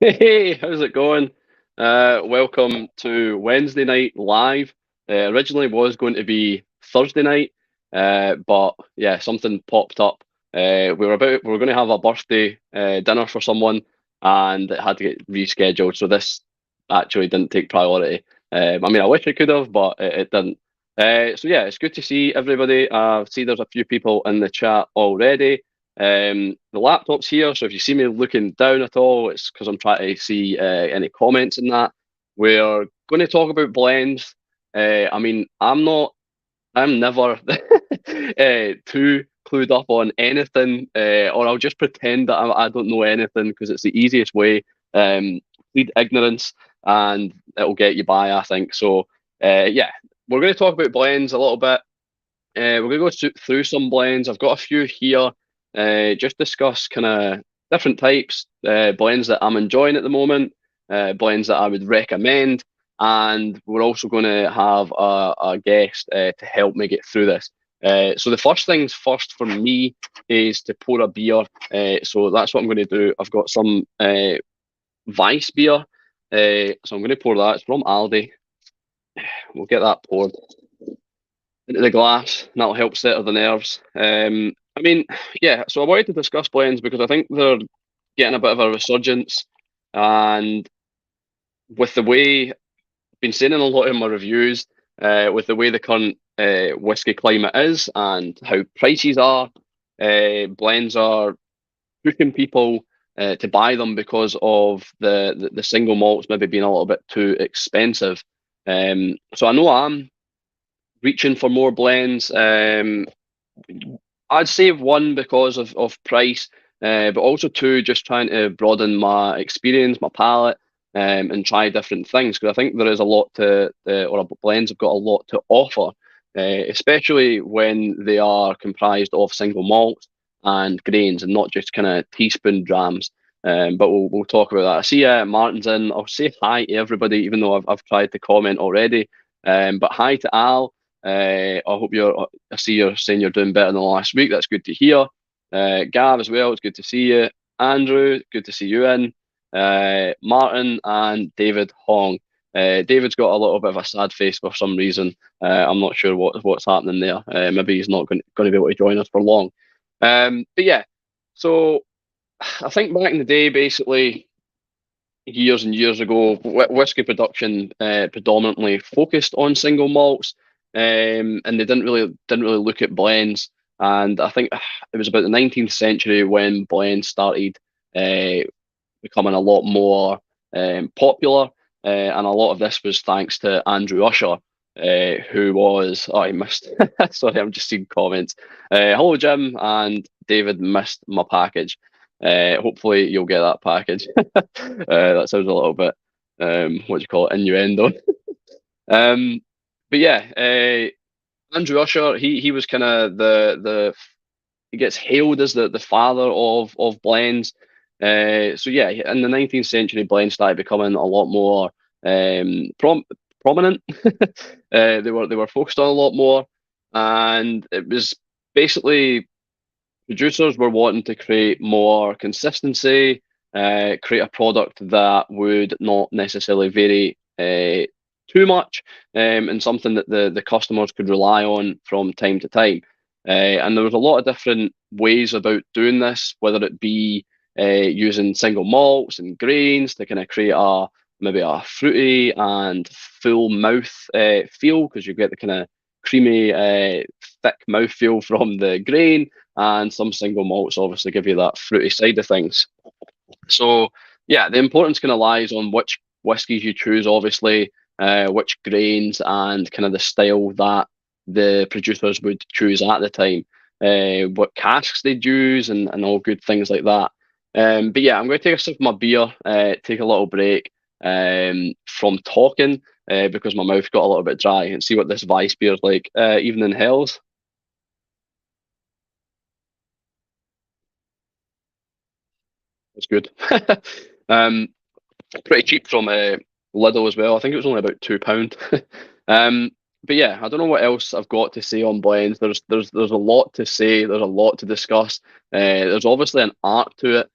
Hey, how's it going? Welcome to Wednesday night live. Originally was going to be Thursday night, but yeah, something popped up. We were going to have a birthday dinner for someone, and it had to get rescheduled. So this actually didn't take priority. I mean, I wish it could have, but it didn't. So yeah, it's good to see everybody. I see there's a few people in the chat already. The laptop's here, so if you see me looking down at all, it's because I'm trying to see any comments in that. We're going to talk about blends. I mean, I'm never too clued up on anything, or I'll just pretend that I don't know anything because it's the easiest way. Plead ignorance, and it'll get you by, I think. So, yeah, we're going to talk about blends a little bit. We're going to go through some blends. I've got a few here. Just discuss kind of different types, blends that I'm enjoying at the moment, blends that I would recommend, and we're also going to have a guest to help me get through this. So the first things first for me is to pour a beer. So that's what I'm going to do. I've got some Weiss beer, so I'm going to pour that. It's from Aldi. We'll get that poured into the glass, and that'll help settle the nerves. I mean, yeah, so I wanted to discuss blends because I think they're getting a bit of a resurgence, and with the way I've been saying in a lot of my reviews, with the way the current whiskey climate is and how prices are, blends are pushing people to buy them because of the single malts maybe being a little bit too expensive. So I know I'm reaching for more blends. I'd say one because of price, but also two, just trying to broaden my experience, my palate, and try different things. Because I think there is a lot or blends have got a lot to offer, especially when they are comprised of single malts and grains and not just kind of teaspoon drams. But we'll talk about that. I see Martin's in. I'll say hi to everybody, even though I've tried to comment already. But hi to Al. I hope I see you're saying you're doing better than last week. That's good to hear. Gav as well. It's good to see you. Andrew, good to see you in. Martin and David Hong. David's got a little bit of a sad face for some reason. I'm not sure what's happening there. Maybe he's not going to be able to join us for long. But yeah, so I think back in the day, basically years and years ago, whiskey production predominantly focused on single malts, and they didn't really look at blends. And I think it was about the 19th century when blends started uh, becoming a lot more popular, and a lot of this was thanks to Andrew Usher. Who was I missed? Sorry, I'm just seeing comments. Hello, Jim and David missed my package. Hopefully, you'll get that package. That sounds a little bit, what do you call it, innuendo. Um, but yeah, Andrew Usher, he was kind of the he gets hailed as the father of blends. So yeah, in the 19th century, blends started becoming a lot more prominent. They were focused on a lot more, and it was basically producers were wanting to create more consistency, create a product that would not necessarily vary too much, and something that the customers could rely on from time to time. And there was a lot of different ways about doing this, whether it be using single malts and grains to kind of create maybe a fruity and full mouth feel, because you get the kind of creamy, thick mouth feel from the grain, and some single malts obviously give you that fruity side of things. So yeah, the importance kind of lies on which whiskies you choose, obviously, which grains, and kind of the style that the producers would choose at the time, what casks they'd use, and all good things like that. But yeah, I'm going to take a sip of my beer, take a little break from talking, because my mouth got a little bit dry, and see what this Weiss beer is like. Evening Hells. It's good. um, Pretty cheap from Lidl as well. I think it was only about £2. um, but yeah, I don't know what else I've got to say on blends. There's a lot to say. There's a lot to discuss. There's obviously an art to it.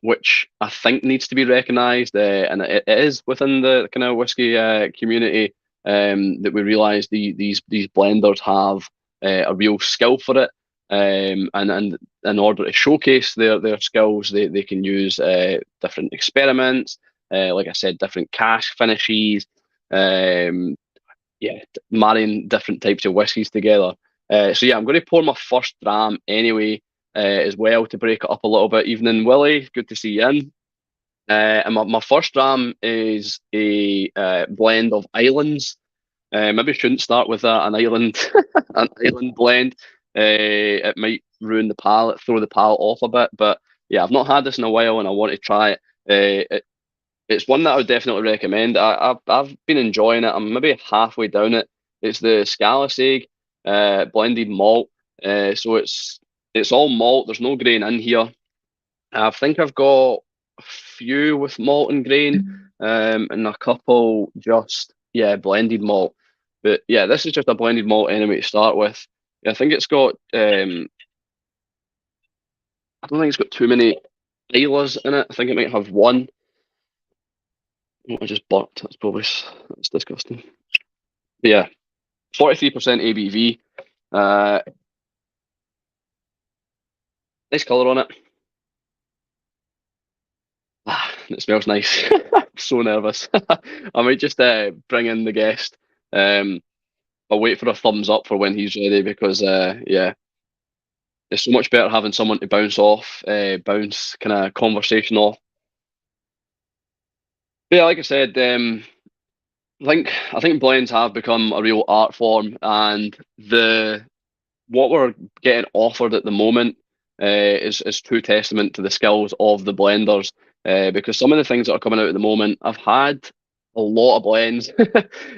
which I think needs to be recognised, and it is within the kind of whiskey community, that we realise these blenders have a real skill for it, and in order to showcase their skills, they can use different experiments, like I said, different cask finishes, um, yeah, marrying different types of whiskies together. So yeah, I'm going to pour my first dram anyway, as well, to break it up a little bit. Evening, Willie. Good to see you in. And my first dram is a blend of islands. Maybe shouldn't start with an island an island blend. It might ruin the palate, throw the palate off a bit. But yeah, I've not had this in a while, and I want to try it. It's one that I would definitely recommend. I've been enjoying it. I'm maybe halfway down it. It's the Scalisig blended malt. So it's all malt. There's no grain in here. I think I've got a few with malt and grain, and a couple just, yeah, blended malt. But yeah, this is just a blended malt anyway to start with. I think it's got I don't think it's got too many Islays in it. I think it might have one. Oh, I just burped. That's disgusting. But yeah, 43% ABV. Uh, nice colour on it. It smells nice. I'm so nervous. I might just bring in the guest. I'll wait for a thumbs up for when he's ready, because yeah, it's so much better having someone to bounce kind of conversation off. But yeah, like I said, I think blends have become a real art form, and the what we're getting offered at the moment is true testament to the skills of the blenders. Because some of the things that are coming out at the moment, I've had a lot of blends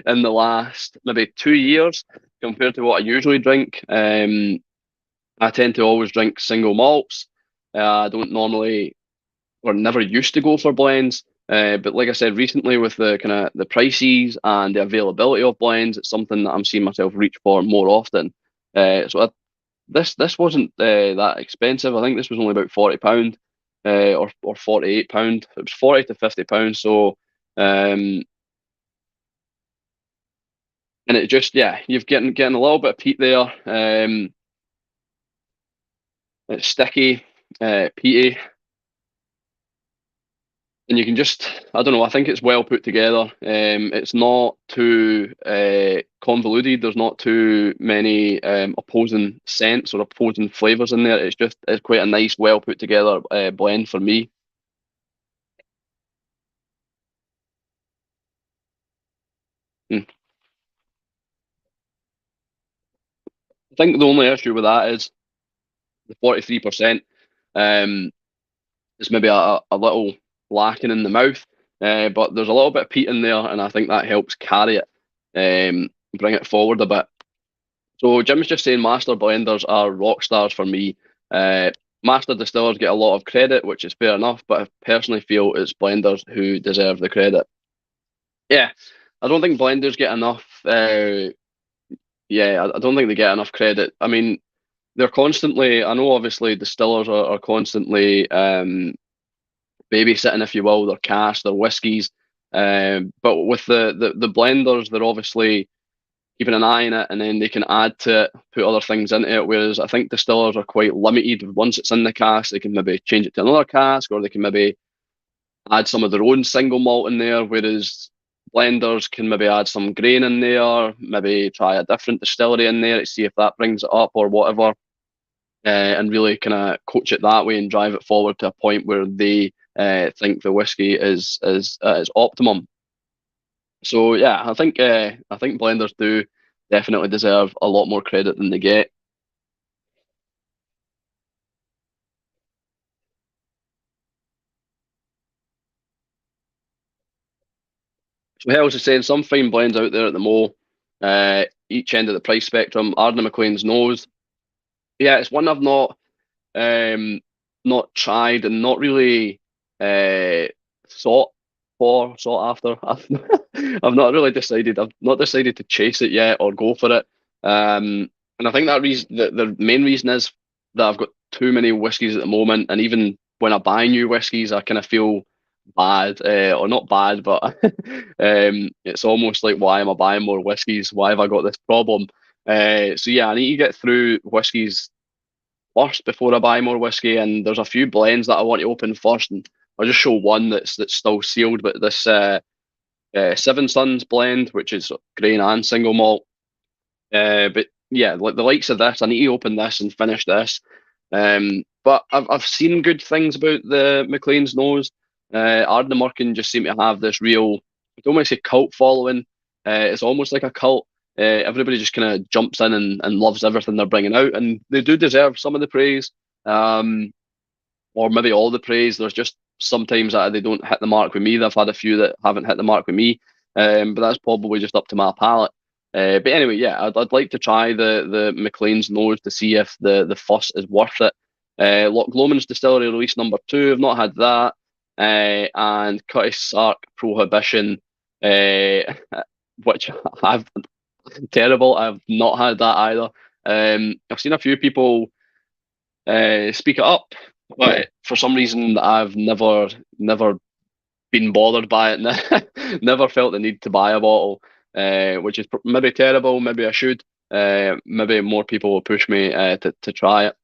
in the last maybe 2 years compared to what I usually drink. I tend to always drink single malts. I don't normally, or never used to, go for blends. But like I said, recently with the kind of the prices and the availability of blends, it's something that I'm seeing myself reach for more often. This wasn't that expensive. I think this was only about £40, or £48. It was £40 to £50. So, and it just, yeah, you've getting a little bit of peat there. It's sticky, peaty, and you can just, I don't know, I think it's well put together. It's not too convoluted. There's not too many opposing scents or opposing flavors in there. It's quite a nice, well put together blend for me. Mm. I think the only issue with that is the 43%. Um, is maybe a little lacking in the mouth, but there's a little bit of peat in there, and I think that helps carry it, bring it forward a bit. So Jim's just saying master blenders are rock stars for me. Master distillers get a lot of credit, which is fair enough, but I personally feel it's blenders who deserve the credit. Yeah, I don't think blenders get enough. Yeah, I don't think they get enough credit. I mean, they're constantly. I know, obviously, distillers are constantly babysitting, if you will, their cash, their whiskies. But with the blenders, they're obviously keeping an eye on it, and then they can add to it, put other things into it. Whereas I think distillers are quite limited. Once it's in the cask, they can maybe change it to another cask, or they can maybe add some of their own single malt in there. Whereas blenders can maybe add some grain in there, maybe try a different distillery in there to see if that brings it up or whatever, and really kind of coach it that way and drive it forward to a point where they think the whiskey is optimum. So yeah, I think blenders do definitely deserve a lot more credit than they get. So Hells is saying some fine blends out there at the Mo, each end of the price spectrum. Ardney Maclean's nose. Yeah, it's one I've um, not tried and not really uh, sought sought after. I've not really decided. I've not decided to chase it yet or go for it. And I think that the main reason is that I've got too many whiskies at the moment, and even when I buy new whiskies, I kind of feel bad, or not bad, but it's almost like, why am I buying more whiskies? Why have I got this problem? So yeah, I need to get through whiskies first before I buy more whiskey, and there's a few blends that I want to open first, and I'll just show one that's still sealed. But this Seven Sons blend, which is grain and single malt. But yeah, like the likes of this, I need to open this and finish this. But I've seen good things about the Maclean's Nose. Ardnamurchan just seem to have this real, I don't want to say cult following. It's almost like a cult. Everybody just kind of jumps in and loves everything they're bringing out, and they do deserve some of the praise, or maybe all the praise. There's just sometimes that they don't hit the mark with me. I've had a few that haven't hit the mark with me, but that's probably just up to my palate. But anyway, yeah, I'd like to try the Maclean's Nose to see if the fuss is worth it. Loch Lomond's Distillery release number 2. I've not had that. And Cutty Sark Prohibition, which I've terrible. I've not had that either. I've seen a few people speak it up, but for some reason I've never been bothered by it. Never felt the need to buy a bottle, which is maybe terrible. Maybe I should. Maybe more people will push me to try it.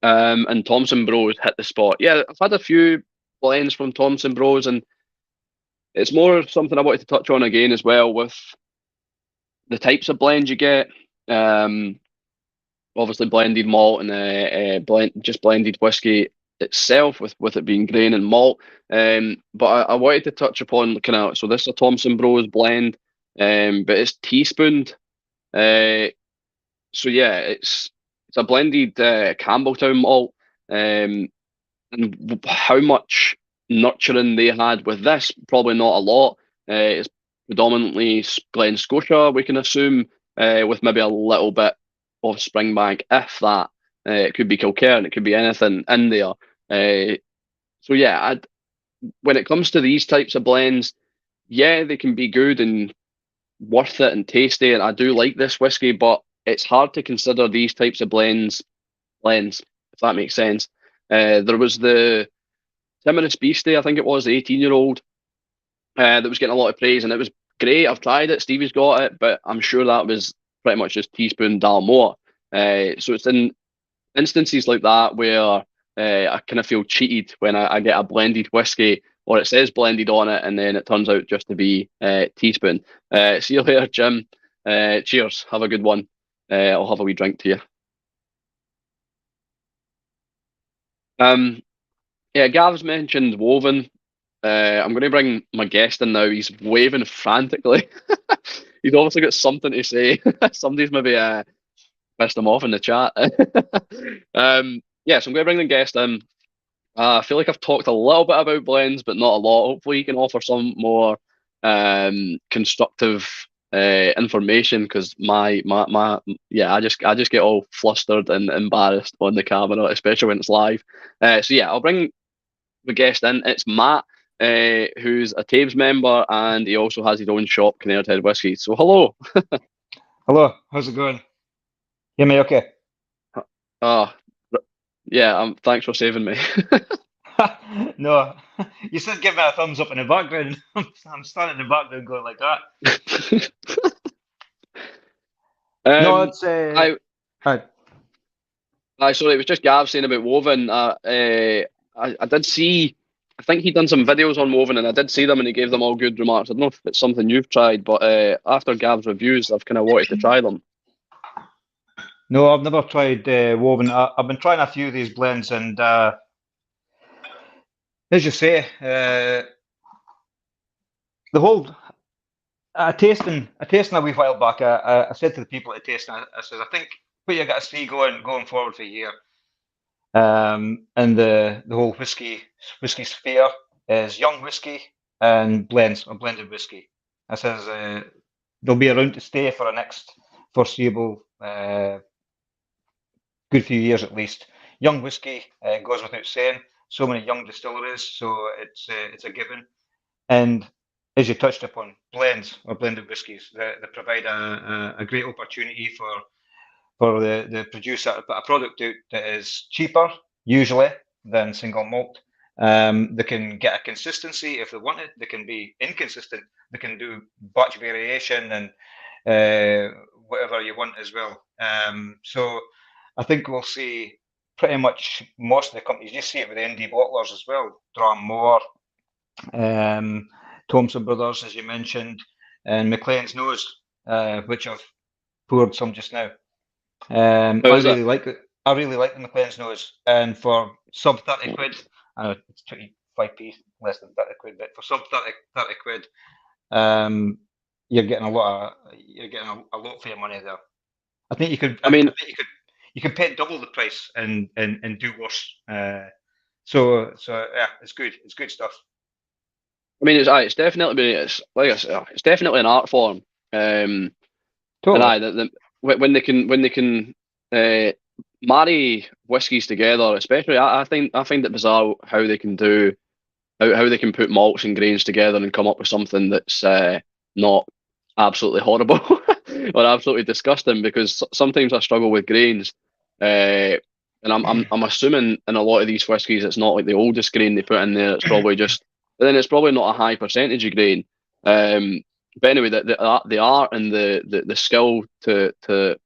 And Thompson Bros hit the spot. Yeah, I've had a few blends from Thompson Bros, and it's more something I wanted to touch on again as well with the types of blends you get. Obviously blended malt and just blended whiskey itself, with it being grain and malt. But I wanted to touch upon kind of, so this is a Thompson Bros blend, but it's teaspooned. So yeah, it's a blended Campbelltown malt. And how much nurturing they had with this, probably not a lot. It's predominantly Glen Scotia, we can assume, with maybe a little bit of Springbank, if that. It could be Kilcairn, it could be anything in there. So yeah, when it comes to these types of blends, yeah, they can be good and worth it and tasty, and I do like this whiskey, but it's hard to consider these types of blends, if that makes sense. There was the Timorous Beastie, I think it was, the 18-year-old, that was getting a lot of praise, and it was great. I've tried it, Stevie's got it, but I'm sure that was pretty much just teaspoon Dalmore. So it's in instances like that where I kind of feel cheated when I get a blended whiskey, or it says blended on it, and then it turns out just to be teaspoon. See you later, Jim. Cheers. Have a good one. I'll have a wee drink to you. Yeah, Gav's mentioned Woven. I'm going to bring my guest in now. He's waving frantically. He's obviously got something to say. Somebody's maybe pissed him off in the chat. Yeah, so I'm going to bring the guest in. I feel like I've talked a little bit about blends, but not a lot. Hopefully, he can offer some more constructive information, because my yeah, I just get all flustered and embarrassed on the camera, especially when it's live. So yeah, I'll bring the guest in. It's Matt, who's a Taves member, and he also has his own shop, Kinnaird Head Whiskey. So hello. Hello, how's it going? Hear me okay? Ah, yeah. Thanks for saving me. No, you said give me a thumbs up in the background. I'm standing in the background going like that. No, it's I hi. sorry, it was just Gav saying about Woven. I did see. I think he done some videos on Woven, and I did see them, and he gave them all good remarks. I don't know if it's something you've tried, but after Gav's reviews, I've kind of wanted to try them. No, I've never tried Woven. I've been trying a few of these blends, and as you say, the whole tasting a wee while back. I said to the people at tasting, I said, I think what you got to see going forward for a year, and the whole whiskey sphere is young whiskey and blends or blended whiskey. I says they'll be around to stay for the next foreseeable good few years at least. Young whiskey goes without saying. So many young distilleries, so it's a given. And as you touched upon, blends or blended whiskies, they provide a great opportunity for the producer to put a product out that is cheaper usually, than single malt. They can get a consistency if they want it. They can be inconsistent. They can do batch variation and whatever you want as well. So I think we'll see pretty much most of the companies. You see it with the indie bottlers as well. Dramore, Thompson Brothers, as you mentioned, and McLean's Nose, which I've poured some just now. I How is it? really like it. I really like the McLean's Nose, and for sub 30 quid, I know it's 25p less than 30 quid, but for sub 30 quid, you're getting a lot a lot for your money there. I think you could. I I mean, think you could pay double the price and do worse. So yeah, it's good. It's good stuff. it's definitely it's like I said, it's definitely an art form. And Totally. when they can uh, marry whiskies together, especially I find it bizarre how they can do how they can put malts and grains together and come up with something that's not absolutely horrible or absolutely disgusting. Because sometimes I struggle with grains, and I'm assuming in a lot of these whiskies it's not like the oldest grain they put in there. It's probably just, but then it's probably not a high percentage of grain. Um, but anyway, the art and the skill to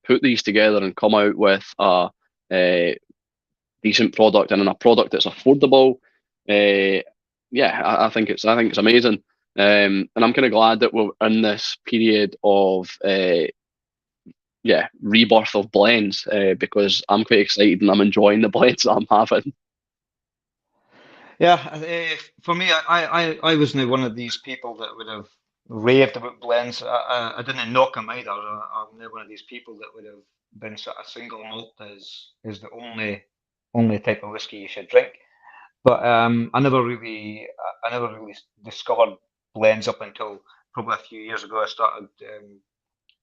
put these together and come out with a decent product and a product that's affordable. Yeah, I think it's amazing. And I'm kind of glad that we're in this period of rebirth of blends, because I'm quite excited and I'm enjoying the blends that I'm having. Yeah, for me, I wasn't one of these people that would have raved about blends. I didn't knock them either. I'm not one of these people that would have been sort of single malt is the only type of whiskey you should drink. But I never really discovered blends up until probably a few years ago. I started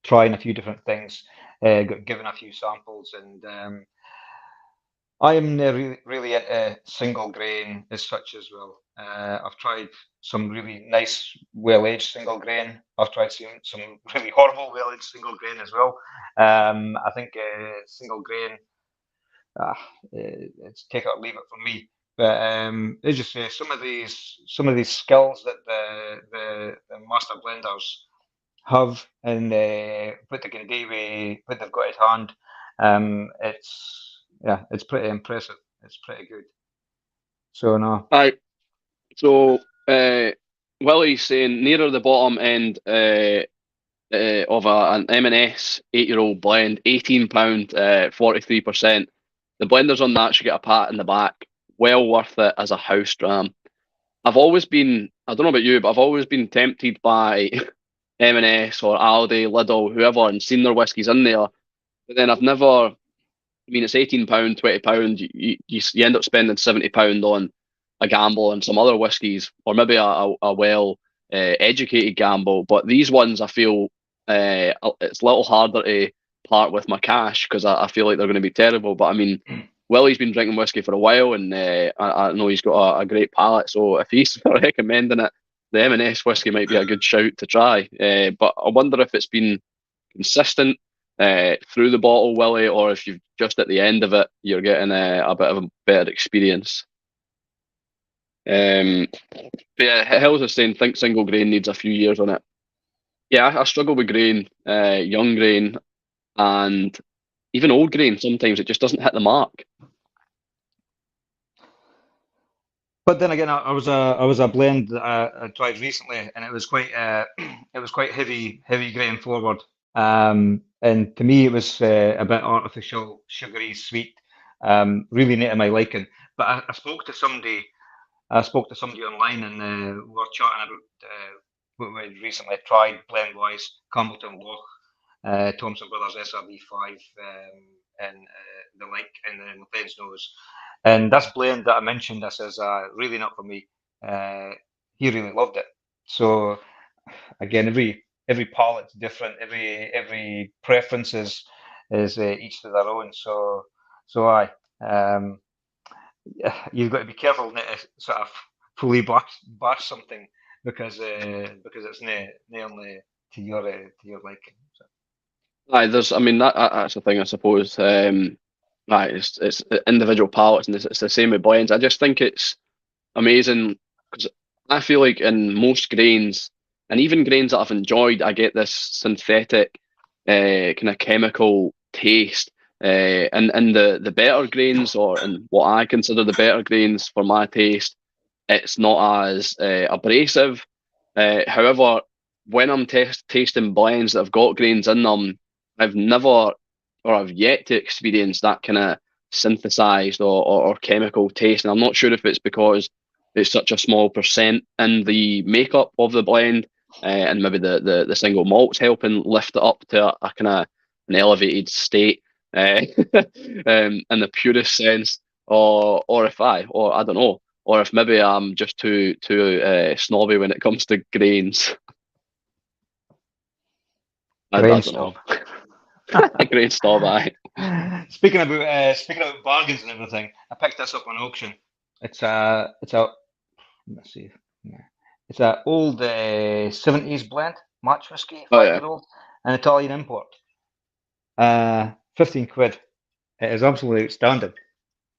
trying a few different things, got given a few samples, and I am really into single grain as such as well. I've tried some really nice, well-aged single grain. I've tried some really horrible, well-aged single grain as well. I think single grain, it's take it or leave it for me. But as you say, some of these skills that the master blenders have and what they can do with what they've got at hand, it's pretty impressive. It's pretty good. So no, Right. So Willie's saying nearer the bottom end of an M&S 8-year-old blend, £18, 43%. The blenders on that should get a pat in the back. Well worth it as a house dram. I've always been, I don't know about you, but I've always been tempted by M&S or Aldi, Lidl, whoever, and seen their whiskies in there. But then I've never, it's £18, £20. You end up spending £70 on a gamble and some other whiskies, or maybe a well educated gamble. But these ones, I feel it's a little harder to part with my cash because I feel like they're going to be terrible. But I mean, Willie's been drinking whiskey for a while, and I know he's got a great palate. So if he's recommending it, the M&S whiskey might be a good shout to try. But I wonder if it's been consistent through the bottle, Willie, or if you've just at the end of it, you're getting a bit of a better experience. But yeah, Hills is saying, think single grain needs a few years on it. Yeah, I struggle with grain, young grain, and even old grain. Sometimes it just doesn't hit the mark. but then again, I was a blend that I tried recently, and it was quite it was quite heavy grain forward. And to me, it was a bit artificial, sugary, sweet, really not to my liking. But I spoke to somebody online, and we were chatting about what we recently tried blend wise, Campbellton Loch, Thompson Brothers SRB5, and the like, and then McLean's Nose. And this blend that I mentioned, this is really not for me. He really loved it. So again, every palate's different. Every preference is each to their own. So I you've got to be careful not to sort of fully bash something because it's not only to your liking. So. Aye, that's the thing, I suppose. right, it's individual palates, and it's the same with blends. I just think it's amazing because I feel like in most grains, and even grains that I've enjoyed, I get this synthetic, kind of chemical taste. And the better grains, or and what I consider the better grains for my taste, it's not as abrasive. However, when I'm tasting blends that have got grains in them, I've never or I've yet to experience that kind of synthesized or chemical taste. And I'm not sure if it's because it's such a small percent in the makeup of the blend, and maybe the single malt's helping lift it up to a kind of an elevated state, in the purest sense, or if or I don't know, or if maybe I'm just too snobby when it comes to grains. I Grain don't know. snob. Grain snob, aye. Speaking about bargains and everything, I picked this up on auction. It's a let's see, yeah. It's a old 70s blend, match whiskey, Oh 5 yeah. year old, an Italian import. 15 quid. It is absolutely outstanding.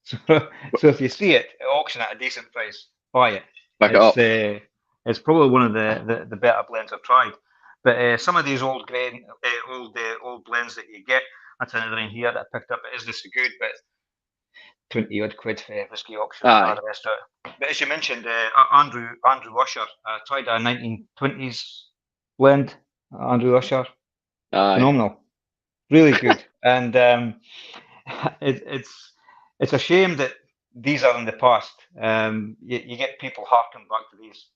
So if you see it at auction at a decent price, buy it. Back it up. It's probably one of the better blends I've tried. But some of these old blends that you get, that's another in here that I picked up. It isn't so good, but 20 odd quid for whiskey auction and all Aye. the rest of it. But as you mentioned, Andrew Usher tried a 1920s blend. Andrew Usher, Aye. phenomenal, really good. And it's a shame that these are in the past. You get people harking back to these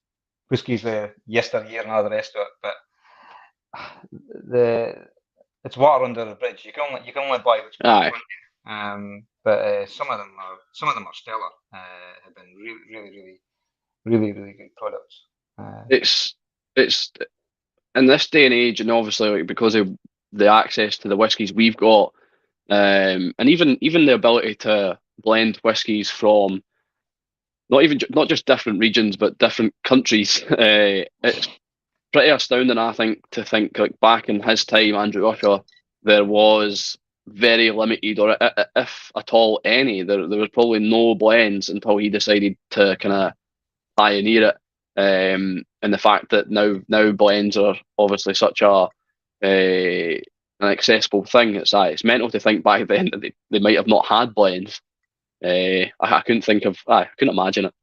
whiskies yesteryear and all the rest of it, but the it's water under the bridge. You can only buy what's Aye. but some of them are stellar. Have been really good products. It's in this day and age, and obviously like because of the access to the whiskies we've got, and even the ability to blend whiskies from not just different regions but different countries. It's pretty astounding, I think, to think like back in his time, Andrew Usher, there was very limited, or if at all any, there was probably no blends until he decided to kind of pioneer it. And the fact that now blends are obviously such an accessible thing. It's mental to think back then that they might have not had blends. I couldn't think of. I couldn't imagine it.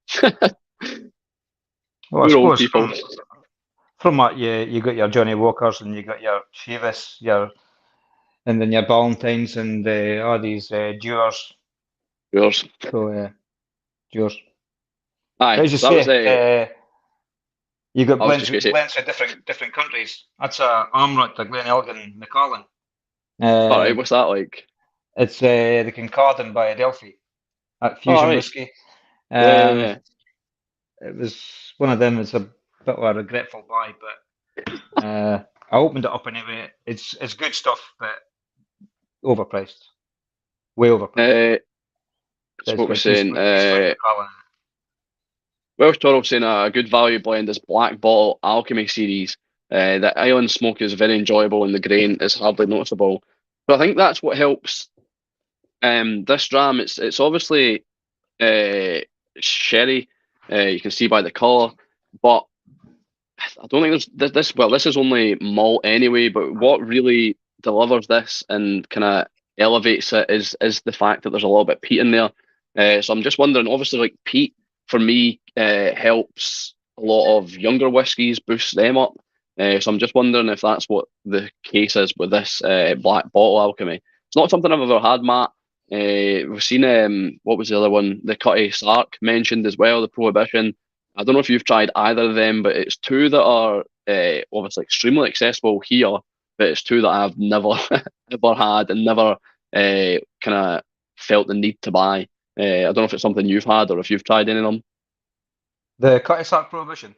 Well, I Poor old suppose people. from that you got your Johnny Walkers and you got your Chivas, and then your Ballantines and all these Dewars. Yours. So Dewars. But Aye, as you that was say, you got I was just going to say. blends for different countries. That's a Armrut, a Glen Elgin, Macallan. All right, what's that like? It's the Kincardine by Adelphi at Oh, all Fusion right. Whiskey. Yeah, Um, yeah. it was one of them. It's a bit of a regretful buy, but I opened it up anyway. It's good stuff, but overpriced, way overpriced. So It's what we're got saying. East Find Macallan. Welsh Toro saying a good value blend is Black Bottle Alchemy series. The island smoke is very enjoyable and the grain is hardly noticeable. But I think that's what helps this dram. It's obviously sherry. You can see by the colour, but I don't think this. Well, this is only malt anyway. But what really delivers this and kind of elevates it is the fact that there's a little bit of peat in there. So I'm just wondering. Obviously, like peat for me helps a lot of younger whiskies boost them up. So I'm just wondering if that's what the case is with this Black Bottle Alchemy. It's not something I've ever had, Matt. We've seen what was the other one? The Cutty Sark mentioned as well, the Prohibition. I don't know if you've tried either of them, but it's two that are obviously extremely accessible here, but it's two that I've never ever had and never kind of felt the need to buy. I don't know if it's something you've had or if you've tried any of them. The Cutty Sark Prohibition.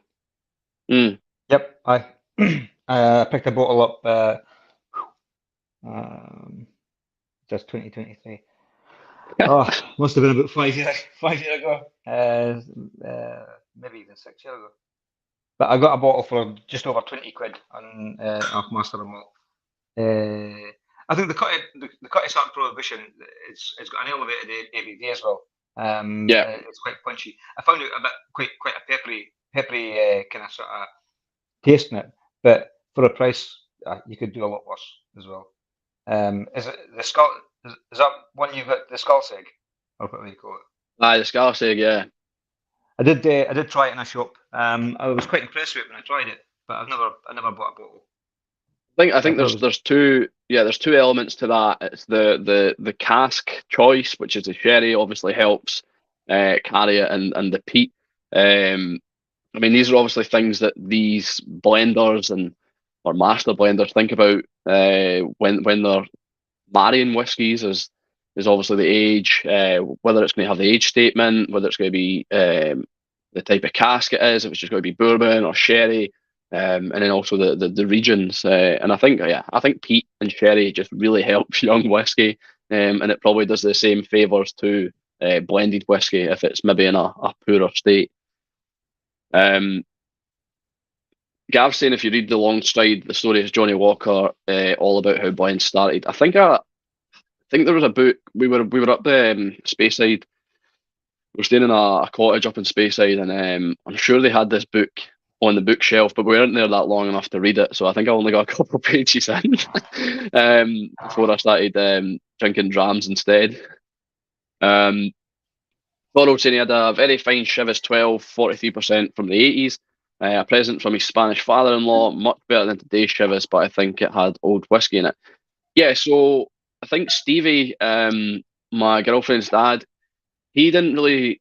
Mm. Yep, I picked a bottle up just 2023. Oh, must have been about 5 years ago, maybe even 6 years ago. But I got a bottle for just over 20 quid on off Master and Malt. I think the Cutty Sark Prohibition, it's got an elevated ABV as well. Yeah, It's quite punchy. I found it a bit quite a peppery kind of sort of taste in it, but for a price, you could do a lot worse as well. Is it the skull? Is that one you got, the skull seg, or what do you call it? the Scarseg, yeah. I did try it in a shop. I was quite impressed with it when I tried it, but I never bought a bottle. I think there's two elements to that. It's the cask choice, which is the sherry, obviously helps carry it, and the peat. I mean, these are obviously things that these blenders or master blenders think about when they're marrying whiskies. Is obviously the age, whether it's going to have the age statement, whether it's going to be the type of cask it is, if it's just going to be bourbon or sherry, and then also the regions. And I think peat and sherry just really helps young whiskey, and it probably does the same favours to blended whiskey if it's maybe in a poorer state. Gav's saying if you read the long stride, the story is Johnny Walker, all about how blends started. I think there was a book. We were up the Speyside. We were staying in a cottage up in Speyside, and I'm sure they had this book on the bookshelf, but we weren't there that long enough to read it. So I think I only got a couple of pages in before I started drinking drams instead. Donald saying he had a very fine Chivas 12, 43% from the 80s. A present from his Spanish father-in-law, much better than today's Chivas, but I think it had old whiskey in it. Yeah, so I think Stevie, my girlfriend's dad, he didn't really,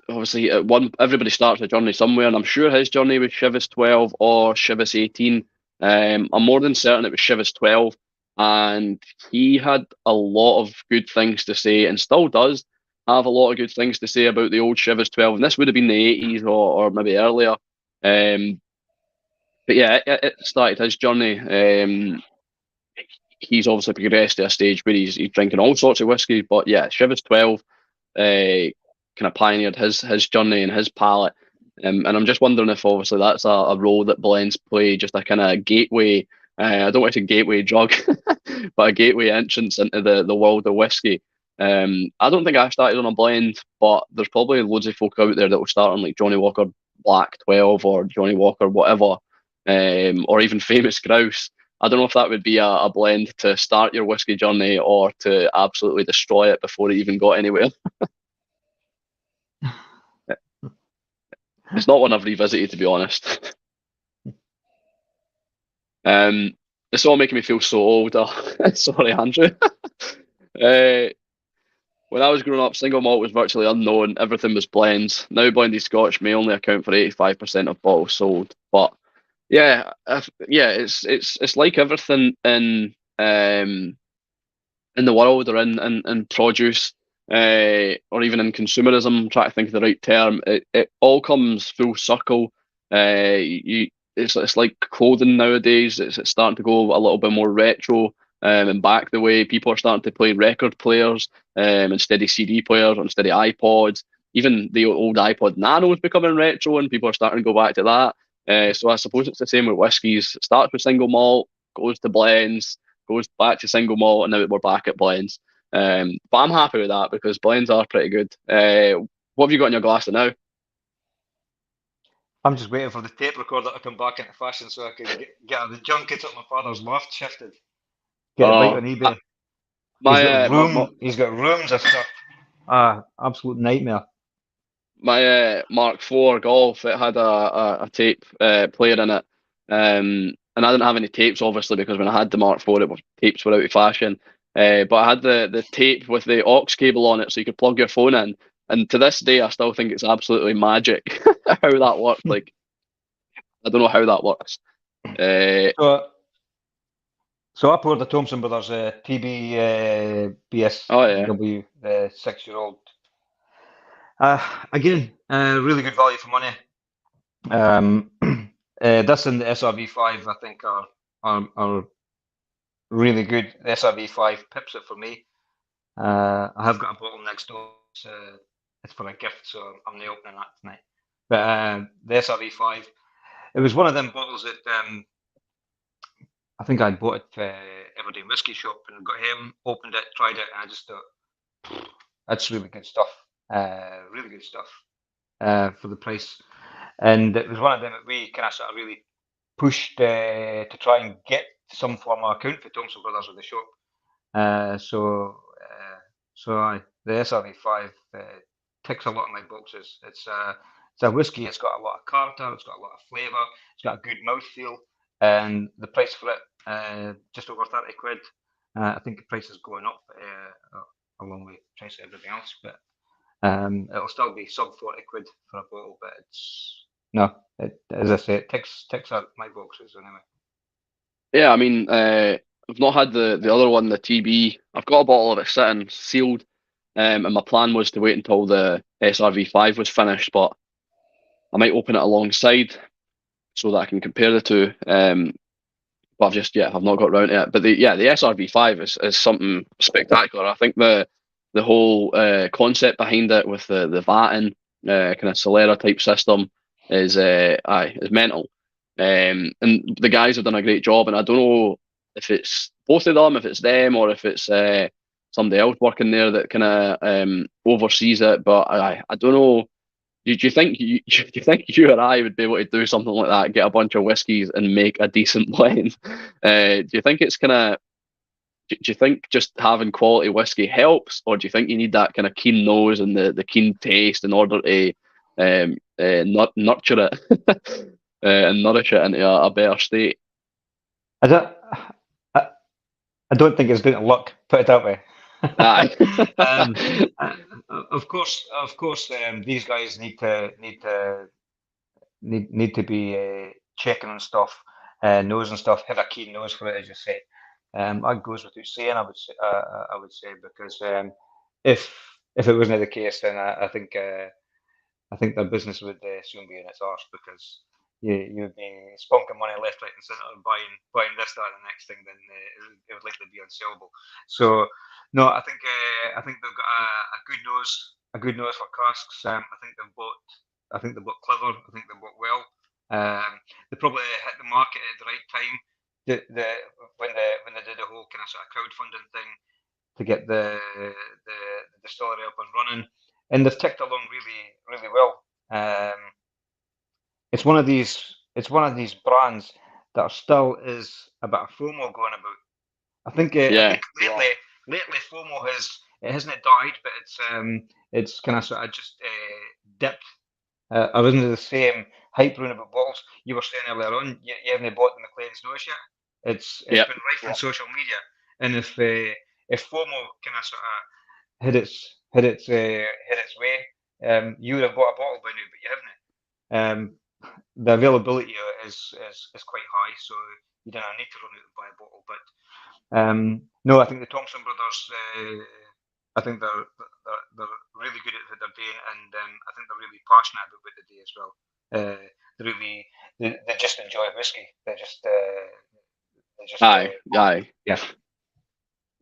obviously, everybody starts a journey somewhere, and I'm sure his journey was Chivas 12 or Chivas 18. I'm more than certain it was Chivas 12, and he had a lot of good things to say, and still does have a lot of good things to say about the old Chivas 12, and this would have been the 80s or maybe earlier. But yeah, it started his journey. He's obviously progressed to a stage where he's drinking all sorts of whiskey, but yeah, Chivas 12 kind of pioneered his journey and his palate. And I'm just wondering if obviously that's a role that blends play, just a kind of gateway. I don't want to say gateway drug, but a gateway entrance into the world of whiskey. I don't think I started on a blend, but there's probably loads of folk out there that will start on like Johnny Walker Black 12 or Johnny Walker whatever, or even Famous Grouse. I don't know if that would be a blend to start your whiskey journey or to absolutely destroy it before it even got anywhere. It's not one I've revisited, to be honest. It's all making me feel so old. Sorry, Andrew. When I was growing up, single malt was virtually unknown. Everything was blends. Now blended Scotch may only account for 85% of bottles sold. But yeah, it's like everything in the world or in produce, or even in consumerism. I'm trying to think of the right term. It all comes full circle. It's like clothing nowadays. It's starting to go a little bit more retro, and back the way people are starting to play record players, instead of CD players, or instead of iPods. Even the old iPod Nano is becoming retro, and people are starting to go back to that. So I suppose it's the same with whiskies. It starts with single malt, goes to blends, goes back to single malt, and now we're back at blends. But I'm happy with that because blends are pretty good. What have you got in your glass now? I'm just waiting for the tape recorder to come back into fashion so I can get the junkets at my father's loft shifted. Get it right on eBay. He's got rooms of stuff. Absolute nightmare. My Mark IV Golf, it had a tape player in it, and I didn't have any tapes obviously because when I had the Mark IV, tapes were out of fashion. But I had the tape with the aux cable on it, so you could plug your phone in. And to this day, I still think it's absolutely magic how that worked. Like, I don't know how that works. So I poured the Thompson Brothers TB BSW 6-year-old. Again, really good value for money. This and the SRV5 I think are really good. The SRV5 pips it for me. I have got a bottle next door. It's for a gift, so I'm not opening that tonight. But the SRV5, it was one of them bottles that I think I bought it Aberdeen whiskey shop, and got him, opened it, tried it, and I just thought, that's really good stuff. Really good stuff for the price. And it was one of them that we kind of sort of really pushed to try and get some form of account for Thompson Brothers with the shop. So aye, the SRV5 ticks a lot of my boxes. It's a whiskey. It's got a lot of character. It's got a lot of flavour. It's got a good mouthfeel, and the price for it just over 30 quid. I think the price is going up along with the price of everything else, but it'll still be sub 40 quid for a bottle. But as I say, it ticks out my boxes anyway. Yeah, I mean, I've not had the other one, the TB. I've got a bottle of it sitting sealed, and my plan was to wait until the SRV5 was finished, but I might open it alongside so that I can compare the two. But I've not got around to it. But the SRV5 is something spectacular. I think the whole concept behind it with the vatting kind of Solera type system is mental. And the guys have done a great job. And I don't know if it's both of them, if it's them, or if it's somebody else working there that kind of oversees it. But I don't know. Do you think do you think you or I would be able to do something like that? Get a bunch of whiskies and make a decent blend? Do you think it's kind of? Do you think just having quality whiskey helps, or do you think you need that kind of keen nose and the keen taste in order to nurture it and nourish it into a better state? I don't. I don't think it's down to luck. Put it that way. Aye. Of course, these guys need to be checking on stuff, nose and stuff. Have a keen nose for it, as you say. That goes without saying. I would say because if it wasn't the case, then I think their business would soon be in its arse because you'd be spunking money left, right, and centre and buying this, that, and the next thing. Then it would likely be unsellable. So no, I think they've got a good nose for casks. I think they've bought clever. I think they've bought well. They probably hit the market at the right time. When they did the whole kind of sort of crowdfunding thing to get the distillery up and running, and they've ticked along really well. It's one of these brands that still is a bit of FOMO going about. I think lately FOMO hasn't died, but it's kind of sort of just dipped. I wasn't the same hype around about bottles. You were saying earlier on, you haven't bought the McLean's nose yet. It's been rife on social media, and if FOMO kind of sort of hit its way, you would have bought a bottle by now, but you haven't. The availability is quite high, so you don't need to run out and buy a bottle. But no, I think the Thompson brothers. I think they're really good at what they're doing, and I think they're really passionate about what they do as well. They just enjoy whiskey. Aye. Yeah.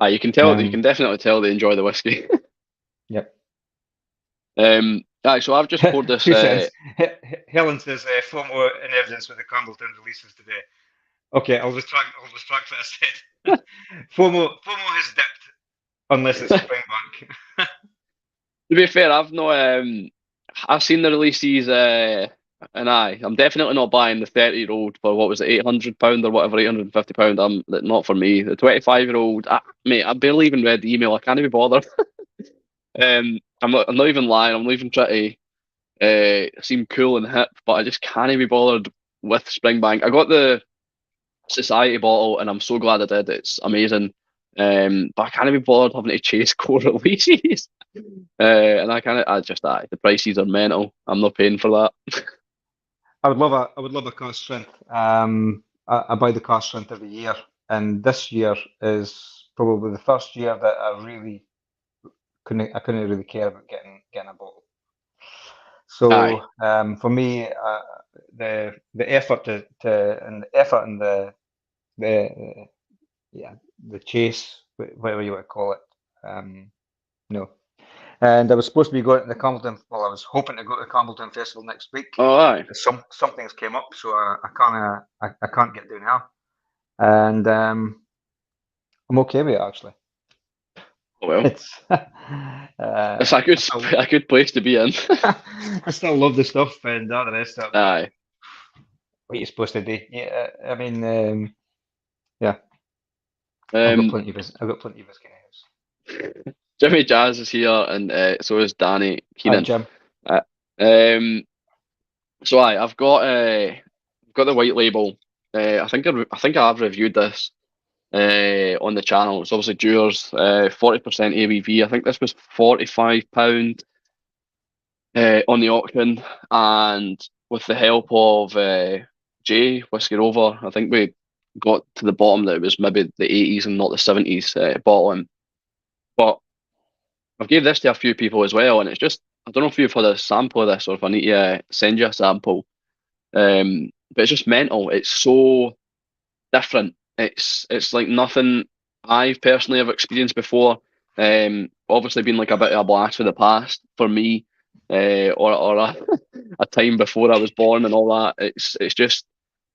Aye, you can tell. You can definitely tell they enjoy the whiskey. Yep. Aye, so I've just poured this. Helen says FOMO in evidence with the Campbelltown releases today. Okay, I'll retract what I said. FOMO has dipped. Unless it's Springbank. To be fair, I've not. I've seen the releases, and I'm definitely not buying the 30-year-old for what was it, £800 or whatever, £850. Not for me. The 25-year-old, mate, I barely even read the email. I can't even bother. I'm not even lying. I'm not even trying to seem cool and hip, but I just can't be bothered with Springbank. I got the Society bottle, and I'm so glad I did. It's amazing. But I can't be bothered having to chase core releases. And the prices are mental. I'm not paying for that. I would love a cask strength. I buy the cask strength every year, and this year is probably the first year that I couldn't really care about getting a bottle. So for me, the effort and the chase, whatever you want to call it, no. And I was supposed to be going to the Campbelltown. Well, I was hoping to go to the Campbelltown Festival next week. Oh, aye. Something's came up, so I can't get down now. And I'm okay with it actually. Oh well, It's it's a good I still, a good place to be in. I still love the stuff and all the rest of it, but Aye. what you're supposed to do. Yeah, I mean, yeah, Um, I've got plenty of whiskey in Jimmy Jazz is here, and so is Danny the house. Hi, Keenan. Jim. Uh, um, so I've got the white label. I think I have reviewed this on the channel. It's obviously Dewar's 40% ABV. I think this was £45 on the auction, and with the help of Jay Whiskey Rover, I think we got to the bottom that it was maybe the 80s and not the 70s bottling. But I've gave this to a few people as well, and it's just I don't know if you've had a sample of this or if I need to send you a sample. But it's just mental. It's so different. It's like nothing I've personally ever experienced before. Obviously been like a bit of a blast for the past for me, or a time before I was born and all that. It's just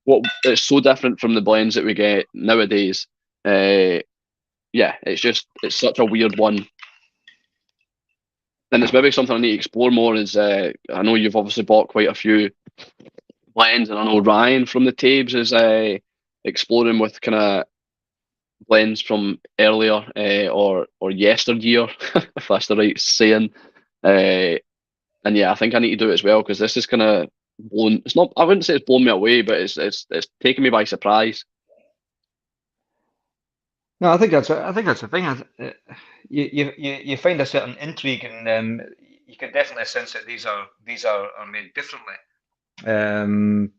what it's so different from the blends that we get nowadays. Yeah, it's such a weird one, and it's maybe something I need to explore more. Is I know you've obviously bought quite a few blends, and I know Ryan from the Tabes is exploring with kind of blends from earlier or yesteryear, if that's the right saying. Uh, and yeah, I think I need to do it as well because this is kind of blown. It's not. I wouldn't say it's blown me away, but it's taken me by surprise. No, I think that's the thing. You find a certain intrigue, and you can definitely sense that are made differently. Um,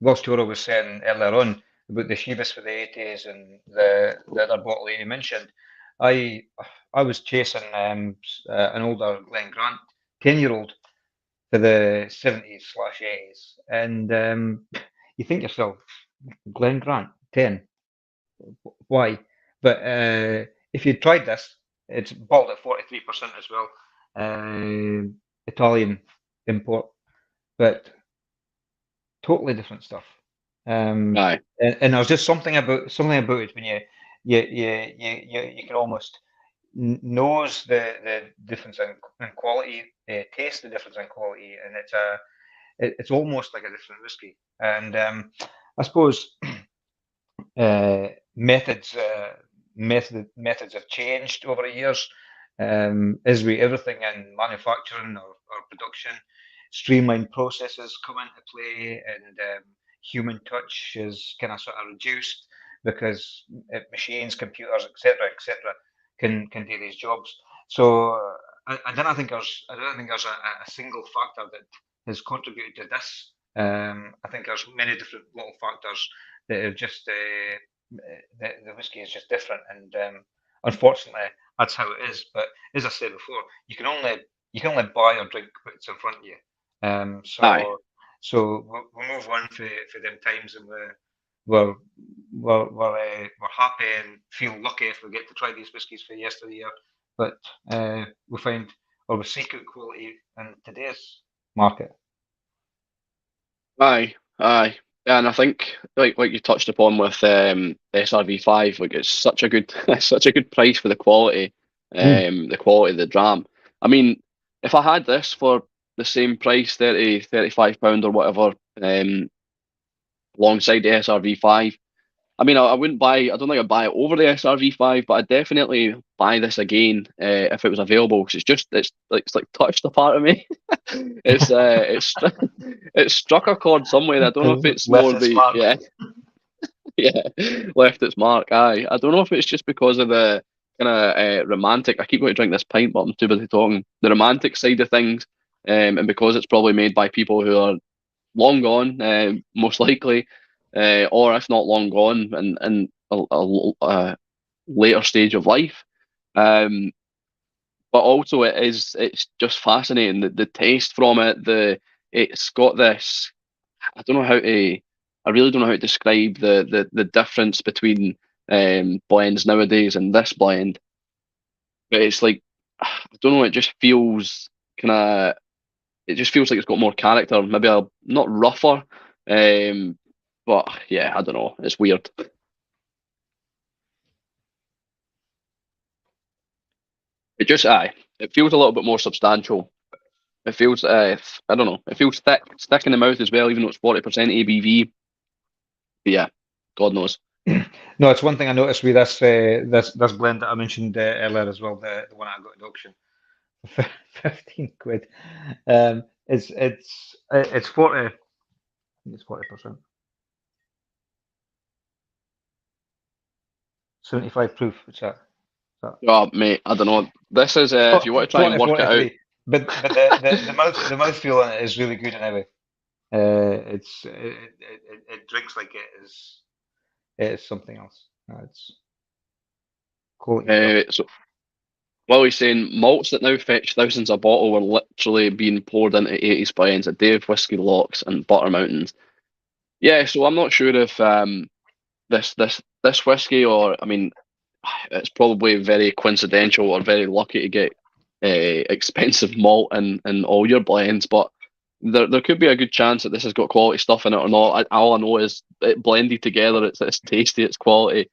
Whilst Toro was saying earlier on about the Chivas for the 80s and the other bottle that you mentioned, I I was chasing an older Glen Grant 10-year-old for the 70s slash 80s, and you think yourself, Glen Grant 10, why? But if you tried this, it's bottled at 43% as well, Italian import, but totally different stuff. Aye, And there's just something about it when you can almost knows the difference in quality, taste the difference in quality, and it's almost like a different whiskey. And I suppose uh, methods methods have changed over the years. As with everything in manufacturing or production, streamlined processes come into play, and human touch is kind of sort of reduced because machines, computers, etc., can do these jobs. So I don't think there's a single factor that has contributed to this. I think there's many different little factors that have just the whiskey is just different, and unfortunately, that's how it is. But as I said before, you can only buy or drink what's in front of you. Um, aye, so we'll move on for them times, and we're we're happy and feel lucky if we get to try these whiskies for yesteryear. But we find or we seek out quality in today's market. aye. Yeah, and I think like you touched upon with SRV5, like it's such a good it's such a good price for Mm. the quality of the dram. I mean, if I had this for the same price, 35 pound or whatever, alongside the SRV5. I mean, I wouldn't buy. I don't think I'd buy it over the SRV5, but I'd definitely buy this again if it was available because it's like touched a part of me. It's it struck a chord somewhere. I don't know if it's Left more its the mark. yeah yeah left its mark. Aye, I don't know if it's just because of the kind of romantic. I keep going to drink this pint, but I'm too busy talking. The romantic side of things, and because it's probably made by people who are long gone, most likely, or if not long gone, and a later stage of life. Um, but also it's just fascinating the taste from it. It's got this. I don't know how to. I really don't know how to describe the difference between blends nowadays and this blend. But it's like I don't know. It just feels kind of. It just feels like it's got more character. Maybe a not rougher, but yeah, I don't know. It's weird. just it feels a little bit more substantial. It feels I don't know. It feels thick in the mouth as well, even though it's 40% ABV. But yeah, God knows. No, it's one thing I noticed with this blend that I mentioned earlier as well, the one I got at auction, 15 quid. It's 40. I think it's 40%. 75 proof. What's that? Oh, mate, I don't know. This is if you want to try and work it out. 43. But the mouthfeel on it is really good anyway. It drinks like it is something else. It's quality stuff. So Willie's saying malts that now fetch thousands a bottle were literally being poured into 80s blends at Dave Whiskey Locks and Butter Mountains. Yeah, so I'm not sure if this whiskey, or I mean, it's probably very coincidental or very lucky to get expensive malt in all your blends, but there could be a good chance that this has got quality stuff in it or not. All I know is it blended together. It's tasty. It's quality.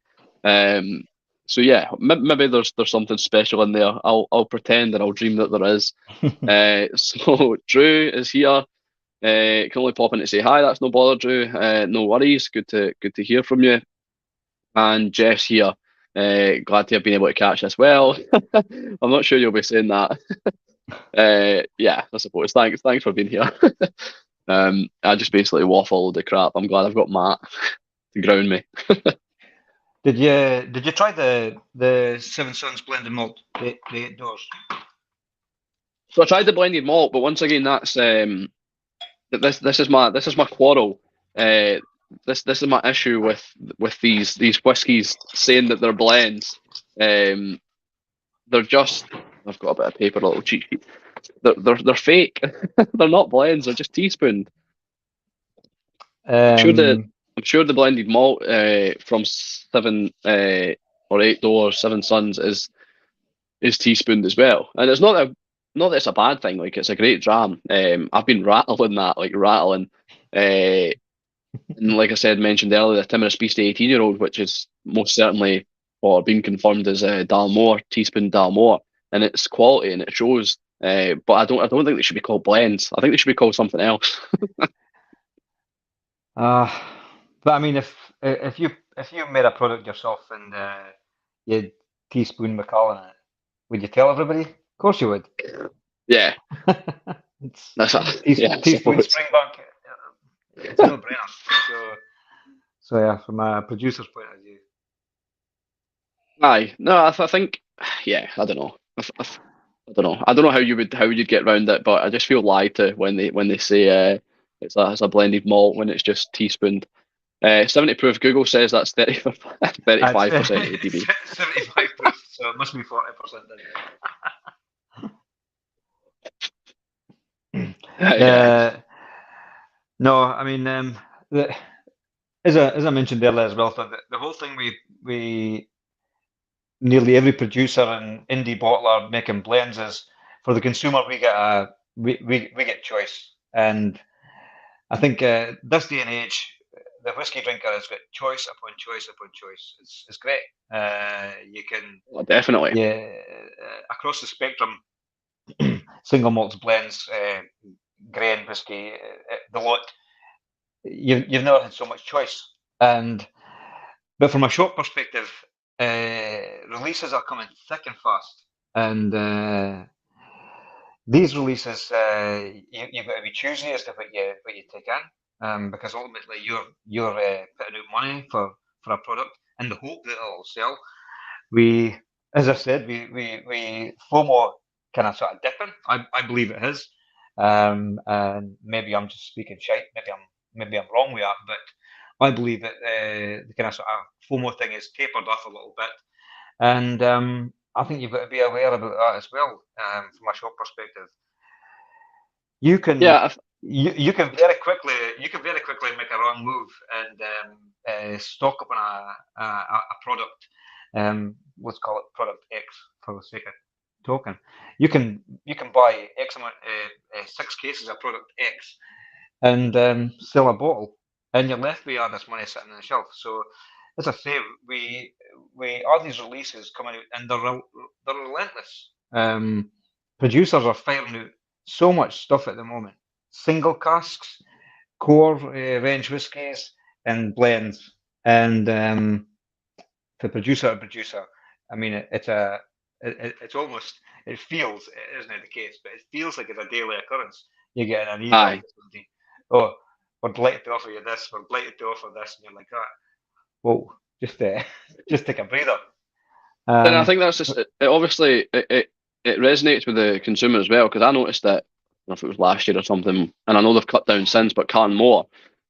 So yeah, maybe there's something special in there. I'll pretend and I'll dream that there is. So Drew is here. Can only pop in to say hi. That's no bother, Drew. No worries. Good to hear from you. And Jeff's here. Glad to have been able to catch this well. I'm not sure you'll be saying that. Yeah, I suppose. Thanks for being here. I just basically waffle the crap. I'm glad I've got Matt to ground me. Did you try the Seven Sons blended malt, the 8 doors? So I tried the blended malt, but once again, that's this is my quarrel. This is my issue with these whiskies saying that they're blends. They're just, I've got a bit of paper, a little cheat sheet. They're fake. They're not blends. They're just teaspooned. I'm sure the blended malt from 7 or 8 doors, Seven Sons is teaspooned as well, and it's not that it's a bad thing. Like, it's a great dram. I've been rattling. And like I said, mentioned earlier, the Timorous Beast 18-year-old, which is most certainly or being confirmed as Dalmore, teaspoon Dalmore, and it's quality and it shows. But I don't think they should be called blends. I think they should be called something else. But I mean, if you made a product yourself and you teaspoon Macallan in it, would you tell everybody? Of course you would. Yeah, That's teaspoon Springbank. It's a no-brainer. So yeah, from a producer's point of view. Aye, no, I think, yeah, I don't know. I don't know. I don't know how you'd get around it, but I just feel lied to when they say it's a blended malt when it's just teaspooned. 70 proof. Google says that's 35% ABV. 75 proof, so it must be 40%. Yeah. No, I mean, as I mentioned earlier as well, so the whole thing we nearly every producer and indie bottler making blends is, for the consumer we get choice, and I think this day and age the whiskey drinker has got choice upon choice upon choice. It's great. You can definitely across the spectrum, single malts, blends, grain whiskey, the lot. You've never had so much choice, but from a shop perspective, releases are coming thick and fast, and these releases you've got to be choosy as to what you take in, because ultimately you're putting out money for a product in the hope that it'll sell. We, as I said, we FOMO kind of sort of dipping. I believe it is, and maybe I'm just speaking shite. Maybe I'm wrong with that, but I believe that the kind of sort of FOMO thing is tapered off a little bit, and I think you've got to be aware about that as well, from a shop perspective. You can you can very quickly make a wrong move and stock up on a product. Let's call it product X for the sake of talking. You can buy X amount 6 cases of product X and sell a bottle, and you're left with all this money sitting on the shelf. So, as I say, we are these releases coming out, and they're relentless. Producers are firing out so much stuff at the moment. Single casks, core range whiskies, and blends. And for producer to producer, I mean, it's almost, it feels, it isn't the case, but it feels like it's a daily occurrence. You get an email Aye. from somebody, oh, we're delighted to offer you this, we're delighted to offer this, and you're like, whoa, just take a breather. And I think that's just it obviously it resonates with the consumer as well, because I noticed that, I don't know if it was last year or something, and I know they've cut down since, but Carnmore,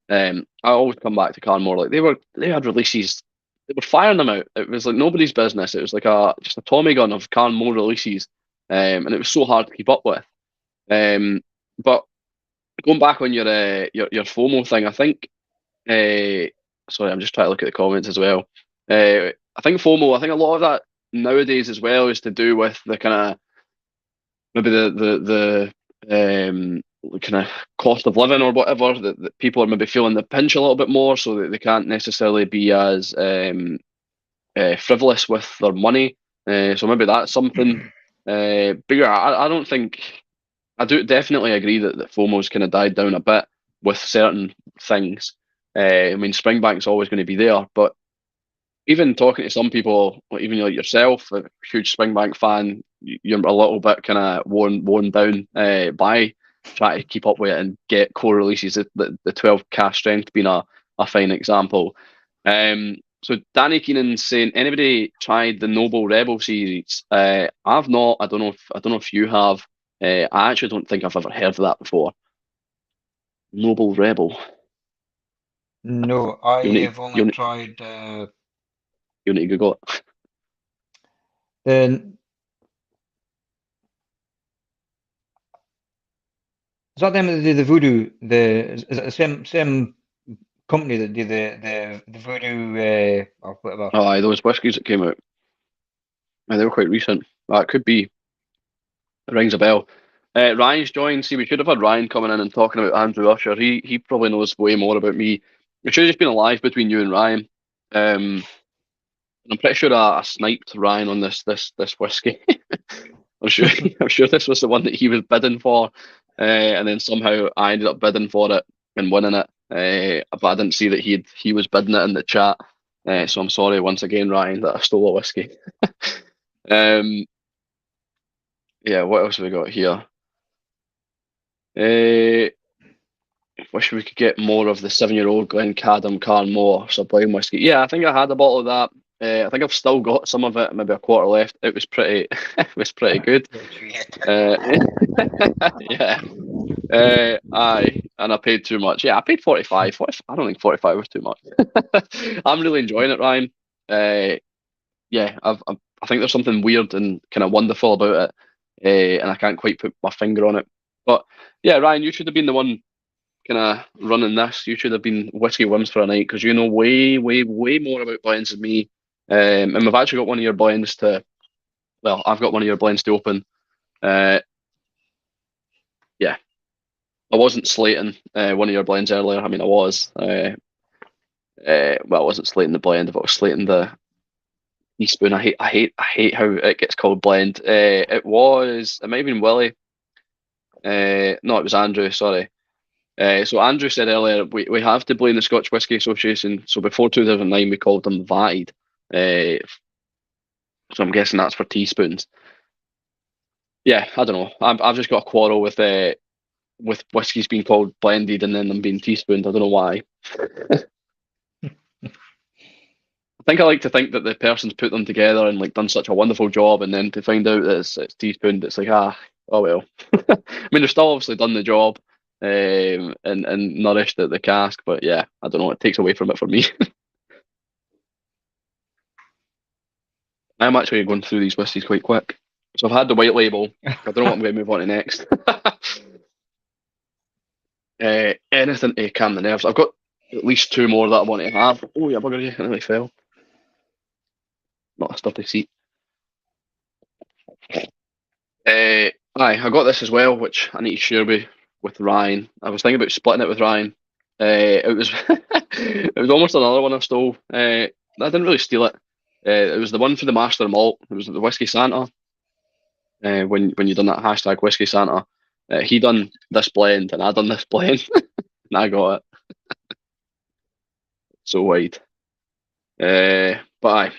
I always come back to Carnmore, like they had releases, they were firing them out. It was like nobody's business. It was like just a Tommy gun of Carnmore releases, and it was so hard to keep up with. But going back on your FOMO thing, I think, sorry, I'm just trying to look at the comments as well. I think FOMO, I think a lot of that nowadays as well is to do with the kind of maybe the kind of cost of living or whatever, that people are maybe feeling the pinch a little bit more, so that they can't necessarily be as frivolous with their money. So maybe that's something. But yeah, I don't think, I do definitely agree that FOMO's kind of died down a bit with certain things. I mean, Springbank's always going to be there, but even talking to some people, like even like yourself, a huge Springbank fan, you're a little bit kind of worn down by trying to keep up with it and get core releases. The 12 cash strength being a fine example. So Danny Keenan saying, anybody tried the Noble Rebel series? I've not. I don't know if you have. I actually don't think I've ever heard of that before. Noble Rebel. No, I have only you tried you need to Google it. the. Is that them that do the Voodoo? Is it the same company that do the Voodoo or whatever? Oh, aye, those whiskies that came out. Aye, they were quite recent. That could be. It rings a bell. Ryan's joined. See, we should have had Ryan coming in and talking about Andrew Usher. He probably knows way more about me. It should have just been a live between you and Ryan. And I'm pretty sure I sniped Ryan on this whiskey. I'm sure this was the one that he was bidding for, and then somehow I ended up bidding for it and winning it. But I didn't see that he was bidding it in the chat. So I'm sorry once again, Ryan, that I stole a whiskey. Yeah, what else have we got here? Wish we could get more of the 7-year-old Glencadam Carnmore Sublime whiskey. Yeah, I think I had a bottle of that. I think I've still got some of it, maybe a quarter left. It was pretty, it was pretty good. Yeah. Aye, and I paid too much. Yeah, I paid 45. I don't think 45 was too much. I'm really enjoying it, Ryan. Yeah, I think there's something weird and kind of wonderful about it, and I can't quite put my finger on it. But yeah, Ryan, you should have been the one kind of running this. You should have been Whiskey Whims for a night, because you know way, way, way more about blends than me. And we've actually got one of your blends to, well, I've got one of your blends to open. Yeah, I wasn't slating one of your blends earlier. I mean, I was. Well, I wasn't slating the blend, but I was slating the teaspoon. I hate how it gets called blend. It might have been Willie. No, it was Andrew. Sorry. So Andrew said earlier we have to blame the Scotch Whisky Association. So before 2009, we called them VIDE. So I'm guessing that's for teaspoons. Yeah, I don't know. I've just got a quarrel with whiskies being called blended and then them being teaspooned. I don't know why. I think I like to think that the person's put them together and like done such a wonderful job, and then to find out that it's teaspooned, it's like, oh well. I mean, they've still obviously done the job, and nourished the cask, but yeah, I don't know. It takes away from it for me. I'm actually going through these whiskies quite quick. So I've had the white label. I don't know what I'm going to move on to next. Anything to calm the nerves. I've got at least 2 more that I want to have. Oh yeah, bugger, I nearly fell. Not a stuffy seat. Aye, I got this as well, which I need to share with Ryan. I was thinking about splitting it with Ryan. It was it was almost another one I stole. I didn't really steal it. It was the one for the Master Malt. It was the Whiskey Santa. when you done that hashtag Whiskey Santa. He done this blend and I done this blend and I got it so wide. But aye,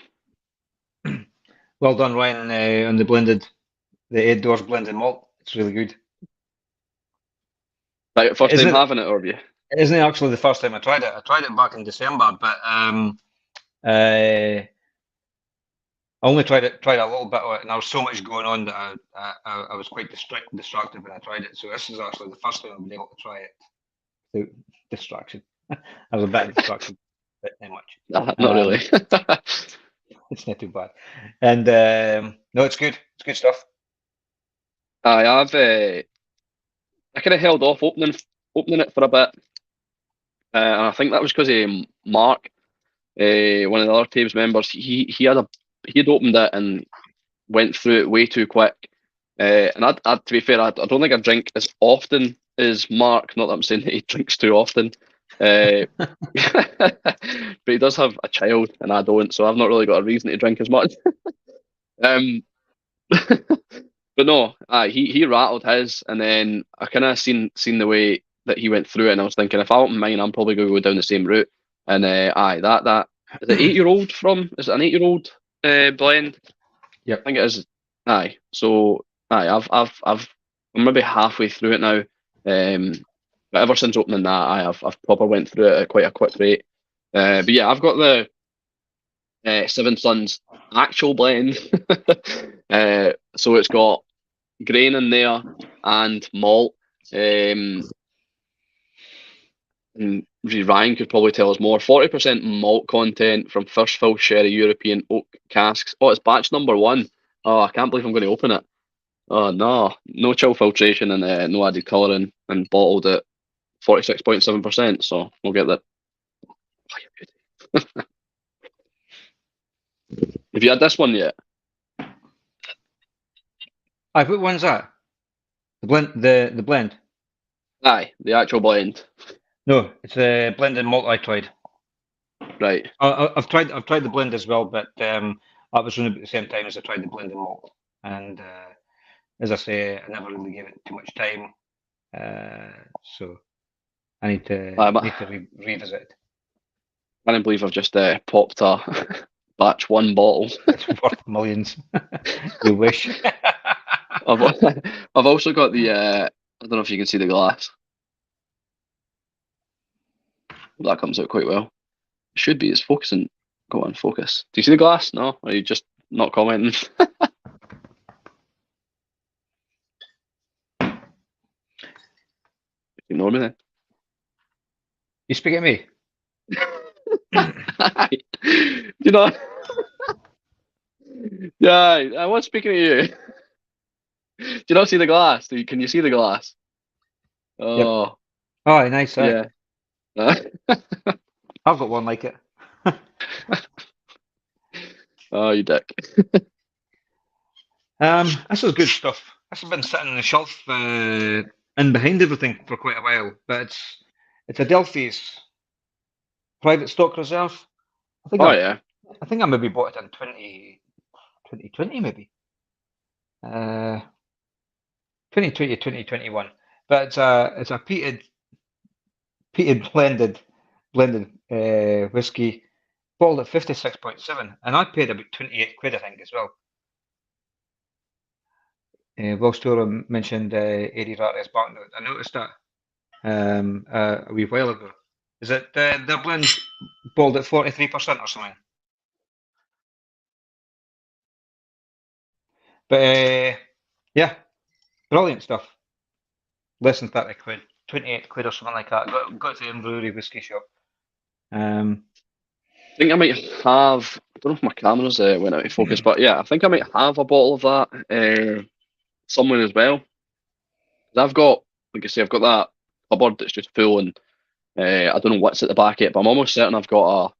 Well done, Ryan, on the 8 Doors blended malt. It's really good. right, first time Isn't having it, or have you? isn't it actually the first time I tried it? I tried it back in December, but I only tried a little bit of it, and there was so much going on that I was quite distracted when I tried it. So this is actually the first time I've been able to try it without distraction. I was a bit distracted, but not much. Not Um, really. It's not too bad. And no, it's good. It's good stuff. I kind of held off opening it for a bit, and I think that was because Mark, one of the other team's members, he had opened it and went through it way too quick. And to be fair, I don't think I drink as often as Mark. Not that I'm saying that he drinks too often, but he does have a child, and I don't, so I've not really got a reason to drink as much. Um, but no, he rattled his, and then I kind of seen the way that he went through it, and I was thinking if I open mine, I'm probably going to go down the same route. And that is it 8-year-old from? Is it an 8-year-old blend? Yep. I think it is. So I'm maybe halfway through it now. But ever since opening that, I've proper went through it at quite a quick rate. But yeah, I've got the Seven Sons actual blend. So it's got grain in there and malt. And Ryan could probably tell us more. 40% malt content from first fill sherry European oak casks. Oh, it's batch number 1. Oh, I can't believe I'm going to open it. Oh no, no chill filtration and no added colouring, and bottled at 46.7%. So we'll get that. Have you had this one yet? What one's that? The blend. The blend. Aye, the actual blend. No, it's a blended malt I tried. Right. I've tried the blend as well, but that was around about the same time as I tried the blended malt. And as I say, I never really gave it too much time. So I need to revisit it. I can't believe I've just popped a batch 1 bottle. It's worth millions. You wish. I've also got the I don't know if you can see the glass. That comes out quite well. It should be. It's focusing. Go on, focus. Do you see the glass? No? Or are you just not commenting? Ignore me then. You speak at me? You know? Yeah, I was speaking to you. Do you not see the glass? Can you see the glass? Oh, yep. Oh, nice. Yeah. I've got one like it. Oh, you dick. This is good stuff. This has been sitting on the shelf and behind everything for quite a while, but it's Adelphi's private stock reserve. I think I think I maybe bought it in 2020 maybe. 2020, 2021. But it's a peated blended whiskey, bottled at 56.7, and I paid about 28 quid, I think, as well. Will Storer mentioned Eddie Rattley's banknote. I noticed that a wee while ago. Is it their blend bottled at 43% or something? But yeah, brilliant stuff. Less than 30 quid, 28 quid or something like that. Got to the Inverurie Whiskey Shop. I think I might have. I don't know if my camera's went out of focus, but yeah, I think I might have a bottle of that somewhere as well. I've got, like I say, I've got that cupboard that's just full, and I don't know what's at the back of it, but I'm almost certain I've got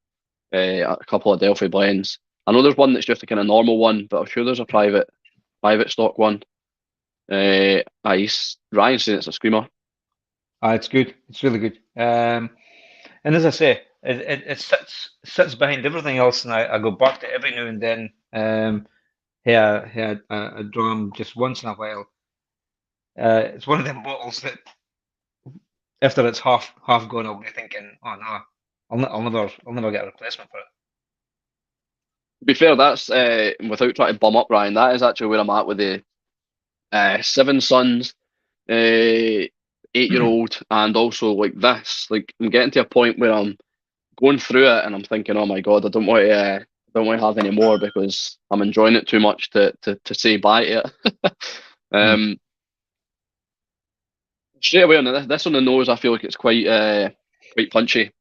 a couple of Adelphi blends. I know there's one that's just a kind of normal one, but I'm sure there's a private stock one. Ryan's saying it's a screamer. It's good. It's really good. And as I say, it sits behind everything else, and I go back to it every now and then. hear a drum just once in a while. It's one of them bottles that after it's half gone, I'll be thinking, oh no, I'll never get a replacement for it. To be fair, that's without trying to bum up Ryan. That is actually where I'm at with the Seven Sons, 8-year-old, and also like this. Like I'm getting to a point where I'm going through it and I'm thinking, oh my God, I don't want to have any more because I'm enjoying it too much to say bye to it. Hmm. Straight away on this on the nose, I feel like it's quite punchy.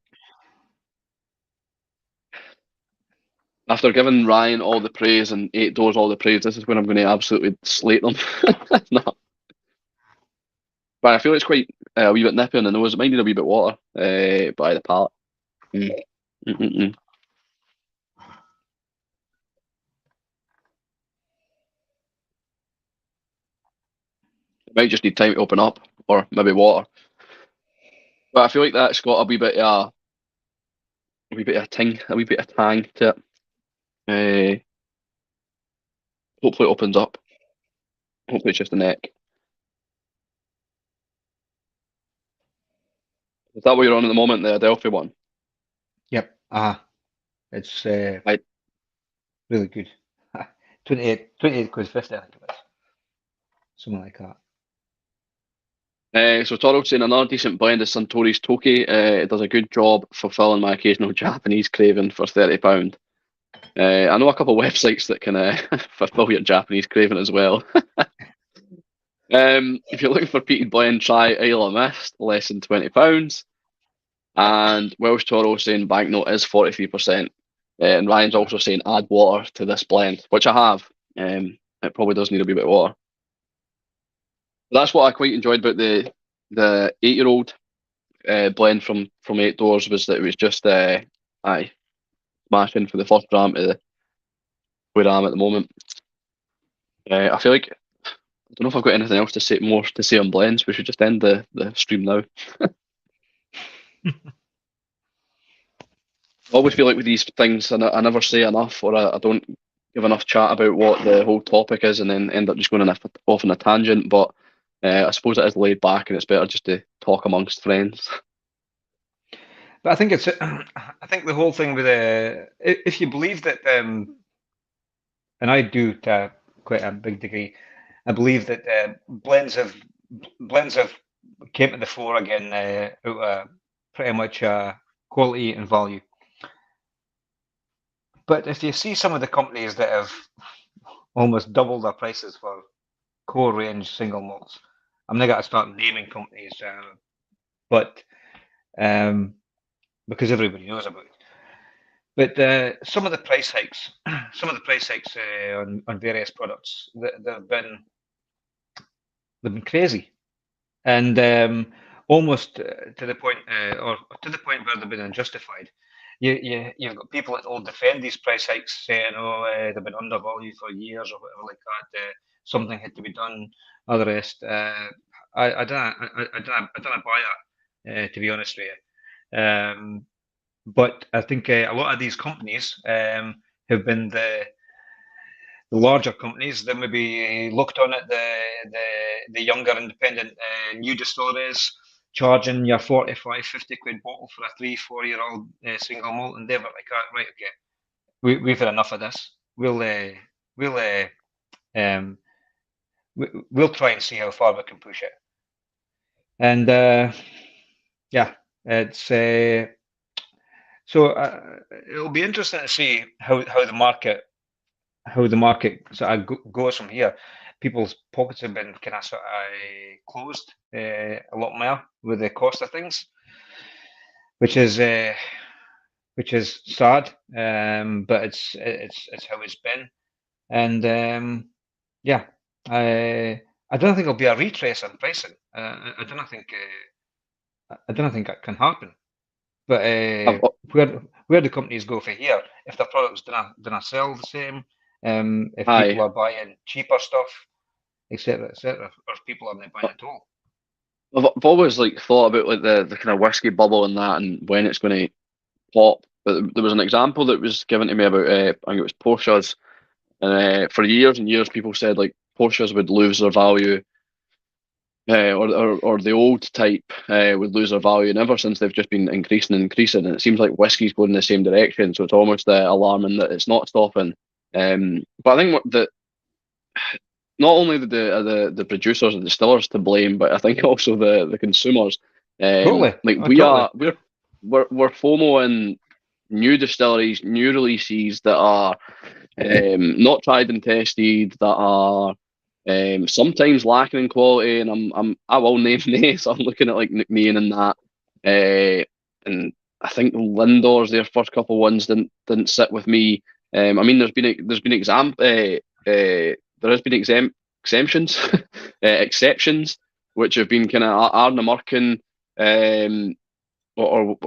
After giving Ryan all the praise and 8 Doors all the praise, this is when I'm going to absolutely slate them. No. But I feel it's quite a wee bit nippy on the nose. It might need a wee bit of water by the palate. Mm. Mm-mm-mm. It might just need time to open up, or maybe water. But I feel like that's got a wee bit of ting, a wee bit of tang to it. Hopefully it opens up. Hopefully it's just the neck. Is that what you're on at the moment, the Adelphi one? Yep. It's I really good. 28 quid 50, I think it is. Something like that. So Toro saying another decent blend is Suntory's Toki. It does a good job fulfilling my occasional Japanese craving for £30. I know a couple of websites that can fulfill your Japanese craving as well. If you're looking for peated blend, try Isle of Mist, less than £20. And Welsh Toro saying banknote is 43%. And Ryan's also saying add water to this blend, which I have. It probably does need a wee bit of water. But that's what I quite enjoyed about the 8-year-old blend from 8 Doors was that it was just aye smashing for the first gram to where I am at the moment. I feel like I don't know if I've got anything else to say more to say on blends. We should just end the stream now. I always feel like with these things, I never say enough, or I don't give enough chat about what the whole topic is, and then end up just going off on a tangent. But I suppose it is laid back, and it's better just to talk amongst friends. But I think it's I think the whole thing with if you believe that and I do to quite a big degree, I believe that blends have came to the fore again out of pretty much quality and value. But if you see some of the companies that have almost doubled their prices for core range single malts, I'm not going to start naming companies, but because everybody knows about it. But some of the price hikes, on various products, they've been crazy, and almost to the point, or to the point where they've been unjustified. You've got people that will defend these price hikes, saying, "Oh, they've been undervalued for years or whatever like that. Something had to be done." All the rest, I don't buy that, to be honest with you. But I think a lot of these companies have been the larger companies that maybe looked on at the younger independent new distilleries charging your 45, 50 quid bottle for a 3, 4 year old single malt, and they were like, right, okay, we've had enough of this. Um, we'll try and see how far we can push it. And yeah, it's so it'll be interesting to see how the market sort of goes from here. People's pockets have been kind of sort of closed a lot more with the cost of things, which is sad, but it's how it's been, and yeah, I don't think it'll be a retrace on pricing. I don't think that can happen. But where the companies go for here, if the products don't sell the same, if people Aye, are buying cheaper stuff, etc., or if people aren't buying at all. I've always like thought about like the kind of whiskey bubble and that, and when it's going to pop. But there was an example that was given to me about I think it was Porsche's And for years and years, people said like Porsches would lose their value, or the old type would lose their value. And ever since, they've just been increasing and increasing. And it seems like whiskey's going in the same direction. So it's almost alarming that it's not stopping. But I think that not only the producers and distillers to blame, but I think also the consumers. Totally. Like Oh, totally. we're FOMOing new distilleries, new releases that are not tried and tested, that are sometimes lacking in quality. And I will name names. I'm looking at like McMahon and that, and I think Lindor's their first couple ones didn't sit with me. I mean, there has been exemptions, exceptions, which have been kind of Ardnamurchan, or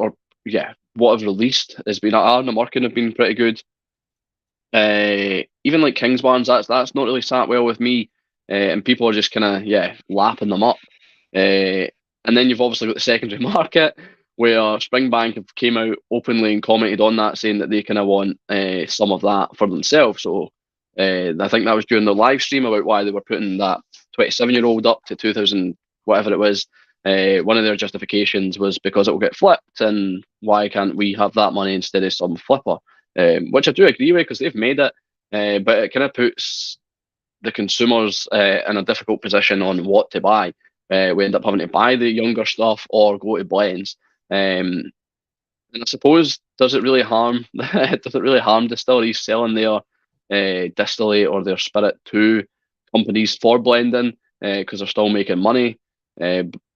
yeah, what I've released has been Ardnamurchan have been pretty good. Even like Kingsbarns, that's not really sat well with me, and people are just kind of lapping them up. And then you've obviously got the secondary market where Springbank have came out openly and commented on that, saying that they kind of want some of that for themselves. So I think that was during the live stream about why they were putting that 27-year-old up to 2000, whatever it was. One of their justifications was because it will get flipped, and why can't we have that money instead of some flipper? Which I do agree with because they've made it, but it kind of puts the consumers in a difficult position on what to buy. We end up having to buy the younger stuff or go to blends. And I suppose, does it really harm? Does it really harm distilleries selling their distillate or their spirit to companies for blending because they're still making money,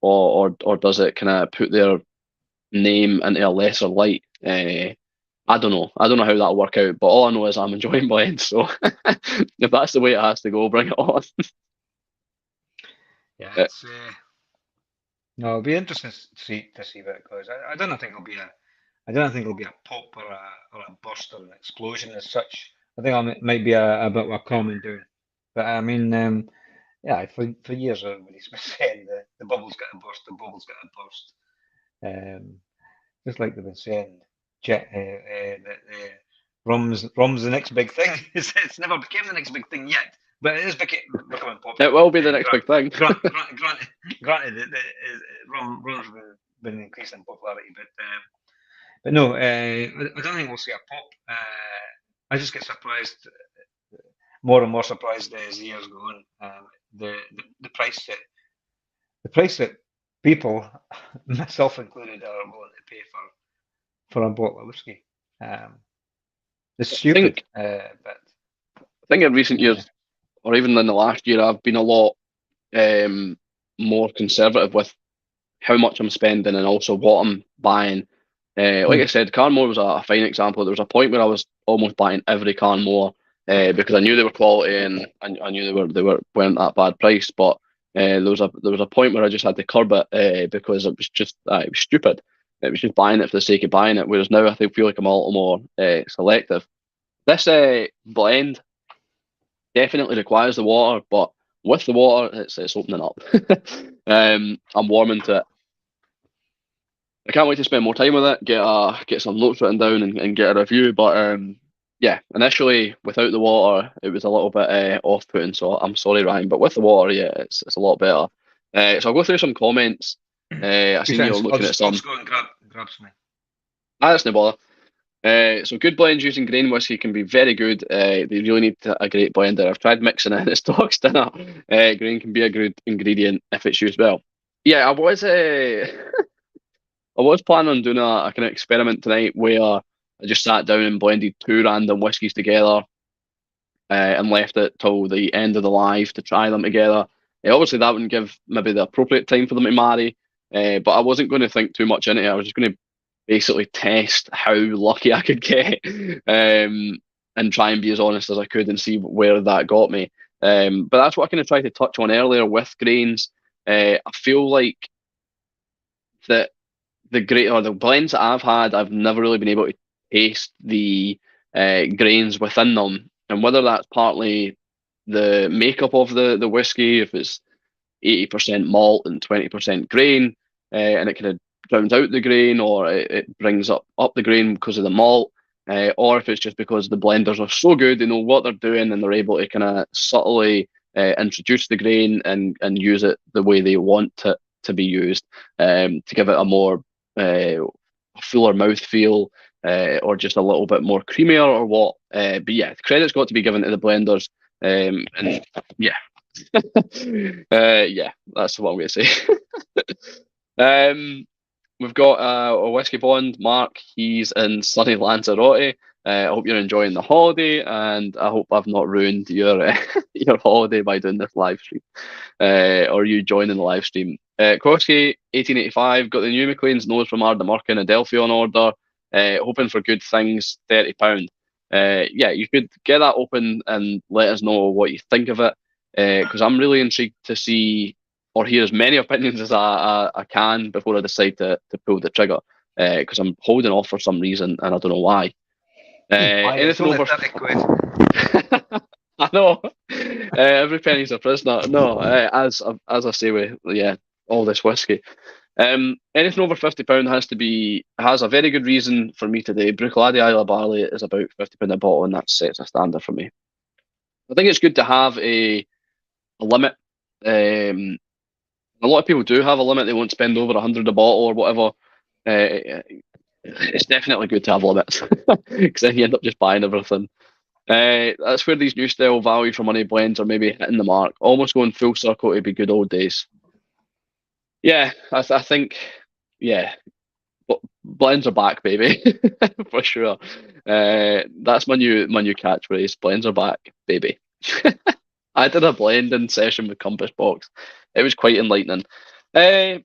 or does it kind of put their name into a lesser light? I don't know. I don't know how that'll work out, but all I know is I'm enjoying blends. So if that's the way it has to go, bring it on. Yeah, it's no, it'll be interesting to see where it goes. I don't think it'll be a pop or a burst or an explosion as such. I think it might be a bit of a common doing. But I mean, yeah, for years everybody's been saying the bubble's got to burst, the bubble's got to burst. Just like they've been saying, that rum's the next big thing. It's never became the next big thing yet, but it is becoming popular. It will be the next big thing. Granted, rum's been increasing popularity, but no, I don't think we'll see a pop. I just get surprised, more and more surprised as the years go on. The price that people, myself included, are willing to pay for a bottle of whiskey. It's stupid, but I think in recent years, or even in the last year, I've been a lot more conservative with how much I'm spending and also what I'm buying. Like I said, Carnmore was a fine example. There was a point where I was almost buying every Carnmore because I knew they were quality and I knew weren't that bad price. But there was a point where I just had to curb it because it was just it was stupid. It was just buying it for the sake of buying it. Whereas now I feel like I'm a little more selective. This blend definitely requires the water, but with the water, it's opening up. I'm warming to it. I can't wait to spend more time with it, get some notes written down and get a review. But yeah, initially without the water, it was a little bit off-putting. So I'm sorry, Ryan, but with the water, yeah, it's a lot better. So I'll go through some comments. I see you're looking at some. I'll just go and grab something. That's no bother. So good blends using grain whiskey can be very good. They really need a great blender. I've tried mixing it in its Stocks dinner. Grain can be a good ingredient if it's used well. Yeah, I was planning on doing a kind of experiment tonight where I just sat down and blended two random whiskies together and left it till the end of the live to try them together. Obviously, that wouldn't give maybe the appropriate time for them to marry, but I wasn't going to think too much into it. I was just going to basically test how lucky I could get and try and be as honest as I could and see where that got me. But that's what I kind of tried to touch on earlier with grains. I feel like that the blends that I've had, I've never really been able to taste the grains within them, and whether that's partly the makeup of the whiskey, if it's 80% malt and 20% grain, and it kind of drowns out the grain, or it brings up the grain because of the malt. or if it's just because the blenders are so good, they know what they're doing, and they're able to kind of subtly introduce the grain and use it the way they want it to be used, to give it a more fuller mouthfeel, or just a little bit more creamier or what. But yeah, credit's got to be given to the blenders, and yeah. Yeah, that's what I'm going to say. We've got a whiskey bond, Mark. He's in sunny Lanzarote. I hope you're enjoying the holiday, and I hope I've not ruined your your holiday by doing this live stream, or you joining the live stream. Koski 1885 got the new McLean's nose from Ardnamurchan and Adelphi on order. Hoping for good things, £30. Yeah, you could get that open and let us know what you think of it, because I'm really intrigued to see or hear as many opinions as I can before I decide to pull the trigger, because I'm holding off for some reason and I don't know why. Anything over 30 quid. I know. Every penny's a prisoner. No, as I say with all this whiskey. Anything over £50 has a very good reason for me today. Bruichladdich Isle of Barley is about £50 a bottle, and that sets a standard for me. I think it's good to have a limit. A lot of people do have a limit; they won't spend over 100 a bottle or whatever. It's definitely good to have limits, because then you end up just buying everything. That's where these new style value for money blends are maybe hitting the mark, almost going full circle to be good old days. Yeah, I think, yeah, blends are back, baby, for sure. That's my new catchphrase. Blends are back, baby. I did a blending session with Compass Box. It was quite enlightening. Yeah,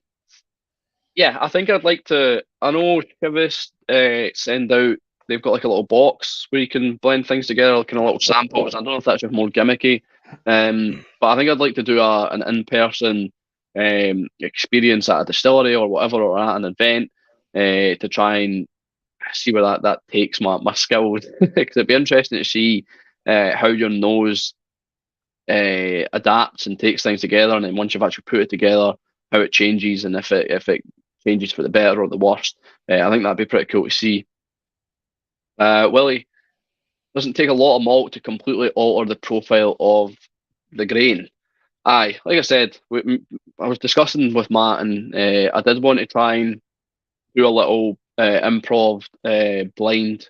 I think I'd like to. I know Chivas send out. They've got like a little box where you can blend things together, kind of little samples. I don't know if that's just more gimmicky, but I think I'd like to do an in-person experience at a distillery or whatever, or at an event, to try and see where that takes my skills. Because it'd be interesting to see how your nose adapts and takes things together, and then once you've actually put it together, how it changes, and if it changes for the better or the worse. I think that'd be pretty cool to see. Willie, doesn't take a lot of malt to completely alter the profile of the grain. Aye, like I said, I was discussing with Matt, and I did want to try and do a little improv blend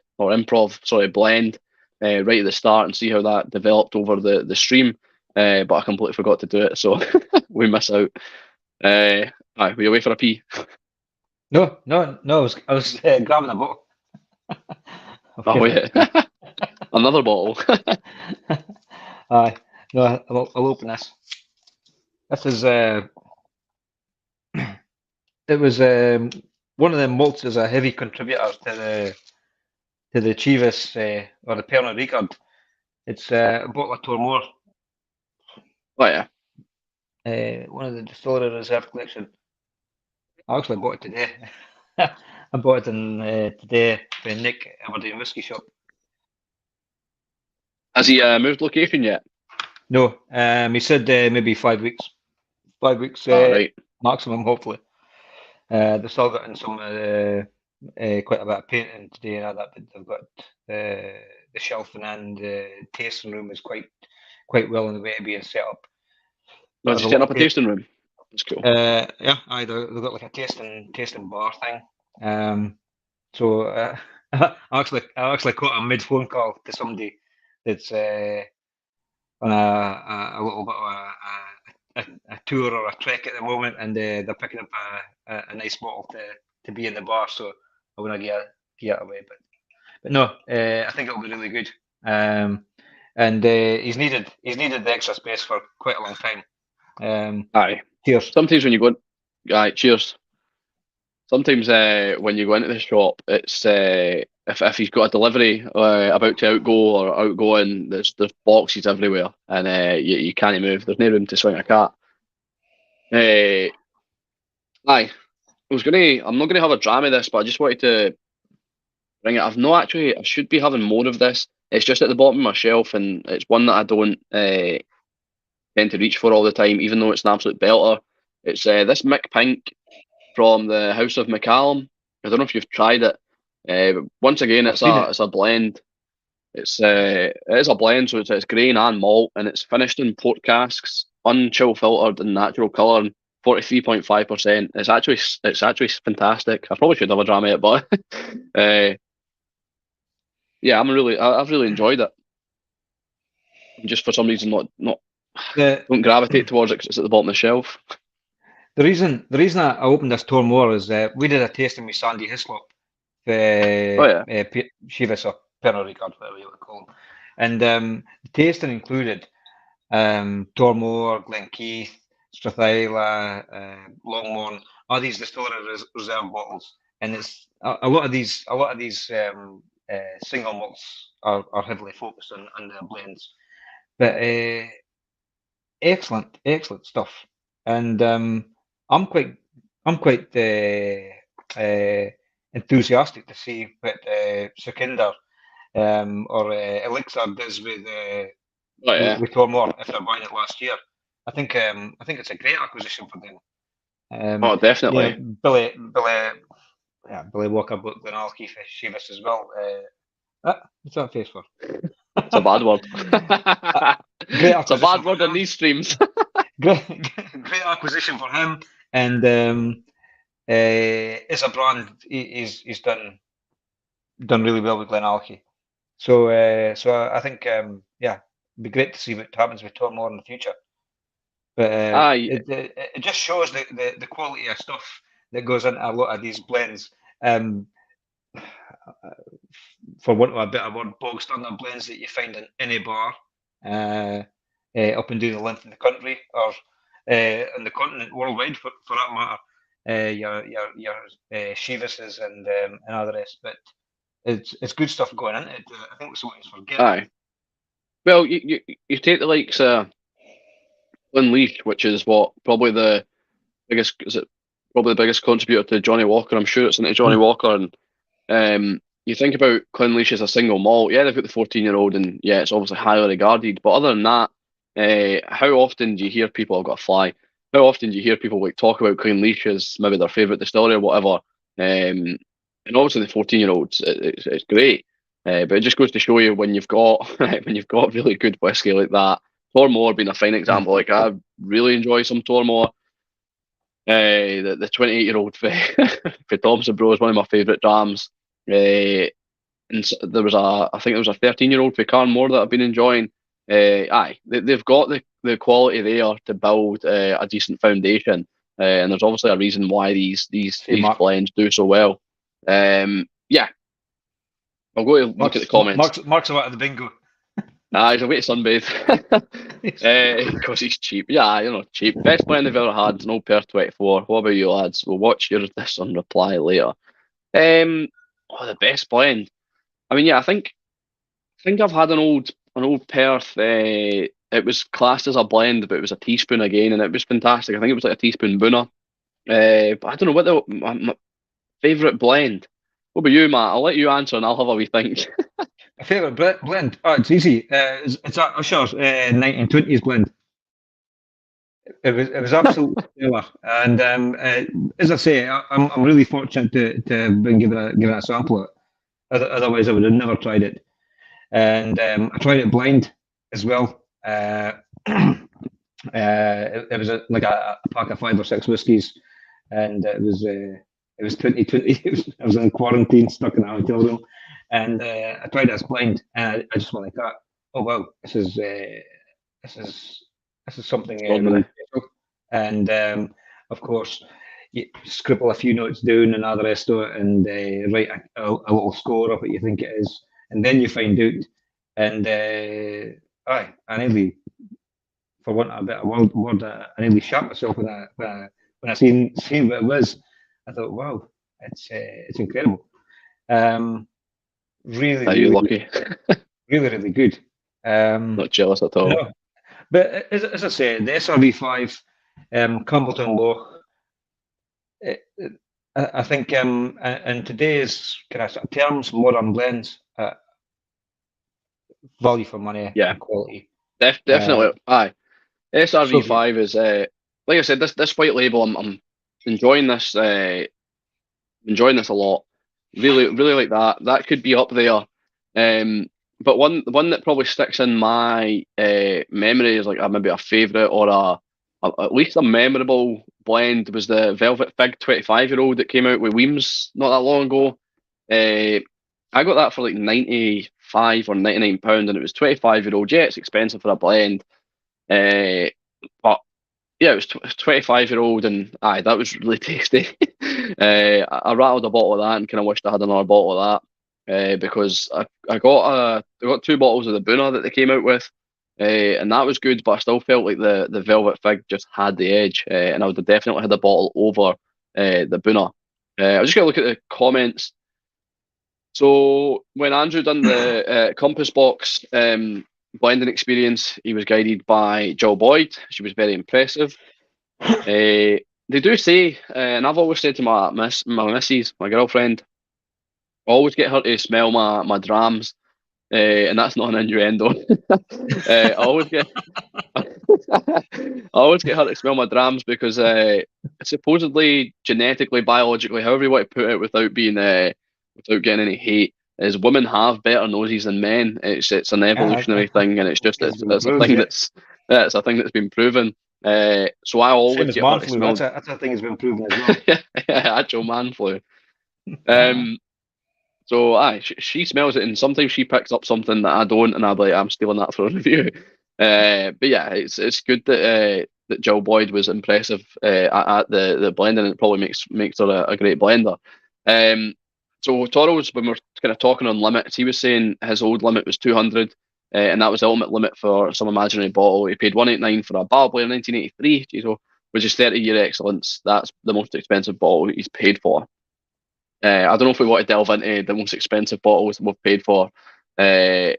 right at the start, and see how that developed over the stream. But I completely forgot to do it, so we miss out. Aye, were you away for a pee? No. I was grabbing a bottle. Oh yeah, another bottle. Aye, no, I'll open this. This is it was one of the malts is a heavy contributor to the Chivas or the Pernod Ricard. It's a bottle of Tormore. Oh yeah. One of the Distillery Reserve collection. I actually bought it today. I bought it in today from Nick Aberdeen Whiskey Shop. Has he moved location yet? No, he said maybe 5 weeks. 5 weeks Right. maximum, hopefully. They've still got in some quite a bit of painting today and all that, but they've got the shelving and the tasting room is quite well in the way of being set up. Did you set up a tasting room? That's cool. Yeah, they've got like a tasting bar thing. So I actually caught a mid phone call to somebody that's on a little bit of a tour or a trek at the moment, and they're picking up a nice bottle to be in the bar. So I want to get it away, but no, I think it'll be really good. And he's needed the extra space for quite a long time. Aye. Cheers. Sometimes when you go, aye, cheers. Sometimes when you go into the shop, it's if he's got a delivery about to outgo or outgoing, there's boxes everywhere, and you can't move. There's no room to swing a cat. Aye. I'm not gonna have a dram of this, but I just wanted to bring it. I should be having more of this. It's just at the bottom of my shelf, and it's one that I don't tend to reach for all the time, even though it's an absolute belter. It's this Mick Pink from the House of Macallan. I don't know if you've tried it. But once again, I've seen it. it's a blend. It is a blend, so it's grain and malt, and it's finished in port casks, unchill filtered and natural colour, 43.5%. It's actually fantastic. I probably should have a dram of it, but yeah, I've really enjoyed it. Just for some reason, not The don't gravitate towards it 'cause it's at the bottom of the shelf. the reason I opened this Tormore is we did a tasting with Sandy Hislop, Oh yeah, Chivas or Pernod Ricard, whatever you want to call them, and the tasting included Tormore, Glenkeith, Strathisla, Longmorn, all these distillery reserve bottles, and it's a lot of these single malts are heavily focused on their blends, but excellent stuff, and I'm quite enthusiastic to see what Sukinder or Elixir does oh yeah, with Tormore if they're buying it last year. I think it's a great acquisition for them. oh You know, definitely. Billy Walker bought Glenalchie for Chivas as well. What's that face for? It's a bad word. Great It's a acquisition bad for word in him. these streams. Great acquisition for him, and as a brand, he's done really well with Glenalchie. So I think yeah, it'd be great to see what happens with Tom Moore in the future. But Aye, it just shows the quality of stuff that goes into a lot of these blends. For want of a better word, bog standard blends that you find in any bar up and down the length of the country or on the continent worldwide for that matter. Your Chivas's and all the rest, but it's good stuff going into it. I think that's what he's forgetting. aye. Well, you take the likes of Unleashed, which is what probably the biggest is it probably the biggest contributor to Johnny Walker. I'm sure it's into Johnny Walker, and you think about Clynleash as a single malt. Yeah, they've got the 14-year-old, and yeah, it's obviously highly regarded. But other than that, how often do you hear people? I've got a fly. How often do you hear people like talk about Clynleash as maybe their favourite distillery or whatever? And obviously the 14-year-olds, it's great. But it just goes to show you when you've got when you've got really good whiskey like that. Tormore being a fine example. Like I really enjoy some Tormore. The 28-year-old for Thompson Bro is one of my favourite drams. And there was I think there was a 13-year-old for Carnmore that I've been enjoying. Aye, they've got the quality there to build a decent foundation, and there's obviously a reason why these blends do so well. Yeah, I'll go to look at the comments. Mark's out of the bingo. Nah, he's away to sunbathe because he's cheap. Yeah, cheap. Best blend I've ever had, an old Pair 24. What about you lads? We'll watch this on reply later. The best blend. I mean, yeah, I think I've had an old Perth. It was classed as a blend, but it was a teaspoon again, and it was fantastic. I think it was like a teaspoon Boona. But I don't know what my favourite blend. What about you, Matt? I'll let you answer, and I'll have a wee think. My favourite blend? Oh, it's easy. It's a Usher's 1920s blend. It was absolutely stellar, and as I say, I'm really fortunate to been given a sample. Otherwise, I would have never tried it. And I tried it blind as well. It was like a pack of 5 or 6 whiskies, and it was 2020. I was in quarantine, stuck in a hotel room, and I tried it as blind, and I just went like that. Oh wow, this is something really special. And of course, you scribble a few notes down and all the rest of it, and write a little score of what you think it is, and then you find out. And I nearly, for want of a better word, I nearly shot myself when I seen what it was. I thought, wow, it's incredible. Really, Are you lucky? really good. Not jealous at all. No, but as I said, the SRV5, Campbelltown Loch, I think in today's kind of terms, modern blends, value for money, Yeah, and quality. Definitely. Aye, SRV5 is like I said, this white label. I'm enjoying this. Enjoying this a lot. Really like that. That could be up there. But one that probably sticks in my memory is like maybe a favourite or at least a memorable blend was the Velvet Fig 25-year-old that came out with Weems not that long ago. I got that for like 95 or 99 pound, and it was 25-year-old. Yeah, it's expensive for a blend. But yeah, it was 25-year-old, and aye, that was really tasty. I rattled a bottle of that and kind of wished I had another bottle of that because I got two bottles of the Buna that they came out with, and that was good. But I still felt like the Velvet Fig just had the edge, and I would have definitely had the bottle over the Buna. I was just gonna look at the comments. So when Andrew done the Compass Box blending experience, he was guided by Jill Boyd. She was very impressive. They do say, and I've always said to my missus, my girlfriend, always get her to smell my drams, and that's not an innuendo. I always get I always get her to smell my drams because supposedly genetically, biologically, however you want to put it, without getting any hate, is women have better noses than men. It's an evolutionary thing, and it's a thing that's a thing that's been proven. So I Same always as get her man to flu. smell That's a thing that's been proven as well. actual man flu. So aye, she smells it, and sometimes she picks up something that I don't, and I'm like, I'm stealing that for a review. But yeah, it's good that Jill Boyd was impressive at the blending, and it probably makes her a great blender. So Toro's, when we're kind of talking on limits, he was saying his old limit was 200, and that was the ultimate limit for some imaginary bottle. He paid 189 for a Bar Blair 1983, which is 30-year excellence. That's the most expensive bottle he's paid for. I don't know if we want to delve into the most expensive bottles we've paid for. Uh,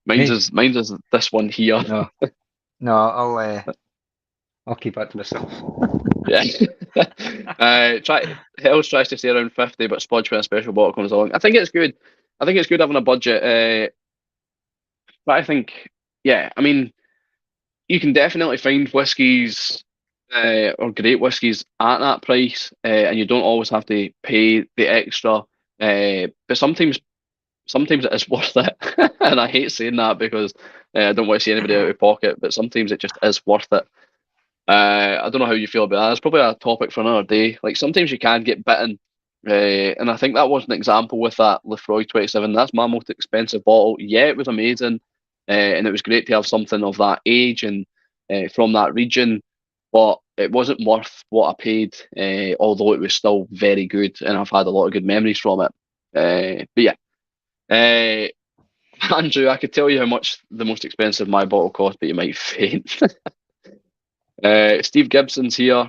mine's is this one here. No, I'll keep that to myself. Yeah. Hell's tries to stay around 50, but Spudge when a special bottle comes along. I think it's good. I think it's good having a budget. But I think, yeah, I mean, you can definitely find whiskies or great whiskies at that price, and you don't always have to pay the extra. But sometimes it is worth it, and I hate saying that because I don't want to see anybody out of pocket. But sometimes it just is worth it. I don't know how you feel about that. It's probably a topic for another day. Like sometimes you can get bitten, and I think that was an example with that Lefroy 27. That's my most expensive bottle. Yeah, it was amazing, and it was great to have something of that age and from that region, but it wasn't worth what I paid. Although it was still very good, and I've had a lot of good memories from it. But yeah, Andrew, I could tell you how much the most expensive my bottle cost, but you might faint. Steve Gibson's here,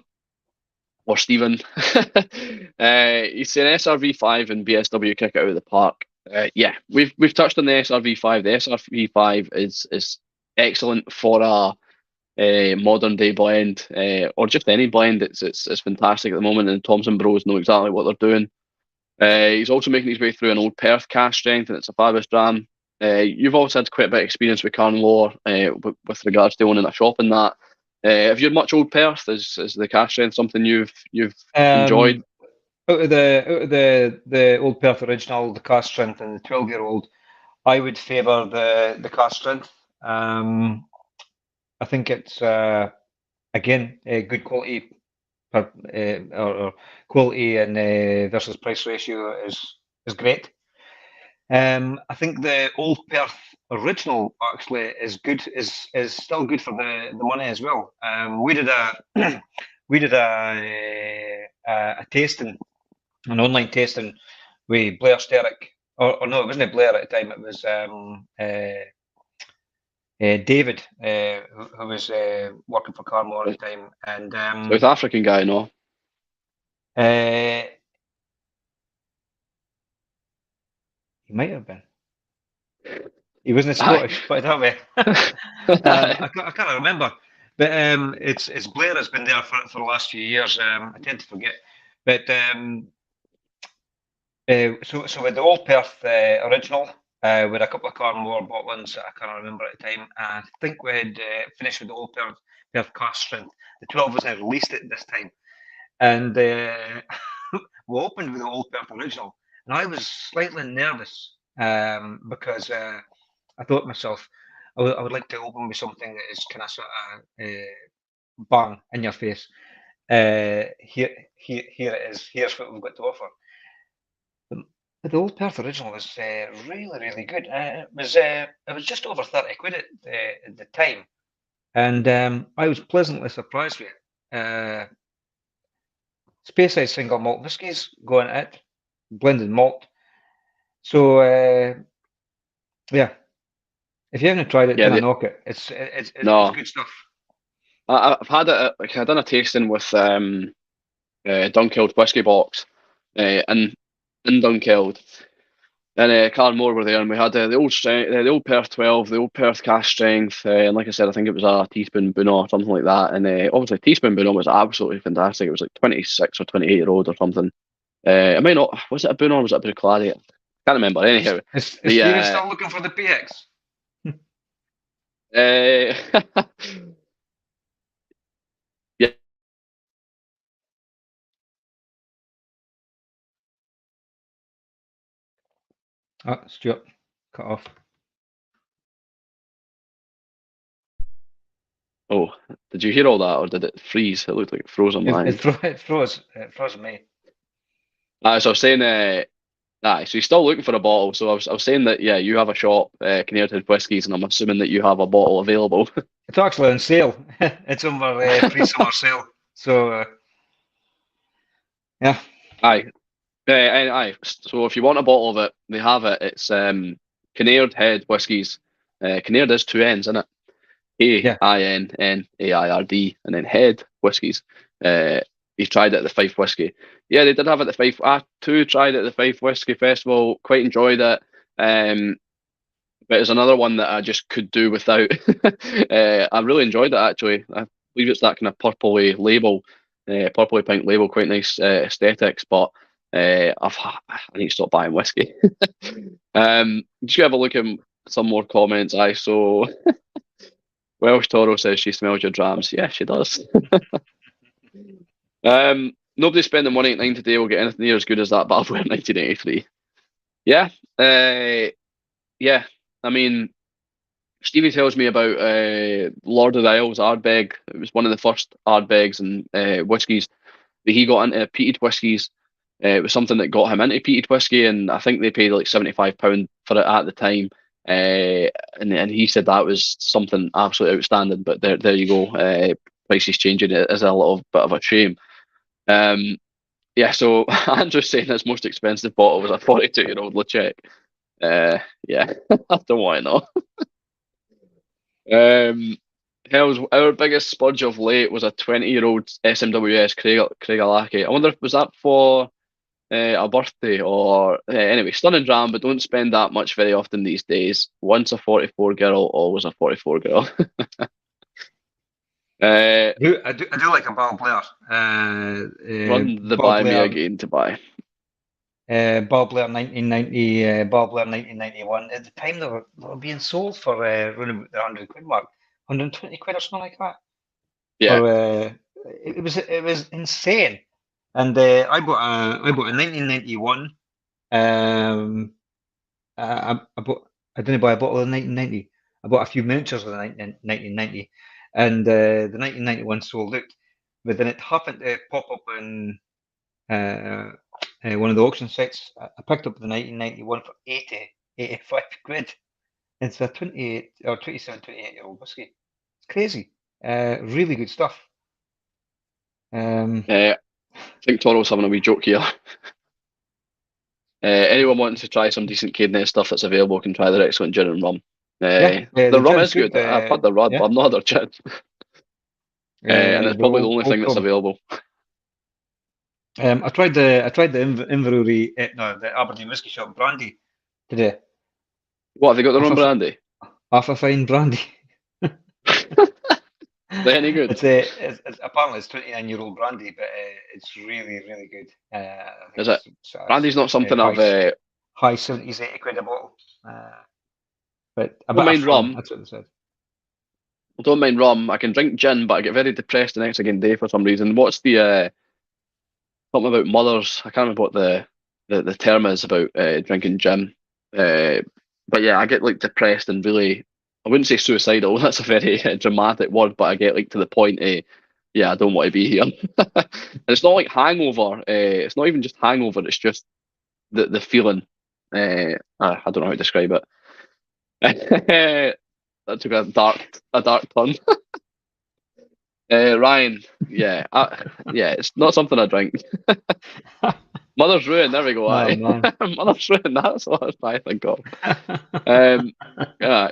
or Stephen. He's saying SRV5 and BSW kick it out of the park. Yeah, we've touched on the SRV5. The SRV5 is excellent for a modern day blend, or just any blend. It's fantastic at the moment, and Thompson Bros know exactly what they're doing. He's also making his way through an Old Perth cask strength, and it's a fabulous dram. You've also had quite a bit of experience with Carnlower with regards to owning a shop in that. Have you had much Old Perth? Is the cask strength something you've enjoyed? Out of the Old Perth original, the cask strength, and the 12-year-old, I would favour the cask strength. I think it's again a good quality or quality and versus price ratio is great. I think the Old Perth original actually is good. Is still good for the money as well. We did a we did a tasting, an online tasting with Blair Sterick. Or no, it wasn't Blair at the time. It was David, who was working for Carmore at the time, and South African guy, no? He might have been. He wasn't Scottish, put it that way. I can't remember. But it's Blair has been there for the last few years. I tend to forget. But so with the Old Perth original, with a couple of Carnmore bottlings that I can't remember at the time, I think we had finished with the Old Perth cask strength. The 12 was now released at this time, and we opened with the Old Perth Original, and I was slightly nervous because I thought to myself, I would like to open with something that is kind of sort of bang in your face. Here it is. Here's what we've got to offer. But the Old Perth Original was really good. It was just over 30 quid at the time, and I was pleasantly surprised with it. Speyside single malt whiskies going at it, blended malt. So yeah, if you haven't tried it, Yeah, don't knock it. It's no, good stuff. I've had it. Like I done a tasting with Dunkeld Whiskey Box, in Dunkeld, and Carnmore were there, and we had the old strength, the old Perth 12, the old Perth cask strength, and like I said, I think it was a teaspoon Boonah or something like that, and obviously teaspoon Boonah was absolutely fantastic. It was like 26 or 28-year-old or something. It might not. Was it a Boonah or was it a Bruichladdich? Can't remember. Anyhow, Is the Steven still looking for the PX? yeah. Oh, Stuart, cut off. Oh, did you hear all that, or did it freeze? It looked like it froze on my end. It froze me. So I was saying, so he's still looking for a bottle. So I was saying that, yeah, you have a shop, Kinnaird Head Whiskies, and I'm assuming that you have a bottle available. It's actually on sale. It's on our pre-summer sale. So yeah, Aye, aye. So if you want a bottle of it, they have it. It's Kinnaird Head Whiskies. Kinnaird is two N's, isn't it? yeah. Kinnaird, and then Head Whiskies. He tried it at the Fife Whiskey. Yeah, they did have it at the Fife. I too tried it at the Fife Whiskey Festival. Quite enjoyed it. But it's another one that I just could do without. I really enjoyed it actually. I believe it's that kind of purpley label, purpley pink label, quite nice aesthetics. But I need to stop buying whiskey. Just have a look at some more comments. So Welsh Toro says she smells your drams. Yeah, she does. Nobody spending money at 9 today will get anything near as good as that Balfour 1983. Yeah, yeah. I mean, Stevie tells me about Lord of the Isles Ardbeg. It was one of the first Ardbegs and whiskies that he got into. Peated whiskies. It was something that got him into peated whiskey, and I think they paid like £75 for it at the time. And he said that was something absolutely outstanding. But there you go. Prices changing it is a little bit of a shame. Yeah, so Andrew's saying his most expensive bottle was a 42-year-old Lechec. Yeah, I don't want to know. Hell's our biggest splurge of late was a 20-year-old SMWS Craig Alaki. I wonder if was that for a birthday or anyway, stunning dram, but don't spend that much very often these days. Once a 44 girl, always a 44 girl. I do like a Ball Blair. Run the Ball by me Blair, again to buy. Ball Blair 1990, Ball Blair 1991. At the time, they were being sold for around about the 100 quid mark, 120 quid or something like that. Yeah. For, it was insane. And I bought a 1991. I didn't buy a bottle of 1990. I bought a few miniatures of the 1990, and the 1991 sold out. But then it happened to pop up on one of the auction sites. I picked up the 1991 for 85 quid. It's a 28 or 27, 28-year-old whiskey. It's crazy. Really good stuff. I think Toro's having a wee joke here. Anyone wanting to try some decent Cadenhead stuff that's available can try their excellent gin and rum. The rum is good. I've had the rum, but I've not had their gin. And it's probably the only thing that's available. I tried the Inverurie, the Aberdeen Whisky Shop brandy today. What have they got their own brandy? Half a fine brandy. Is that any good? It's apparently it's 29-year-old brandy, but it's really good. Is it? Brandy's not something I've high 70s, 80 quid a bottle. But I don't mind rum. That's what they said. I don't mind rum. I can drink gin, but I get very depressed the next again day for some reason. What's the something about mothers. I can't remember what the term is about drinking gin. But yeah, I get like depressed and really, I wouldn't say suicidal. That's a very dramatic word, but I get like to the point of, yeah, I don't want to be here. And it's not like hangover. It's not even just hangover. It's just the feeling. I don't know how to describe it. That took a dark turn. Ryan, yeah, it's not something I drink. Mother's Ruin, there we go. Oh, Aye. man. Mother's Ruin, that's what I was trying to think of. Yeah.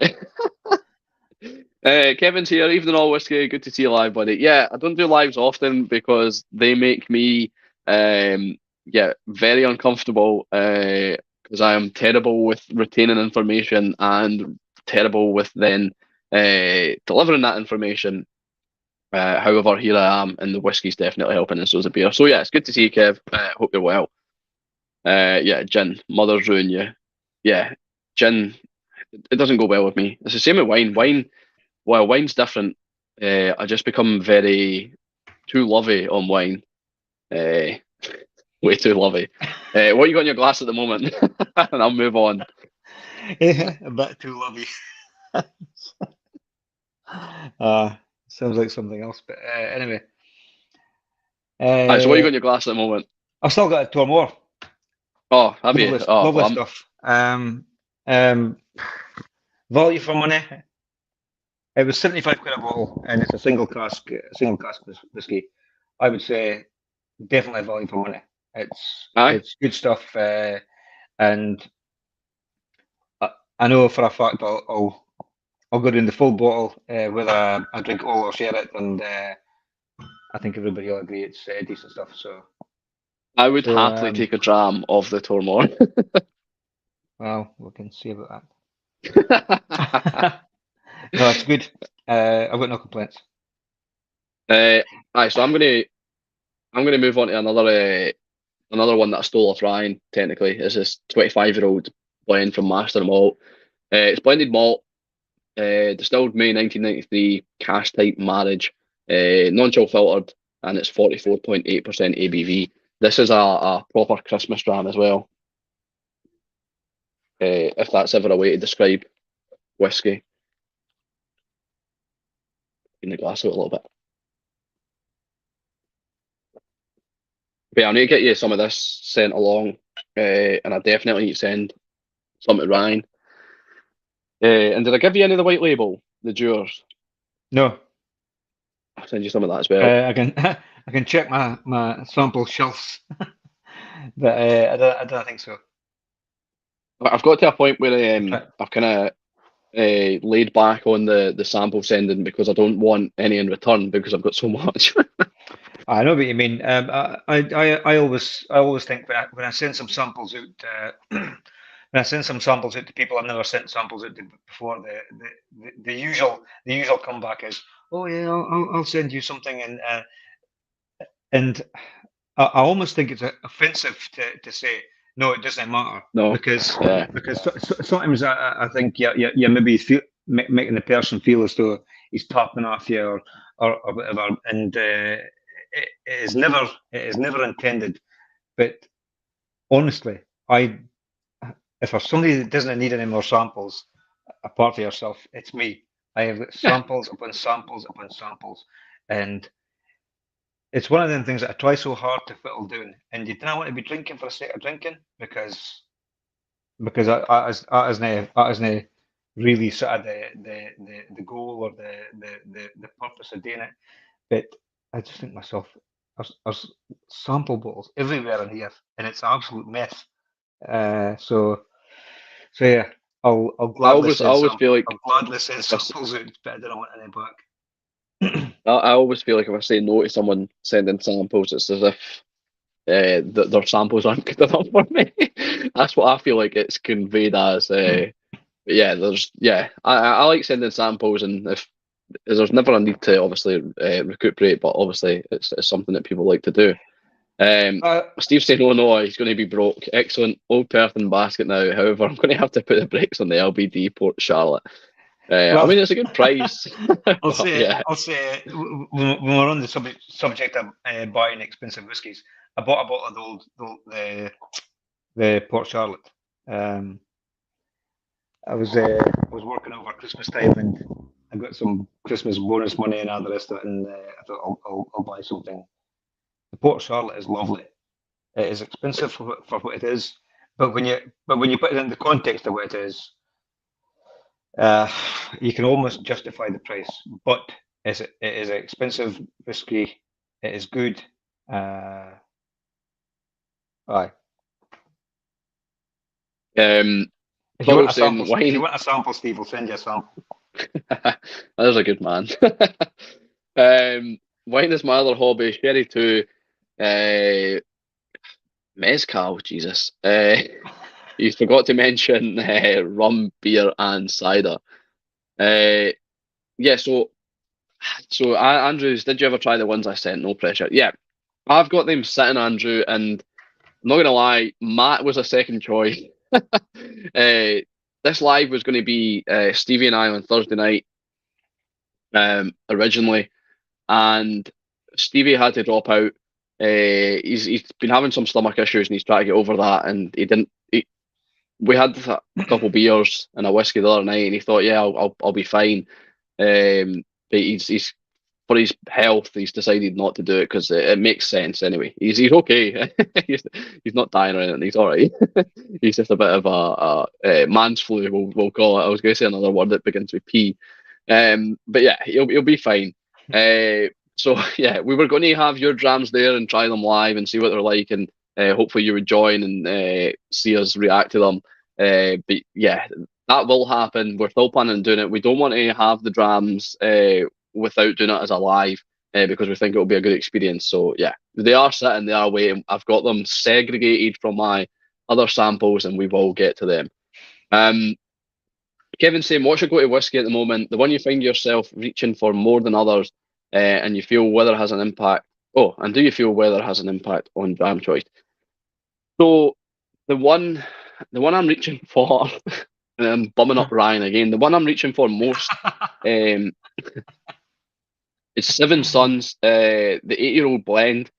Kevin's here, evening all whiskey. Good to see you live, buddy. Yeah, I don't do lives often because they make me very uncomfortable because I am terrible with retaining information and terrible with then delivering that information. However, here I am, and the whiskey's definitely helping, and so's the beer. So yeah, it's good to see you, Kev. Hope you're well. Yeah, gin, Mother's Ruin you. Yeah, gin, it doesn't go well with me. It's the same with wine. While wine's different, I just become very too lovey on wine. Way too lovey. What you got in your glass at the moment? And I'll move on. Yeah, a bit too lovey. Sounds like something else, but anyway. Right, so what you got in your glass at the moment? I've still got a Tormore. Oh, have you? Lovely, Oh, lovely well, stuff. Value for money. It was 75 quid a bottle, and it's a single cask whiskey. I would say definitely value for money. Aye. It's good stuff, and I know for a fact I'll go down the full bottle whether I drink all or share it, and I think everybody will agree it's decent stuff. So I would happily take a dram of the Tormore. well, we can see about that. No, it's good. I've got no complaints. Aye, so I'm gonna move on to another one that I stole off Ryan. Technically, it's this 25-year-old blend from Master Malt. It's blended malt, distilled May 1993, cash type marriage, non-chill filtered, and it's 44.8% ABV. This is a proper Christmas dram as well. If that's ever a way to describe whiskey. In the glass out a little bit. But yeah, I need to get you some of this sent along, and I definitely need to send some to Ryan. And did I give you any of the white label, the Dewars? No, I'll send you some of that as well. I can I can check my sample shelves, but I don't think so. I've got to a point where I've kind of laid back on the sample sending because I don't want any in return because I've got so much. I know what you mean. I always think when I send some samples out, when I send some samples out to people I've never sent samples out to before, the usual comeback is, oh yeah, I'll send you something, and I almost think it's offensive to say no, it doesn't matter. No, because sometimes I think you maybe making the person feel as though he's tapping off you or whatever, and it is never intended. But honestly, if there's somebody that doesn't need any more samples apart from yourself, it's me. I have got samples upon samples upon samples, and it's one of them things that I try so hard to whittle down. And you don't want to be drinking for the sake of drinking because that isn't really sort of the goal or the purpose of doing it. But I just think to myself, there's sample bottles everywhere in here, and it's an absolute mess. So yeah, I'll gladly send samples out, but I don't want any back. I always feel like if I say no to someone sending samples, it's as if their samples aren't good enough for me. That's what I feel like it's conveyed as. But yeah, I like sending samples, and if there's never a need to obviously recuperate, but obviously it's something that people like to do. Steve's saying, "Oh no, he's going to be broke." Excellent, Old Perth in basket now. However, I'm going to have to put the brakes on the LBD Port Charlotte. I mean, it's a good price. I'll say when we're on the subject of buying expensive whiskies, I bought a bottle of the Port Charlotte. I was working over Christmas time and I got some Christmas bonus money and all the rest of it, and I thought I'll buy something. The Port Charlotte is lovely. It is expensive for what it is, but when you put it in the context of what it is, you can almost justify the price. But it is an expensive whiskey. It is good. Aye. If you Paul want a saying sample, if you wine. want a sample, Steve, will send you a sample. There's a good man. Wine is my other hobby. Sherry too. Mezcal, Jesus. You forgot to mention rum, beer, and cider. Uh, yeah, Andrews, did you ever try the ones I sent? No pressure. Yeah, I've got them sitting, Andrew, and I'm not gonna lie, Matt was a second choice. This live was going to be Stevie and I on Thursday night, originally, and Stevie had to drop out. He's been having some stomach issues and he's trying to get over that, and he didn't. We had a couple beers and a whiskey the other night, and he thought, yeah, I'll be fine. But he's for his health, he's decided not to do it because it makes sense anyway. He's okay. he's not dying or anything. He's all right. He's just a bit of a man's flu, we'll call it. I was going to say another word that begins with P. But yeah, he'll be fine. So yeah, we were going to have your drams there and try them live and see what they're like, and hopefully you would join and see us react to them. But yeah, that will happen. We're still planning on doing it. We don't want to have the drams without doing it as a live because we think it will be a good experience. So yeah, they are sitting, they are waiting. I've got them segregated from my other samples, and we will get to them. Kevin saying, what's your go-to whiskey at the moment? The one you find yourself reaching for more than others, and you feel weather has an impact. Oh, and do you feel weather has an impact on dram choice? So the one I'm reaching for, and I'm bumming up Ryan again. The one I'm reaching for most, um, it's Seven Sons, the 8-year-old blend,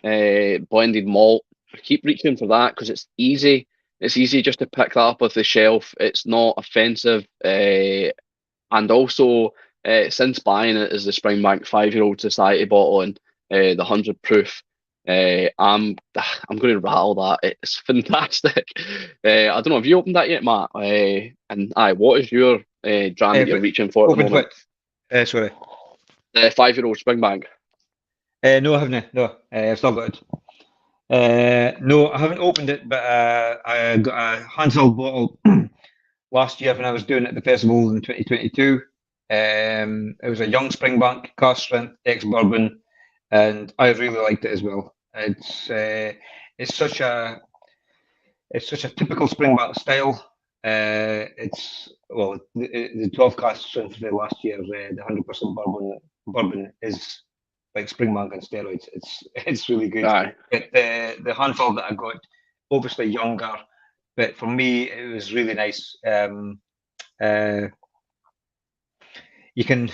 blended malt. I keep reaching for that because it's easy. It's easy just to pick that up off the shelf. It's not offensive, and also since buying it as the Springbank 5-year-old Society bottle and the 100 proof, I'm going to rattle that. It's fantastic. I don't know. Have you opened that yet, Matt? And what is your dram that you're reaching for at the Opened moment? what? Sorry. The 5-year-old Springbank. No, I haven't. No, I've still got it. No, I haven't opened it, but I got a handheld bottle last year when I was doing it at the festival in 2022. It was a young Springbank, cast strength, ex-bourbon, and I really liked it as well. It's such a typical Springbank style. The 12 cast strength for the last year, the 100% bourbon is like Springbank on steroids. It's really good. Aye. But the handful that I got, obviously younger, but for me it was really nice. You can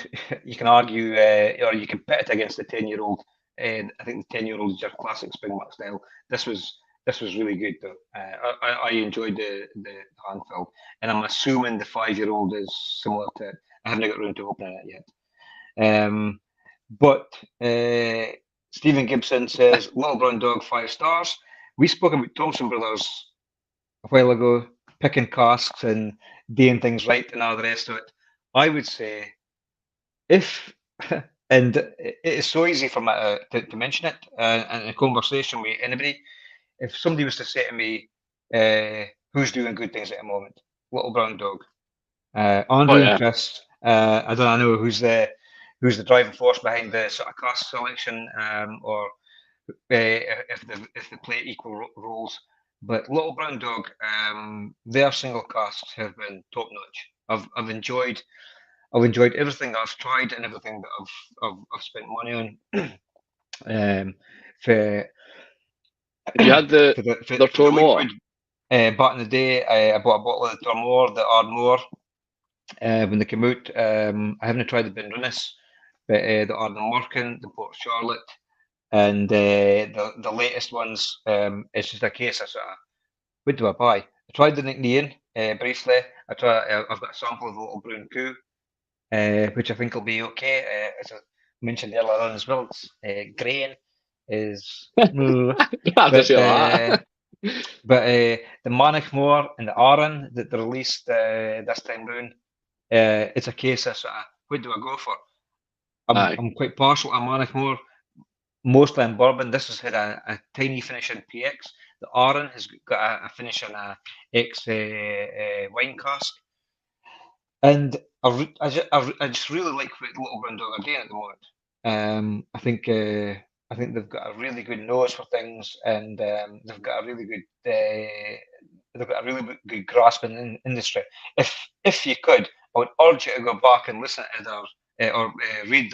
argue, or you can pit it against the 10-year-old. And I think the 10-year-old is your classic Springbank style. This was really good though. I enjoyed the handful, and I'm assuming the 5-year-old is similar to it. I haven't got around to opening it yet. But Stephen Gibson says Little Brown Dog 5 stars. We spoke about Thompson Brothers a while ago, picking casks and doing things right and all the rest of it. I would say if and it is so easy for me to mention it in a conversation with anybody. If somebody was to say to me, who's doing good things at the moment? Little Brown Dog. Andrew and Chris. I don't know who's the driving force behind the sort of cast selection, or if they play equal roles. But Little Brown Dog, their single casts have been top notch. I've enjoyed everything I've tried and everything that I've spent money on. Have you had the Tormore? Back in the day, I bought a bottle of the Tormore, the Ardmore, when they came out. I haven't tried the Benrinnes, but the Ardnamurchan, the Port Charlotte, And the latest ones, it's just a case of sort of, what do I buy? I tried the Nicnean briefly. I've got a sample of the Little Brown Coup, which I think will be okay. As I mentioned earlier on as well, it's grain is, I have to but say that. the Manichmore and the Aran that they released this time round, it's a case of sort of, what do I go for? Aye. I'm quite partial to Manichmore, mostly in bourbon. This has had a tiny finish in PX. The Aran has got a finish in a X wine cask. And I just really like what Little Brown Dog are doing at the moment. I think they've got a really good nose for things, and they've got a really good grasp in the industry. If you could, I would urge you to go back and listen to their or read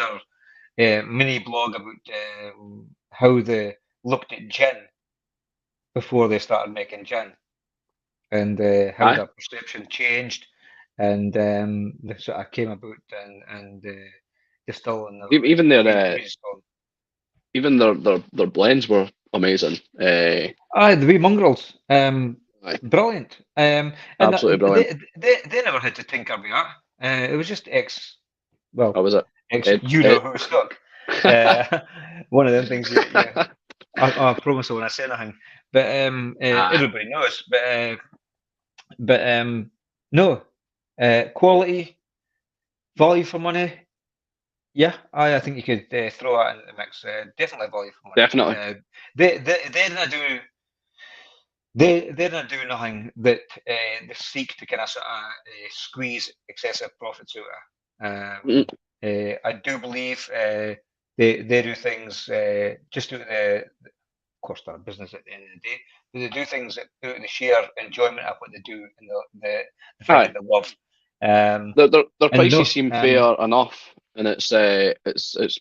their mini blog about how they looked at gin before they started making gin, and how Aye. their perception changed, and they sort of came about and distilling Even their redistilling. even their blends were amazing. Aye, the wee mongrels, Aye, brilliant. And absolutely brilliant. they never had to tinker with that. It was just How was it? you know who stuck. One of them things. I promise I won't say anything, but everybody knows. But no, quality, value for money. Yeah, I think you could throw that into the mix. Definitely value for money. Definitely. They're not doing nothing that they seek to kind of sort of squeeze excessive profits out of. I do believe they do things just out of of course they're a business at the end of the day, but they do things out of the sheer enjoyment of what they do and the thing that they love. Their And prices seem fair enough, and it's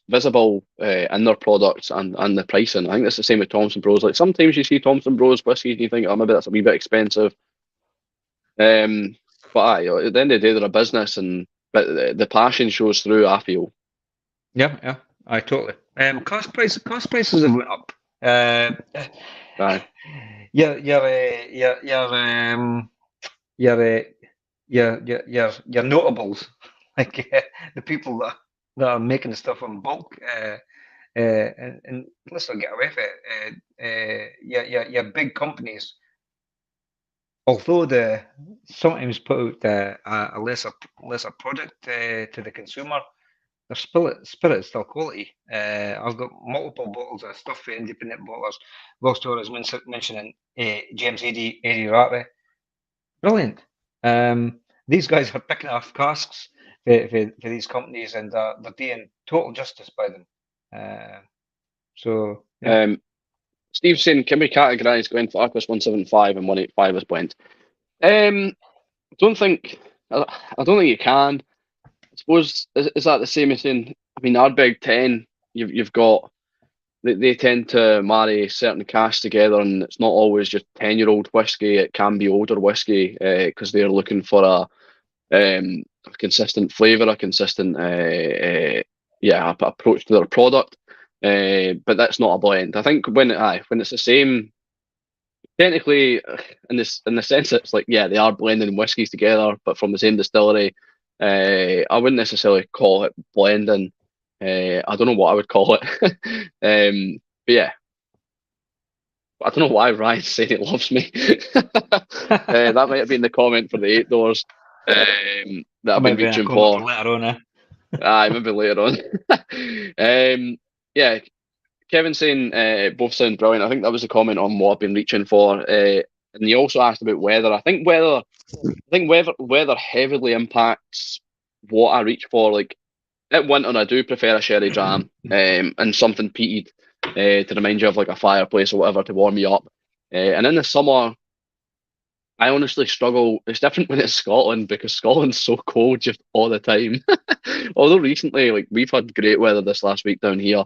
visible in their products and the pricing. I think that's the same with Thompson Bros. Like sometimes you see Thompson Bros whiskey and you think, oh, maybe that's a wee bit expensive. But aye, at the end of the day, they're a business, but the passion shows through. I feel. yeah, I totally. Cost prices have went up. Aye. Your your notables, like the people that are making the stuff in bulk, and let's not get away from it. Your big companies, although they sometimes put out a lesser product to the consumer, their spirit is still quality. I've got multiple bottles of stuff for independent bottlers. Whilst I was mentioning James Eddie Rattley, brilliant. These guys are picking off casks for these companies, and they're doing total justice by them. So yeah. Steve's saying, can we categorise Glenfarclas 175 and 185 as blend? I don't think you can. I suppose is that the same as saying? I mean, Ardbeg 10, you've got they tend to marry certain casks together, and it's not always just 10-year-old whiskey. It can be older whiskey because they're looking for a consistent flavour, a consistent approach to their product. But that's not a blend. I think when it's the same, technically in the sense that it's like, yeah, they are blending whiskies together, but from the same distillery. I wouldn't necessarily call it blending. I don't know what I would call it. But yeah, I don't know why Ryan's saying he loves me. That might have been the comment for the 8 doors that I've been reaching for. Later on, Aye, maybe later on. Yeah, Kevin saying both sound brilliant. I think that was a comment on what I've been reaching for. And he also asked about weather. I think weather heavily impacts what I reach for. Like at winter, I do prefer a sherry dram and something peated to remind you of like a fireplace or whatever to warm you up. And in the summer, I honestly struggle. It's different when it's Scotland because Scotland's so cold just all the time. Although recently, like we've had great weather this last week down here.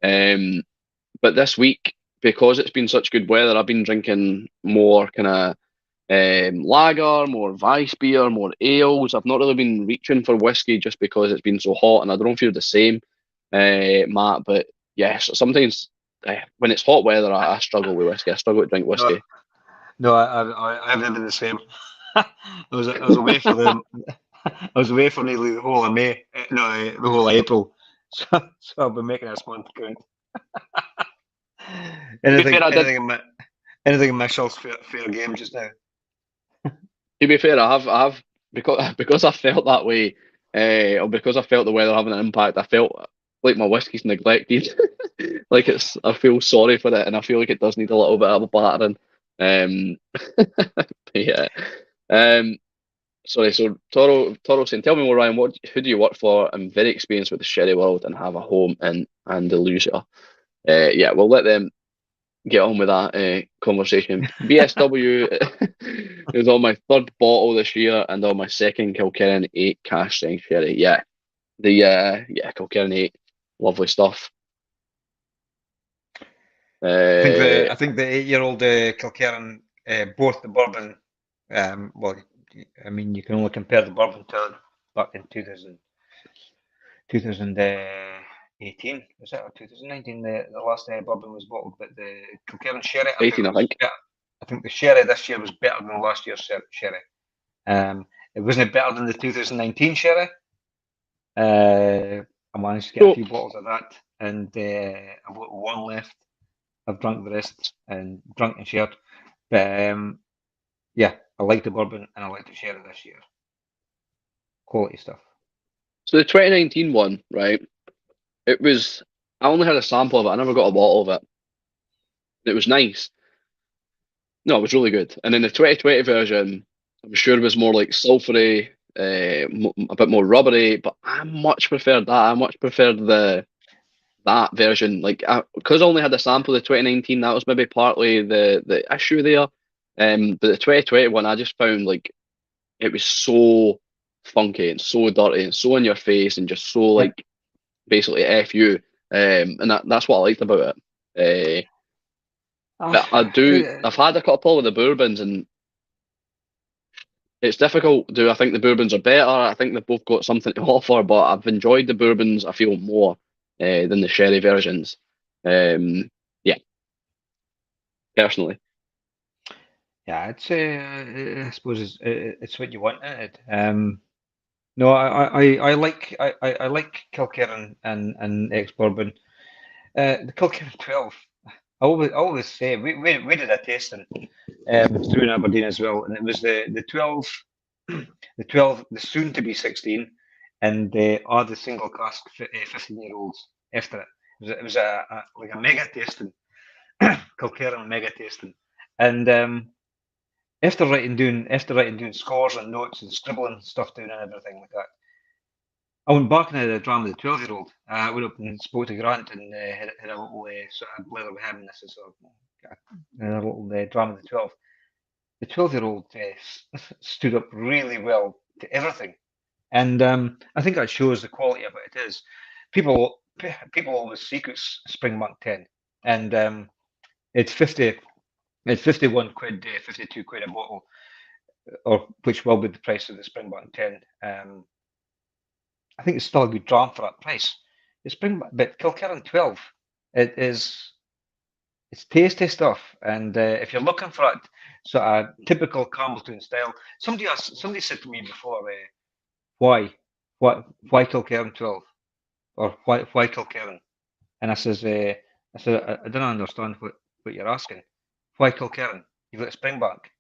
But this week, because it's been such good weather, I've been drinking more kind of lager, more Weiss beer, more ales. I've not really been reaching for whiskey just because it's been so hot, and I don't know if you're the same, Matt. But yes, sometimes when it's hot weather, I struggle with whiskey. I struggle to drink No, whiskey. no, I've never been the same. I was away for the I was away for nearly the whole of May. No, the whole of April. So, so I've been making this month count. To be fair, Anything in my shell's fair game just now. to be fair, I have because I felt that way, or because I felt the weather having an impact. I felt like my whiskey's neglected. Like I feel sorry for it, and I feel like it does need a little bit of a battering. Yeah. Um, Sorry. So Toro saying, tell me more, Ryan. Who do you work for? I'm very experienced with the Sherry world and have a home in Andalusia. Yeah, we'll let them get on with that conversation. BSW is on my third bottle this year and on my second Kilkerran 8 cash strength sherry. Yeah, Kilkerran 8, lovely stuff. I think the 8-year-old Kilkerran, both the bourbon. Well, I mean, you can only compare the bourbon to back in 2018, was it, or 2019? The last bourbon was bottled, but the Kilkerran sherry, 18, I think. I think the sherry this year was better than last year's sherry. It wasn't better than the 2019 sherry. I managed to get a few bottles of that, and I've got one left. I've drunk the rest and drunk and shared. But yeah, I like the bourbon and I like the sherry this year. Quality stuff. So the 2019 one, right? I only had a sample of it. I never got a bottle of it. It was nice. No, it was really good. And then the 2020 version, I'm sure it was more like sulfury, a bit more rubbery, but I much preferred that. I much preferred that version. Like, because I only had a sample of the 2019, that was maybe partly the issue there. But the 2020 one, I just found like it was so funky and so dirty and so in your face and just so like basically F you. And that's what I liked about it. But I've had a couple of the bourbons and it's difficult. Do I think the bourbons are better? I think they've both got something to offer, but I've enjoyed the bourbons, I feel, more than the sherry versions. Yeah, personally. Yeah, it's I suppose it's what you want in it. No, I like Kilkerran and ex bourbon. The Kilkerran 12. I always say we did a tasting through in Aberdeen as well, and it was the 12, the soon to be 16, and the single cask 15-year-olds after it. It was like a mega tasting, Kilkerran mega tasting, and after writing down scores and notes and scribbling stuff down and everything like that, I went back into the drama of the 12-year-old. I went up and spoke to Grant and had a little sort of blather with him. This is a little drama of the 12. The 12-year-old stood up really well to everything, and I think that shows the quality of what it is. People always seek out Springbank 10, and it's 51 quid, 52 quid a bottle, or which will be the price of the Springbank 10. I think it's still a good dram for that price. The Springbank, but Kilkerran 12, it's tasty stuff. And if you're looking for that sort of typical Campbelltown style, somebody said to me before, why Kilkerran 12, or why Kilkerran? And I said I don't understand what you're asking. Why Kilkerran? You've got Springbank.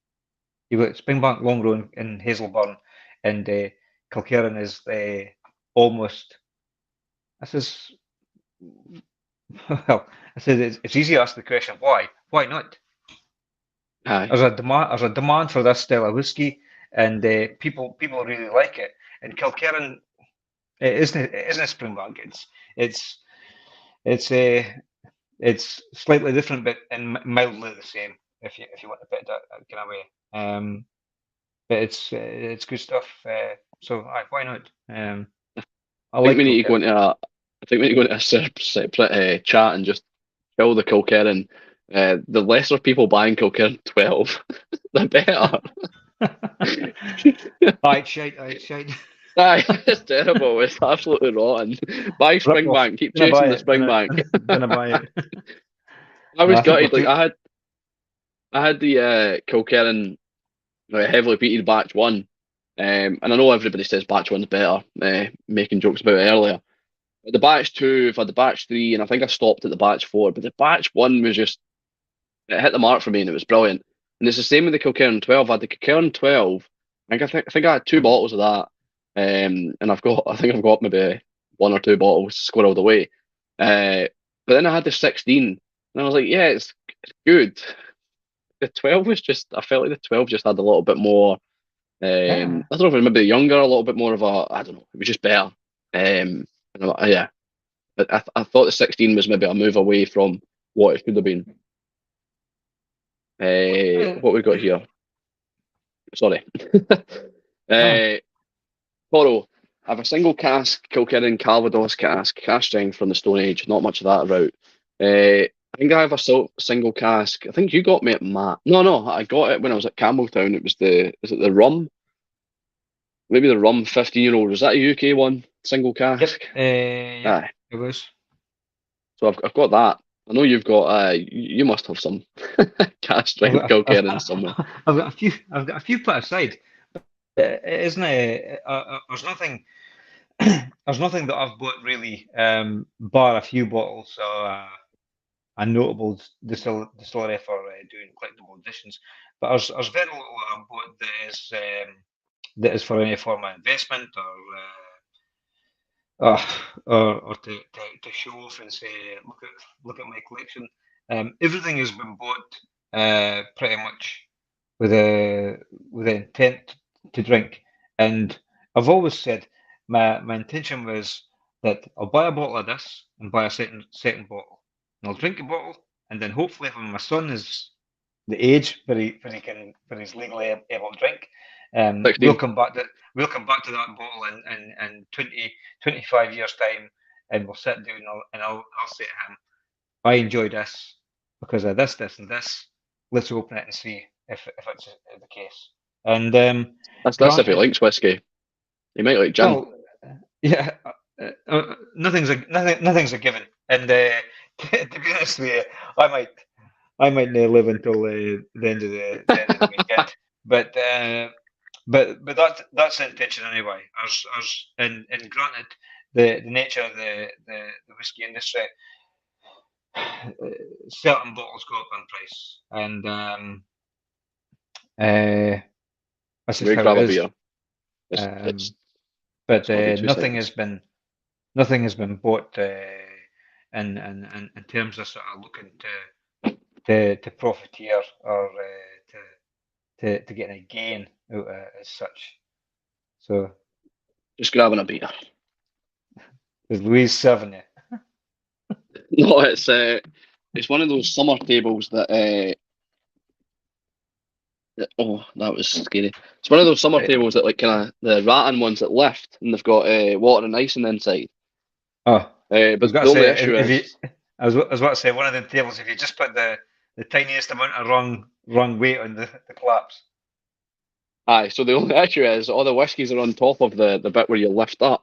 You've got Springbank Long Row in Hazelburn, and Kilkerran is almost. I says, well, I said it's easy to ask the question why. Why not? Aye. There's a demand for this style of whiskey, and people really like it. And Kilkerran, it isn't Springbank. It's slightly different, but and mildly the same. If you want to put it that kind of way. But it's good stuff. So why not? I think like we need to go Kilkerran. into a separate chat and just kill the Kilkerran. The lesser people buying Kilkerran 12, the better. Shite. Aye, it's terrible. It's absolutely rotten. Buy Rip off. Springbank. Keep chasing the Springbank. Gonna buy it. I No, was I think we're gutted. Like too. I had the Kilkerran heavily beaten batch one, and I know everybody says batch one's better, making jokes about it earlier. But the batch two, I've had the batch three, and I think I stopped at the batch four. But the batch one was just it hit the mark for me, and it was brilliant. And it's the same with the Kilkerran 12. I had the Kilkerran 12. I think I had two bottles of that, and I think I've got maybe one or two bottles squirreled away. But then I had the 16, and I was like, yeah, it's good. The 12 was just I felt like the 12 just had a little bit more. Yeah. I don't know if maybe younger, a little bit more of a I don't know. It was just better. Yeah, I thought the 16 was maybe a move away from what it could have been. Uh, What we got here? Sorry. no. uh, Toro. I have a single cask Kilkerran Calvados cask, cast strength from the Stone Age. Not much of that about. I think I have a single cask. I think you got me at Matt. No, I got it when I was at Campbelltown. It was is it the rum? Maybe the rum 15-year-old. Was that a UK one? Single Yep. cask? Yep. Aye. It was. So I've got that. I know you've got. You must have some cast I've strength got. Kilkerran somewhere. I've got a few. I've got a few put aside. Isn't it? There's nothing. There's nothing that I've bought really, bar a few bottles. A notable distillery for doing collectible editions. But there's very little that I've bought that is for any form of investment or to show off and say, look at my collection. Everything has been bought pretty much with a with the intent to drink. And I've always said my intention was that I'll buy a bottle of this and buy a second bottle. And I'll drink a bottle, and then hopefully when my son is the age where he's legally able to drink, we'll 16. come back to that bottle in 25 years time, and we'll sit down and I'll say to him, I enjoy this because of this, and this. Let's open it and see if it's the case. And That's if he granted, likes whiskey. He might like gin. well, yeah, nothing's a given. And to be honest with you, I might I might not live until the end of the weekend. But that's the intention anyway. And granted, the nature of the whiskey industry, certain bottles go up in price, and that's just We how it grab a is. beer. It's Um, but sorry, 2 seconds. nothing has been bought in terms of sort of looking to profiteer or to get a gain out of it as such. So Just grabbing a beer. there's Louise serving you. No, it's one of those summer tables oh, that was scary. It's one of those summer Right. tables that like kind of the rattan ones that lift and they've got water and ice on the inside. Oh, I was But going the to only say issue if you, is, I was about to say one of the tables. If you just put the tiniest amount of wrong weight on the collapse. aye. So the only issue is all the whiskies are on top of the bit where you lift up.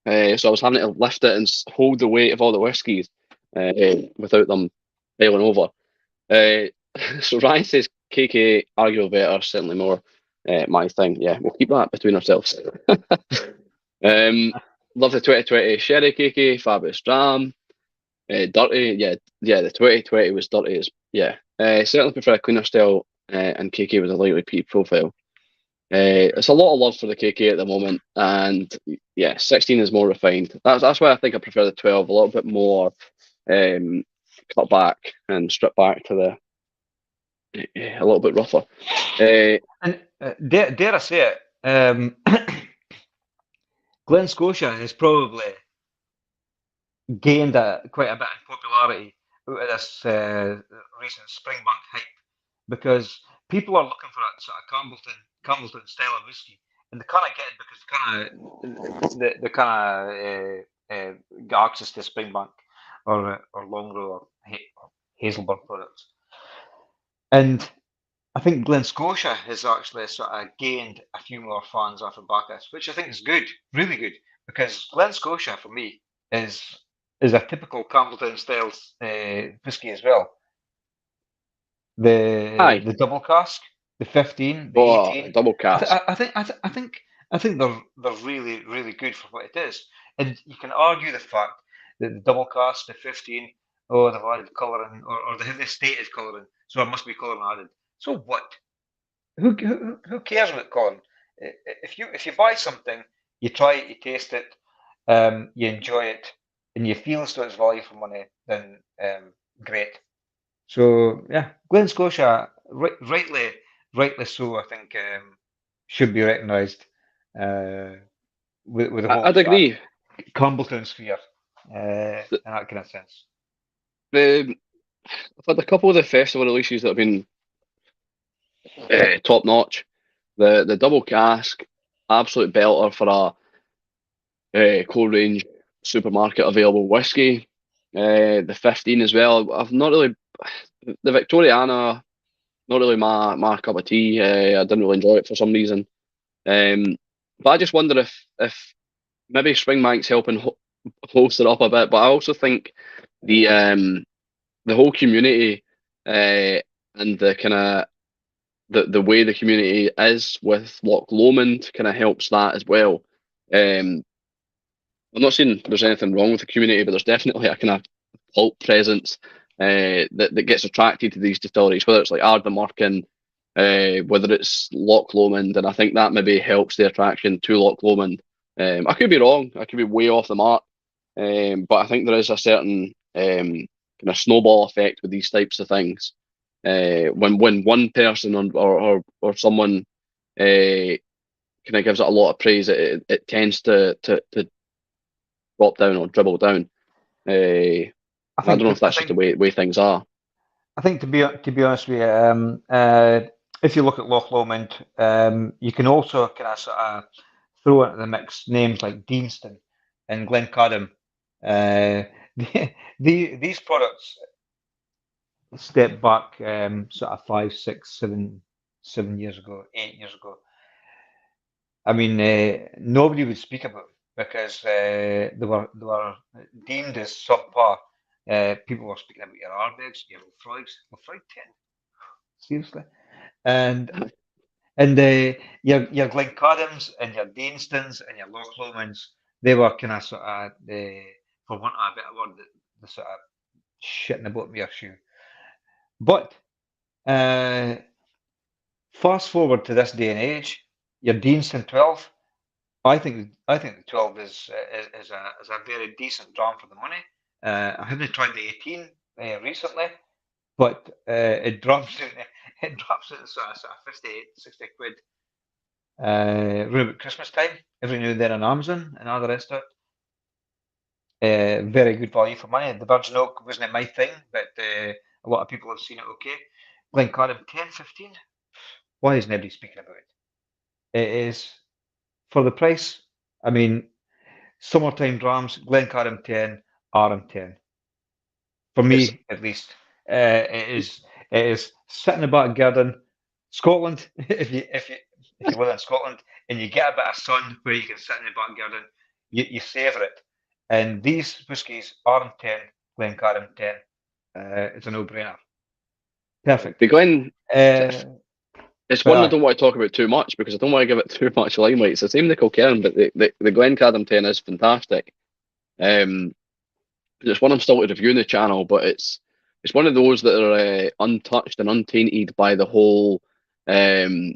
So I was having to lift it and hold the weight of all the whiskies without them failing over. Uh, so Ryan says KK arguably better, certainly more my thing. Yeah, we'll keep that between ourselves. Love the 2020 Sherry KK, Fabulous Dram, Dirty. Yeah, the 2020 was dirty as yeah. Certainly prefer a cleaner style, and KK with a lightly peated profile. It's a lot of love for the KK at the moment, and yeah, 16 is more refined. That's why I think I prefer the 12, a little bit more cut back and stripped back to the a little bit rougher. And dare I say it, Glen Scotia has probably gained quite a bit in popularity out of this recent Springbank hype because people are looking for that sort of Campbellton style of whiskey, and they can't get it because they kind of get access to Springbank or Longrow or Hazelburn products. And I think Glen Scotia has actually sort of gained a few more fans off the back of this, which I think is good, really good, because Glen Scotia for me is a typical Campbelltown style whiskey as well. Aye, the double cask, the 15, the oh, 18. double I, th- cask. I think I, th- I think they're really really good for what it is. And you can argue the fact that the double cask, the 15, oh they've added colouring or they have the stated colouring, so there must be colouring added. So what? Who cares about colouring? If you buy something, you try it, you taste it, you enjoy it, and you feel as though it's value for money, then great. So yeah, Glen Scotia, rightly so, I think should be recognised uh, with the whole I'd sort of agree. Campbelltown sphere The, in that kind of sense. the I've had a couple of the festival releases that have been top notch. The double cask, absolute belter for a cold range supermarket available whiskey. The 15 as well. I've not really the Victoriana, not really my cup of tea. I didn't really enjoy it for some reason. But I just wonder if maybe Springbank's helping holster up a bit. But I also think the um the whole community and the kind of the way the community is with Loch Lomond kind of helps that as well. Um, I'm not saying there's anything wrong with the community, but there's definitely a kind of cult presence that gets attracted to these distilleries, whether it's like Ardnamurchan, whether it's Loch Lomond, and I think that maybe helps the attraction to Loch Lomond. I could be wrong, I could be way off the mark, but I think there is a certain kind of snowball effect with these types of things. When one person or someone kind of gives it a lot of praise, it tends to drop down or dribble down. I I don't think know if I that's just the think way things are. I think to be honest with you, if you look at Loch Lomond, you can also kind of sort of throw into the mix names like Deanston and Glencadam. Uh, these products step back sort of 5, 6, 7 years ago, 8 years ago. I mean, nobody would speak about them because they were deemed as subpar. People were speaking about your Ardbegs, your Lefroy's, Lefroy 10, seriously, and your Glencadams and your Deanstons and your Loch Lomonds, they were kind of sort of for want of a better word, the sort of shit in the bottom of your shoe. But uh, fast forward to this day and age, your Deanston 12. I think the 12 is a very decent dram for the money. I haven't tried the 18 recently, but it drops in it drops in sort of 50, 60 quid around about Christmas time, every now and then on Amazon and all the rest of it. Very good value for money. The Virgin Oak wasn't my thing, but a lot of people have seen it okay. Glencairn 10, 15. Why is nobody speaking about it? It is for the price. I mean, summertime drams, Glencairn 10, RM 10. For It's me, at least, it is sit in the back garden, Scotland. If you live in Scotland and you get a bit of sun where you can sit in the back garden, you savour it. And these whiskies, RM10, Glencairn 10, it's a no-brainer. Perfect. the Glen. Uh, It's but one I don't want to talk about too much because I don't want to give it too much limelight. It's the same with the Kilkerran, but the Glencadam 10 is fantastic. Um, it's one I'm still to review in the channel, but it's one of those that are untouched and untainted by the whole um,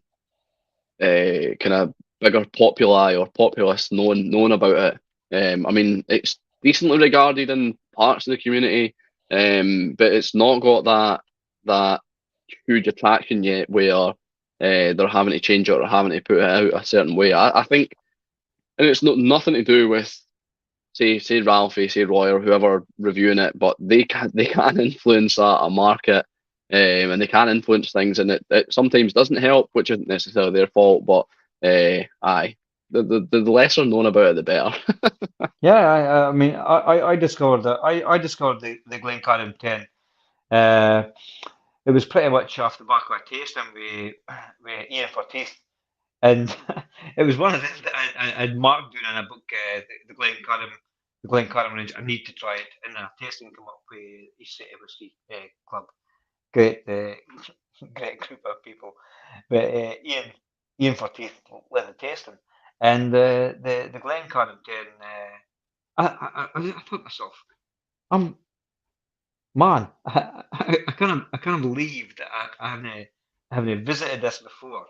kind of bigger populi or populace knowing about it. I mean, it's decently regarded in parts of the community, but it's not got that huge attraction yet where they're having to change it or having to put it out a certain way. I think, and it's not nothing to do with say Ralphie, say Roy, or whoever reviewing it, but they can influence a market, and they can influence things, and it sometimes doesn't help, which isn't necessarily their fault. But aye, the lesser known about it, the better. yeah, I mean, I discovered that I discovered the Glencairn 10. Uh, it was pretty much off the back of a tasting with Ian Forteith. And it was one of them that I'd marked down in a book, the Glencairn range. I need to try it, and a tasting come up with East City Whisky Club. great great group of people. But Ian Forteith led the tasting, and the Glencairn 10. I thought to myself, man, I can't believe that I haven't visited this before,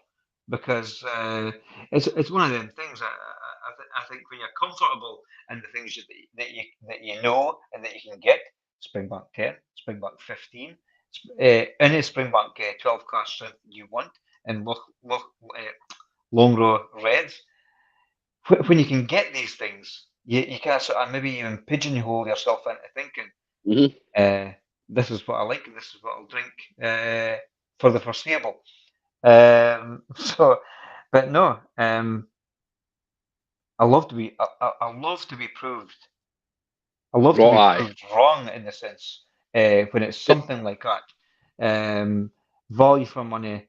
because it's one of them things. I think when you're comfortable in the things that you know and that you can get, Springbank 10, Springbank 15, any Springbank 12 class strength you want, and long row reds. When you can get these things, you kind of sort of maybe even pigeonhole yourself into thinking, Mm-hmm. this is what I like, and this is what I'll drink for the foreseeable. So, but no, I love to be, I love to be proved. I love to Right, be aye. proved wrong in the sense when it's something like that. Value for money,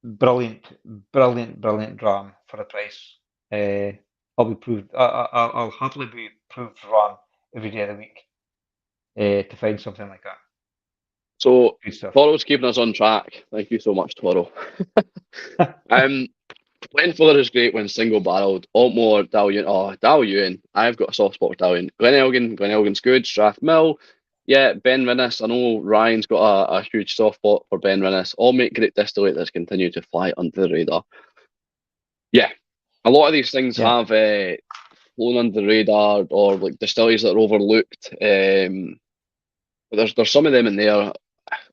brilliant dram for a price. I'll be proved. I'll happily be proved wrong every day of the week to find something like that. So Good stuff. Toro's keeping us on track. Thank you so much, Toro. Glenfuller is great when single barreled. Altmore, Dallion. Oh, Dallion. I've got a soft spot for Dallion. Glenelgin's good. Strathmill. Yeah, Ben Rinnes. I know Ryan's got a huge soft spot for Ben Rinnes. All make great distillate that's continued to fly under the radar. Yeah, a lot of these things Yeah. have flown under the radar, or like distilleries that are overlooked. But there's some of them in there.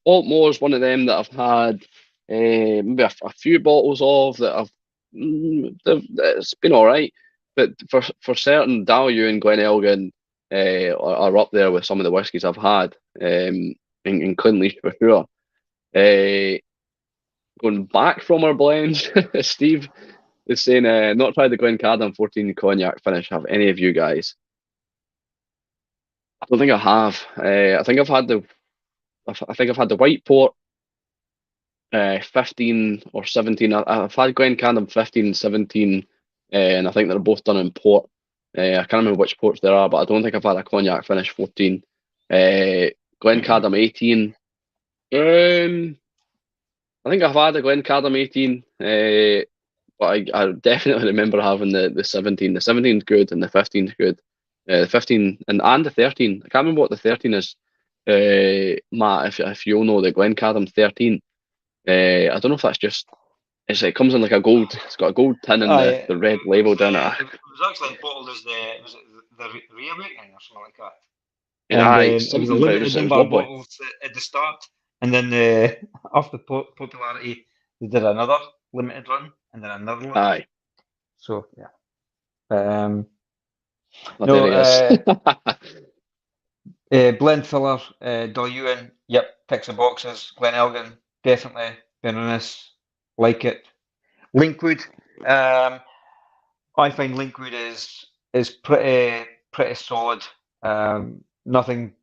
Altmore's one of them that I've had maybe a few bottles of that it's been all right. But for certain, Dallieu and Glenelgin are up there with some of the whiskies I've had in Clinleash for sure. Going back from our blends, Steve is saying not tried the Glencairn 14 cognac finish. Have any of you guys? I don't think I have. I think I've had the white port 15 or 17. I've had Glencairn 15, 17, and I think they're both done in port. I can't remember which ports there are, but I don't think I've had a cognac finish 14. Glencairn 18. I think I've had a Glencairn 18, but I definitely remember having the 17. The 17's good and the 15's good. The 15 and the 13. I can't remember what the 13 is. Matt, if you'll know the Glencairn 13. I don't know if that's just it comes in like a gold. It's got a gold tin and the red label down it. It was actually bottled as the Reawakening or something like that. Aye, And it was a something, but limited it was number of lovely. bottles at the start, and then after popularity, they did another limited run, and then another one. Aye, So yeah. but No, there he is. blend filler, Dalhuin, yep, ticks the boxes. Glenelgin, definitely. Benrinnes, like it. Linkwood, I find Linkwood is pretty solid. Nothing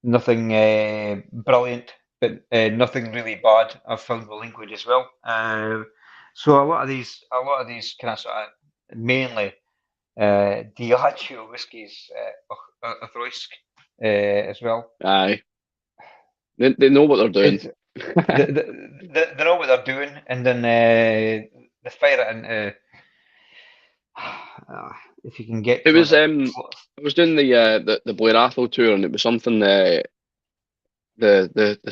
brilliant, but nothing really bad. I've found with Linkwood as well. So a lot of these kind of sort of mainly Diageo whiskies, Othroysk, as well. Aye, they know what they're doing. They know what they're doing, and then they fire it into. If you can get It to was it. I was doing the Blair Athol tour, and it was something the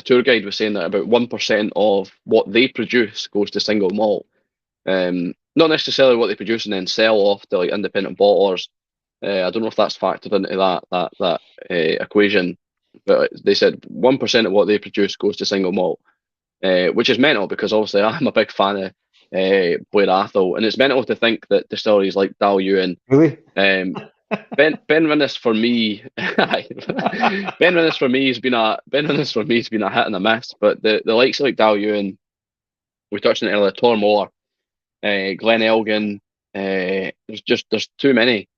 tour guide was saying that about 1% of what they produce goes to single malt. Not necessarily what they produce and then sell off to like independent bottlers. I don't know if that's factored into that equation, but they said 1% of what they produce goes to single malt, which is mental because obviously I'm a big fan of Blair Athol, and it's mental to think that distilleries like Dalhuin and Really? Ben Rinnes for me, Ben Rinnes for me has been a hit and a miss. But the likes of like Dalhuin, we touched on it earlier, Tormore, Glenelgin, there's too many.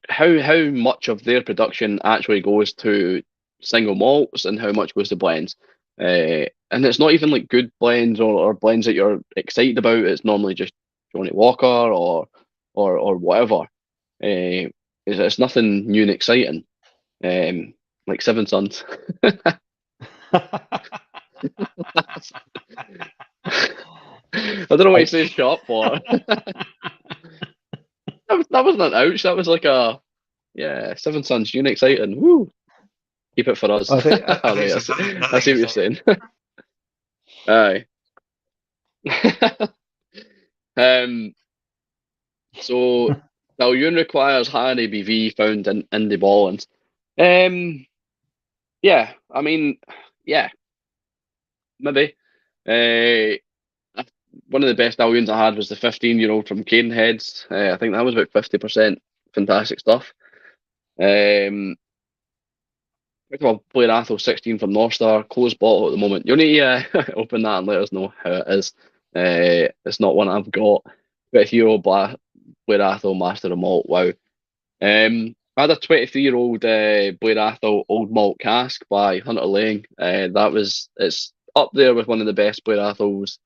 How much of their production actually goes to single malts and how much goes to blends? And it's not even like good blends or blends that you're excited about. It's normally just Johnny Walker or whatever. It's nothing new and exciting. like Seven Sons. I don't know what he says shop for. That wasn't an ouch. That was like a yeah. Seven Sons, you exciting? Woo! Keep it for us. I think I All think right, it's something. I see what you're saying. Aye. um. So Dalyun requires Harry BV found in the Ballins. Yeah. I mean, yeah, maybe. Uh, one of the best Dalyuns I had was the 15-year-old from Caneheads. I think that was about 50%. Fantastic stuff. First of all, Blair Athol 16 from North Star, closed bottle at the moment. You'll need to open that and let us know how it is. It's not one I've got. But Hero Blair Athol Master of Malt, wow. I had a 23-year-old Blair Athol Old Malt Cask by Hunter Lang. It's up there with one of the best Blair Athols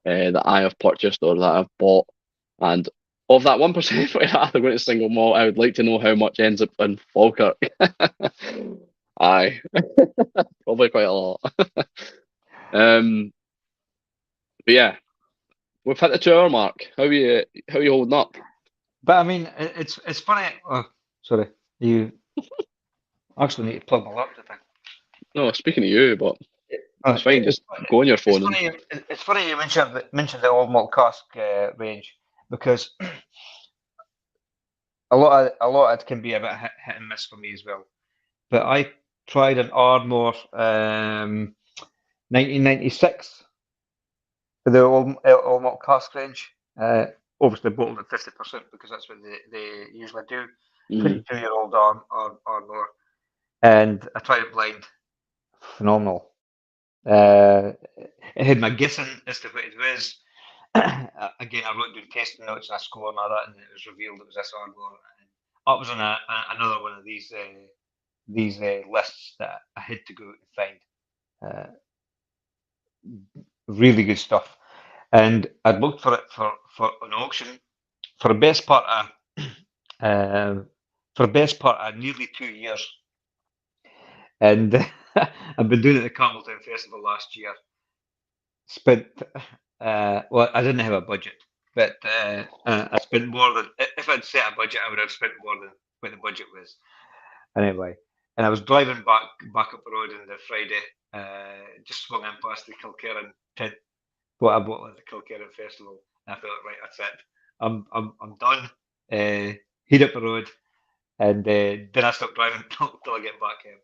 that I have purchased or that I've bought. And of that 1% Blair Athol going to single malt, I would like to know how much ends up in Falkirk. Aye, probably quite a lot. But yeah, we've hit the 2 hour mark. How you holding up? But I mean, it's funny. Oh, sorry, you actually need to plug my laptop in. No, speaking of you, but it's fine. It's Just go on your it's phone and funny. It's funny you mentioned the old malt cask range because a lot of it can be a bit hit and miss for me as well. But I tried an Ardmore 1996 for the old malt cask range. Obviously bottled at 50% because that's what they usually do. Mhm. 22-year-old Ardmore, and I tried it blind. Phenomenal. Uh, it had my guessing as to what it was. Again, I wrote down tasting notes and I scored and all that, and it was revealed it was this Ardmore. And I was on another one of these lists that I had to go out and find. Really good stuff. And I'd looked for it for an auction for the best part of nearly 2 years. And I've been doing it at the Campbelltown Festival last year. Spent well, I didn't have a budget, but I spent more than if I'd set a budget, I would have spent more than what the budget was. Anyway, and I was driving back up the road on the Friday, just swung in past the Kilkerran tent, what I bought at the Kilkerran Festival, and I thought, right, that's it. I'm done. Head up the road, and then I stopped driving till I get back home.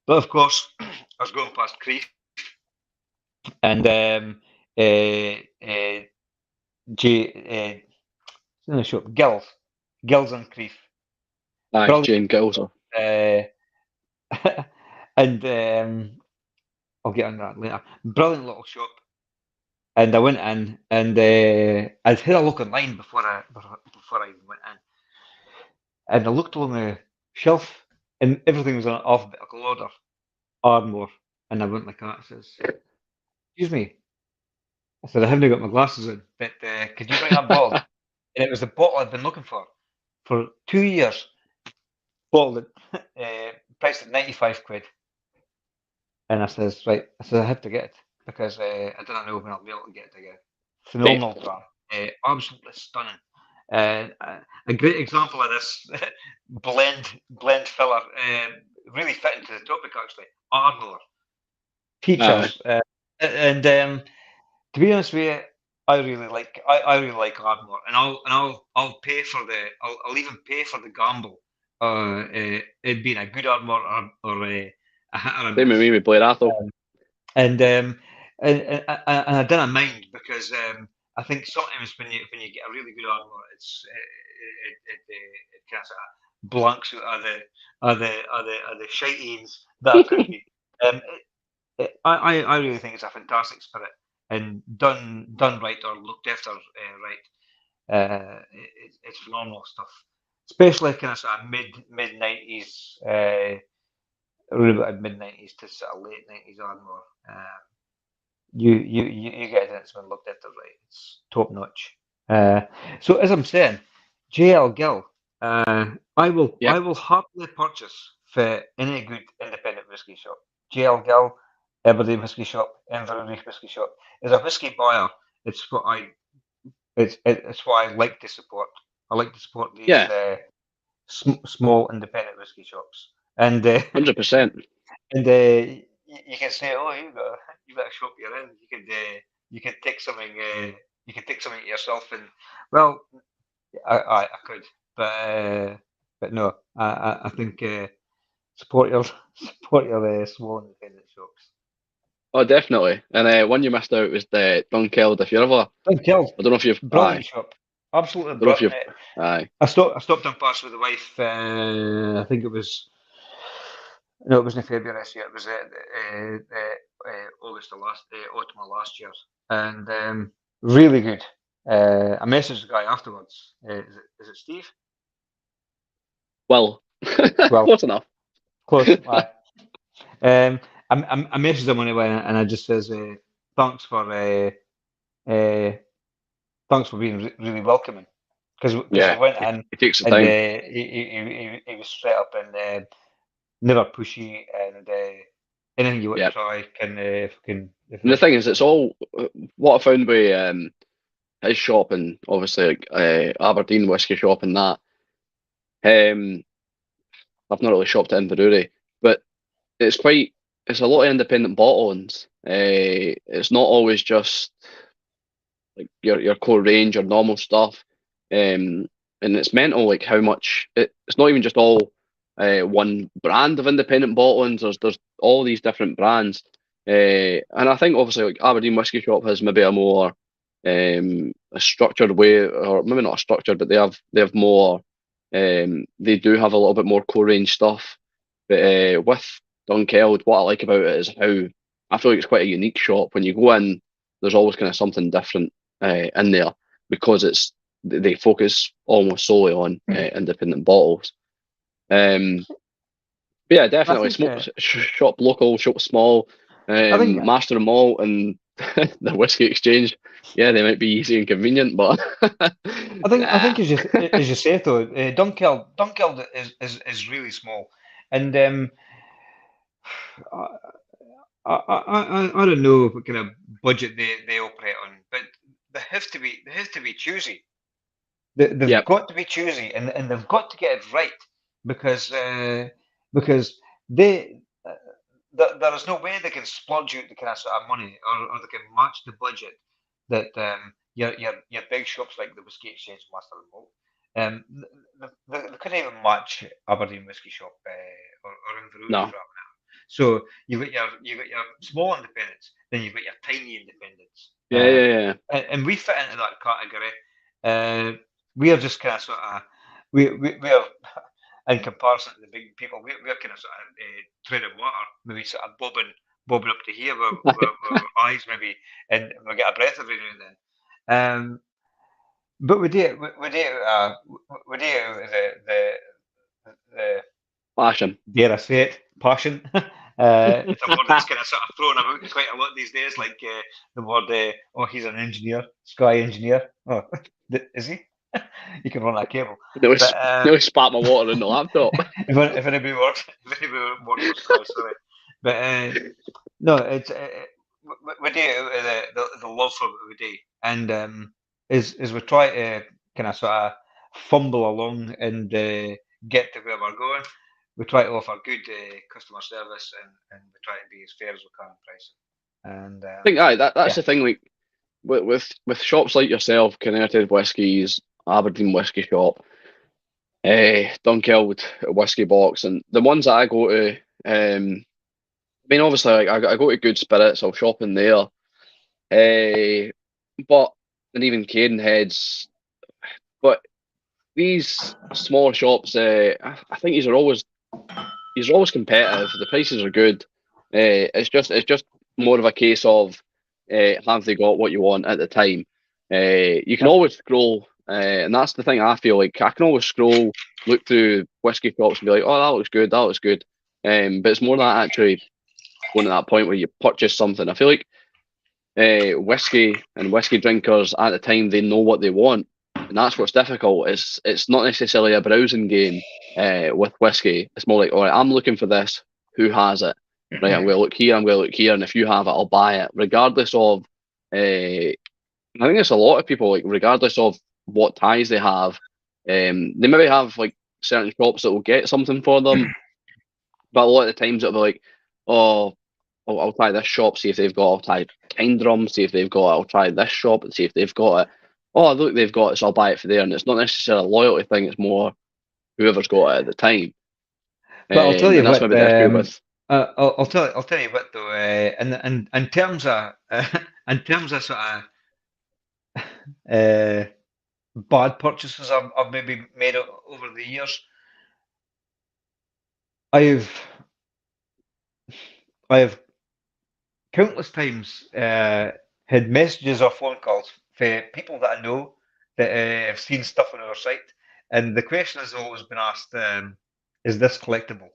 But of course, I was going past Crieff, and in the shop, Gills and Crieff. aye, Brilliant. Jane Gilser. And I'll get on that later. Brilliant little shop. And I went in, and I'd had a look online before I even went in. And I looked along the shelf, and everything was in alphabetical order. Ardmore. And I went like that. I says, "Excuse me." I said, "I haven't got my glasses on, but could you bring that bottle?" And it was the bottle I'd been looking for 2 years. Bottled it, priced at 95 quid. And I says, right, I said, I have to get it because I don't know when I'll be able to get it again. Phenomenal brand, absolutely stunning. A great example of this blend filler, really fitting to the topic actually. Ardmore teachers, and to be honest with you, I really like Ardmore, and I'll pay for I'll even pay for the gamble. It being a good Ardmore or a hit or a Same with miss. me with Blair Athol. And I didn't mind because I think sometimes when you get a really good Ardmore, it kind of blanks out the shiteens that could be. I really think it's a fantastic spirit and done right or looked after right. It's phenomenal stuff, especially kind of sort of mid 90s. Around mid 90s to sort of late 90s Ardmore. You get it, it's been looked after right. It's top notch. So as I'm saying, JL Gill, I will happily purchase for any good independent whiskey shop. JL Gill, Aberdeen Whiskey Shop, Inverurie Whiskey Shop. As a whiskey buyer, it's what I like to support. I like to support these Yeah, small independent whiskey shops, and 100%. and you can say, oh, you got a shop you're in. You can take something to yourself, and well, I could, but no, I think support your support your small independent shops. Oh, definitely. And one you missed out was the Dunkeld. If you're ever, Dunkeld, I don't know if you've, brilliant shop, absolutely don't know if brilliant. you've, aye, I stopped on pass with the wife. I think it was no, it wasn't February this year. It was August of autumn of last year, and really good. I messaged the guy afterwards. Is it Steve? well, Well, close enough. close. Aye. I messaged him anyway, and I just says thanks for thanks for being really welcoming, because Yeah, he went in it takes the and time. he was straight up and never pushy, and anything you want to Yeah. try can. And the thing is, it's all what I found with his shop and obviously like Aberdeen whiskey shop and that. Um, I've not really shopped at Inverurie, but it's a lot of independent bottlings. It's not always just like your core range or normal stuff. And it's mental like how much it's not even just all one brand of independent bottlings. There's all these different brands. And I think obviously like Aberdeen Whiskey Shop has maybe a more a structured way, or maybe not a structured, but they have more they do have a little bit more core range stuff. But with Dunkeld, what I like about it is how I feel like it's quite a unique shop. When you go in, there's always kind of something different in there because they focus almost solely on independent bottles. Um, but yeah, I definitely think shop local, shop small, I think master them all, and the whiskey exchange. Yeah, they might be easy and convenient, but I nah, think as you say though, Dunkeld is really small, and I, I don't know what kind of budget they operate on, but they have to be choosy. They've yep, got to be choosy, and they've got to get it right, because because they there is no way they can splurge out the kind of sort of money, or they can match the budget that your big shops like the Whiskey Exchange, Master and Malt. They couldn't even match Aberdeen Whiskey Shop or Inverurie no, for that. So you got your small independents, then you've got your tiny independents, yeah, yeah, yeah. and we fit into that category. We are just kind of sort of we are, in comparison to the big people, we're kind of sort of treading water, maybe sort of bobbing up to here with our eyes maybe, and we get a breath every now and then. But we do the Passion. dare I say it, passion. It's a word that's kind of sort of thrown about quite a lot these days, like the word, oh, he's an engineer, sky engineer. Oh, is he? You can run that cable. Nearly, But nearly spat my water in the laptop. if anybody works, for Sky, sorry. But no, it's we do the love for what we do, and as we try to kind of sort of fumble along and get to where we're going, we try to offer good customer service, and we try to be as fair as we can in pricing. And I think aye, that's yeah, the thing. Like with shops like yourself, Connected Whiskies, Aberdeen Whiskey Shop, Dunkeld Whiskey Box, and the ones that I go to. I mean, obviously, like, I go to Good Spirits. I'll shop in there. But and even Cadenheads. But these smaller shops, I think these are always competitive. The prices are good. It's just more of a case of have they got what you want at the time. You can yeah, always scroll, and that's the thing I feel like I can always scroll, look through whiskey shops and be like, oh, that looks good, that looks good. But it's more that actually going to that point where you purchase something. I feel like whiskey and whiskey drinkers at the time they know what they want, and that's what's difficult. It's not necessarily a browsing game with whiskey. It's more like, all right, I'm looking for this. Who has it? Right, I'm going to look here. I'm going to look here, and if you have it, I'll buy it, regardless of. I think it's a lot of people, like, regardless of what ties they have. They maybe have like certain shops that will get something for them, but a lot of the times it'll be like, oh, I'll try this shop, see if they've got. I'll try Kindrum, see if they've got it. I'll try this shop and see if they've got it. Oh, look, they've got it, so I'll buy it for there. And it's not necessarily a loyalty thing; it's more whoever's got it at the time. But I'll tell you And that's what. maybe the issue with. I'll tell you what though. In terms of in terms of sort of bad purchases I've maybe made over the years, I've countless times had messages or phone calls for people that I know that have seen stuff on our site, and the question has always been asked, is this collectible?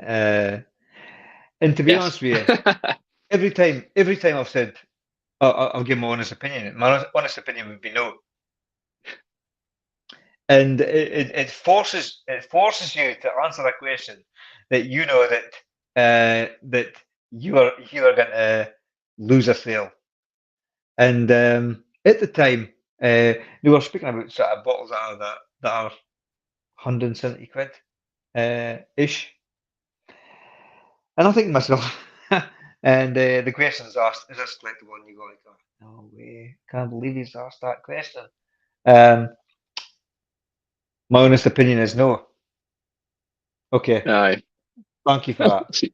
And to be Yes. honest with you, every time I've said, I'll give my honest opinion. My honest opinion would be no. And it forces you to answer a question that you know that that you are going to lose a sale. And at the time, they were speaking about sort of bottles that are 170 quid ish. And I think to myself, and the question is asked, is this collectible? And you go like, oh, no way, can't believe he's asked that question. My honest opinion is no. Okay, Aye. thank you for that. See,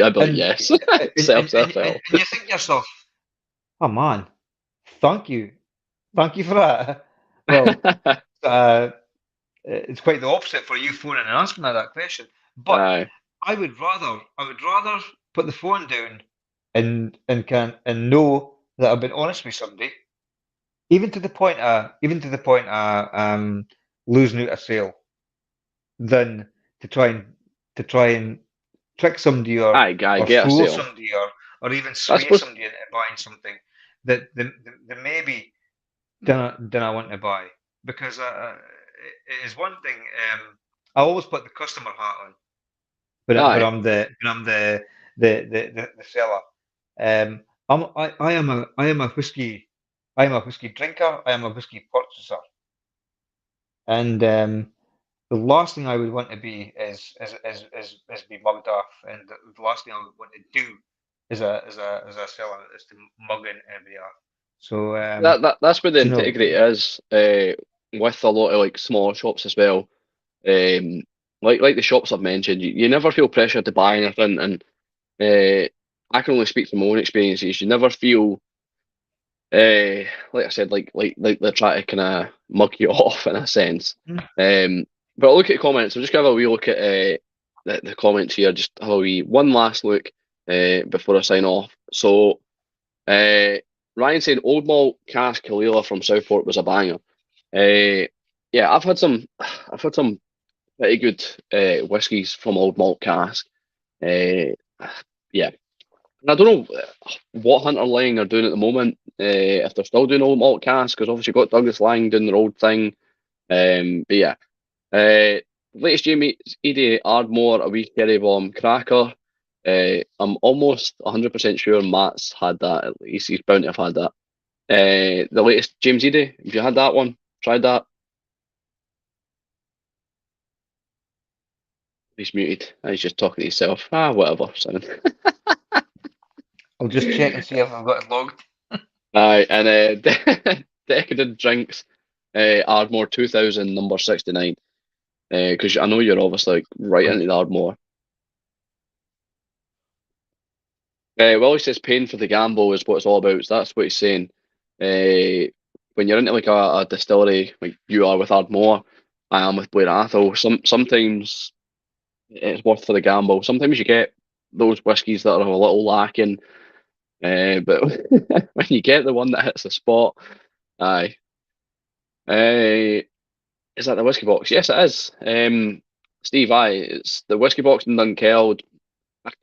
I'd be like, And yes. and, Self. you think to yourself, oh man, thank you for that. Well, it's quite the opposite for you phoning and asking that question. But Aye. I would rather put the phone down and know that I've been honest with somebody, even to the point of losing out a sale, than to try and trick somebody Aye, get a fool sale. somebody or even That's sway supposed. somebody into buying something that they maybe don't want to buy, because it is one thing. I always put the customer hat on, but Aye. I'm the seller. I am a whiskey drinker. I am a whiskey purchaser, and the last thing I would want to be is be mugged off, and the last thing I would want to do as a seller is to mug anybody off. So That's where the you know, integrity is with a lot of like smaller shops as well. Like the shops I've mentioned, you never feel pressured to buy anything, and I can only speak from my own experiences. You never feel like I said, like they're trying to kind of mug you off in a sense. But I'll look at the comments. I'll just give a wee look at the comments here. Just have a wee one last look before I sign off. So Ryan said Old Malt Cask Kalila from Southport was a banger. Yeah, I've had some pretty good whiskies from Old Malt Cask. Yeah, and I don't know what Hunter Lang are doing at the moment. If they're still doing Old Malt Cask, because obviously you've got Douglas Lang doing their old thing. But yeah, latest Jamie Edie Ardmore, a wee cherry bomb cracker. I'm almost 100% sure Matt's had that. At least he's bound to have had that. The latest James Edie, have you had that one? Tried that? He's muted. He's just talking to himself. Whatever. Son. I'll just check and see if I've got it logged. Aye, and Decadent Drinks, Ardmore 2000, number 69. Because I know you're obviously like, right into the Ardmore. Willie says paying for the gamble is what it's all about. So that's what he's saying. When you're into like a distillery, like you are with Ardmore, I am with Blair Athol, sometimes it's worth for the gamble. Sometimes you get those whiskies that are a little lacking, but when you get the one that hits the spot, aye. Is that the whiskey box? Yes, it is. Steve, aye, it's the whiskey box in Dunkeld.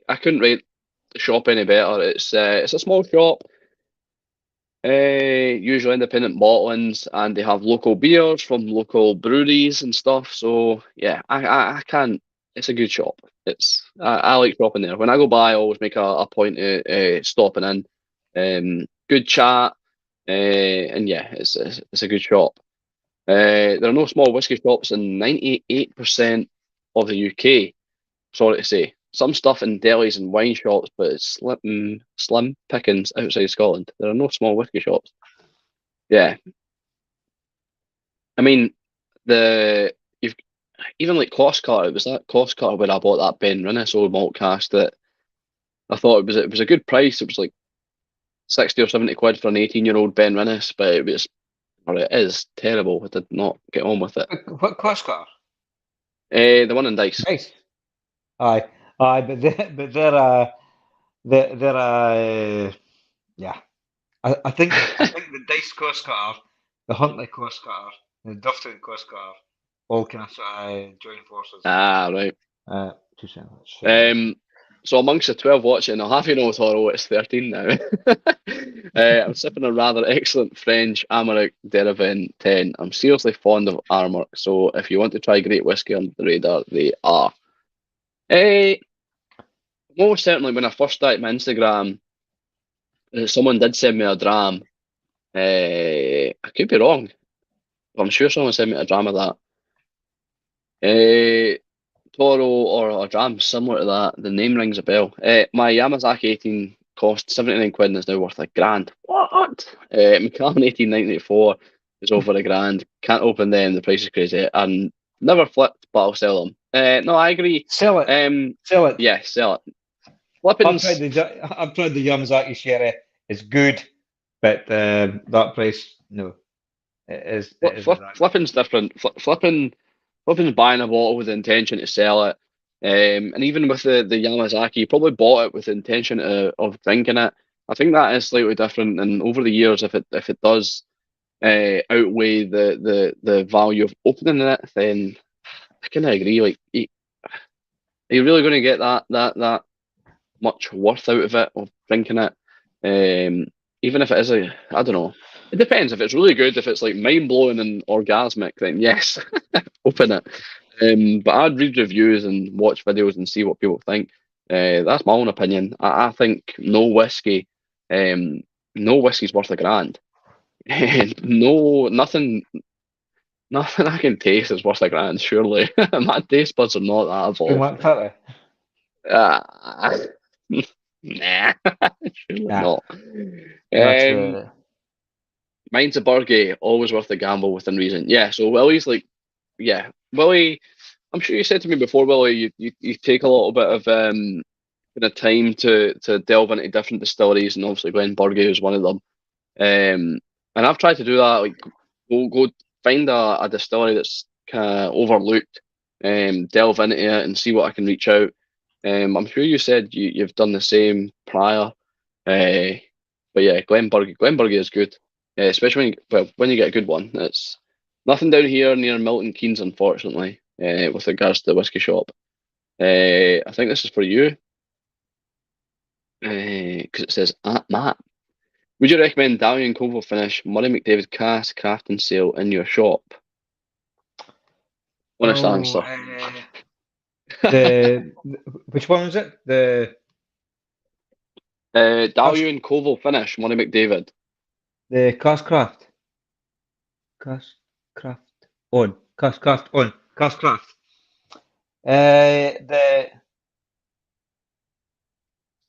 I couldn't rate the shop any better. It's a small shop. Usually independent bottlings, and they have local beers from local breweries and stuff. So yeah, I can't. It's a good shop. I like shopping there. When I go by, I always make a point of stopping in. Good chat, and yeah, it's a good shop. There are no small whiskey shops in 98% of the UK. Sorry to say. Some stuff in delis and wine shops, but it's slim pickings outside Scotland. There are no small whiskey shops. Yeah, I mean the you've even like Costco. It was that Costco where I bought that Ben Rinnes old malt cask that I thought it was a good price. It was like 60 or 70 quid for an 18-year-old Ben Rinnes, but it is terrible. I did not get on with it. What cost car? The one in Dice. Nice. Aye, aye, they're yeah. I think the Dice cost car, the Huntley cost car, the Dufferin cost car, all kind of join forces. Ah, right. 2 seconds. So amongst the 12 watching, I'll have you know, Toro, it's 13 now. I'm sipping a rather excellent French Amaric Derivent 10. I'm seriously fond of Armagh, so if you want to try great whiskey under the radar, they are. Most certainly, when I first started my Instagram, someone did send me a dram. I could be wrong, but I'm sure someone sent me a dram of that. Toro or a dram similar to that. The name rings a bell. My Yamazaki 18 cost 79 quid and is now worth £1,000. What? Macallan 1894 is over £1,000. Can't open them. The price is crazy. And never flipped, but I'll sell them. No, I agree. Sell it. Sell it. Yeah, sell it. I've Flippins. tried the Yamazaki sherry. It's good, but that price, no. It is Flipping's different. Flipping's buying a bottle with the intention to sell it. And even with the Yamazaki, you probably bought it with the intention of drinking it. I think that is slightly different. And over the years, if it does outweigh the value of opening it, then I kind of agree. Like, are you really going to get that much worth out of it, of drinking it? Even if it is I don't know. It depends. If it's really good, if it's like mind blowing and orgasmic, then yes, open it. But I'd read reviews and watch videos and see what people think. That's my own opinion. I think no whiskey's worth £1,000. No, nothing I can taste is worth £1,000. Surely, my taste buds are not that evolved. Nah, surely not. Mine's a Burgie, always worth the gamble within reason. Yeah, so Willie's Willie. I'm sure you said to me before, Willie, you take a little bit of kind of time to delve into different distilleries, and obviously Glenburgie is one of them. And I've tried to do that, like go find a distillery that's kind of overlooked, delve into it and see what I can reach out. I'm sure you said you've done the same prior, but yeah, Glenburgie is good, especially when you get a good one. It's nothing down here near Milton Keynes, unfortunately, with regards to the whiskey shop. I think this is for you, because it says at Matt. Would you recommend Dalian Coval Finish, Murray McDavid Cask, Craft and Sale in your shop? Honest answer. Which one was it? The Dalian Coval Finish, Murray McDavid. The Caskcraft. On. Caskcraft. The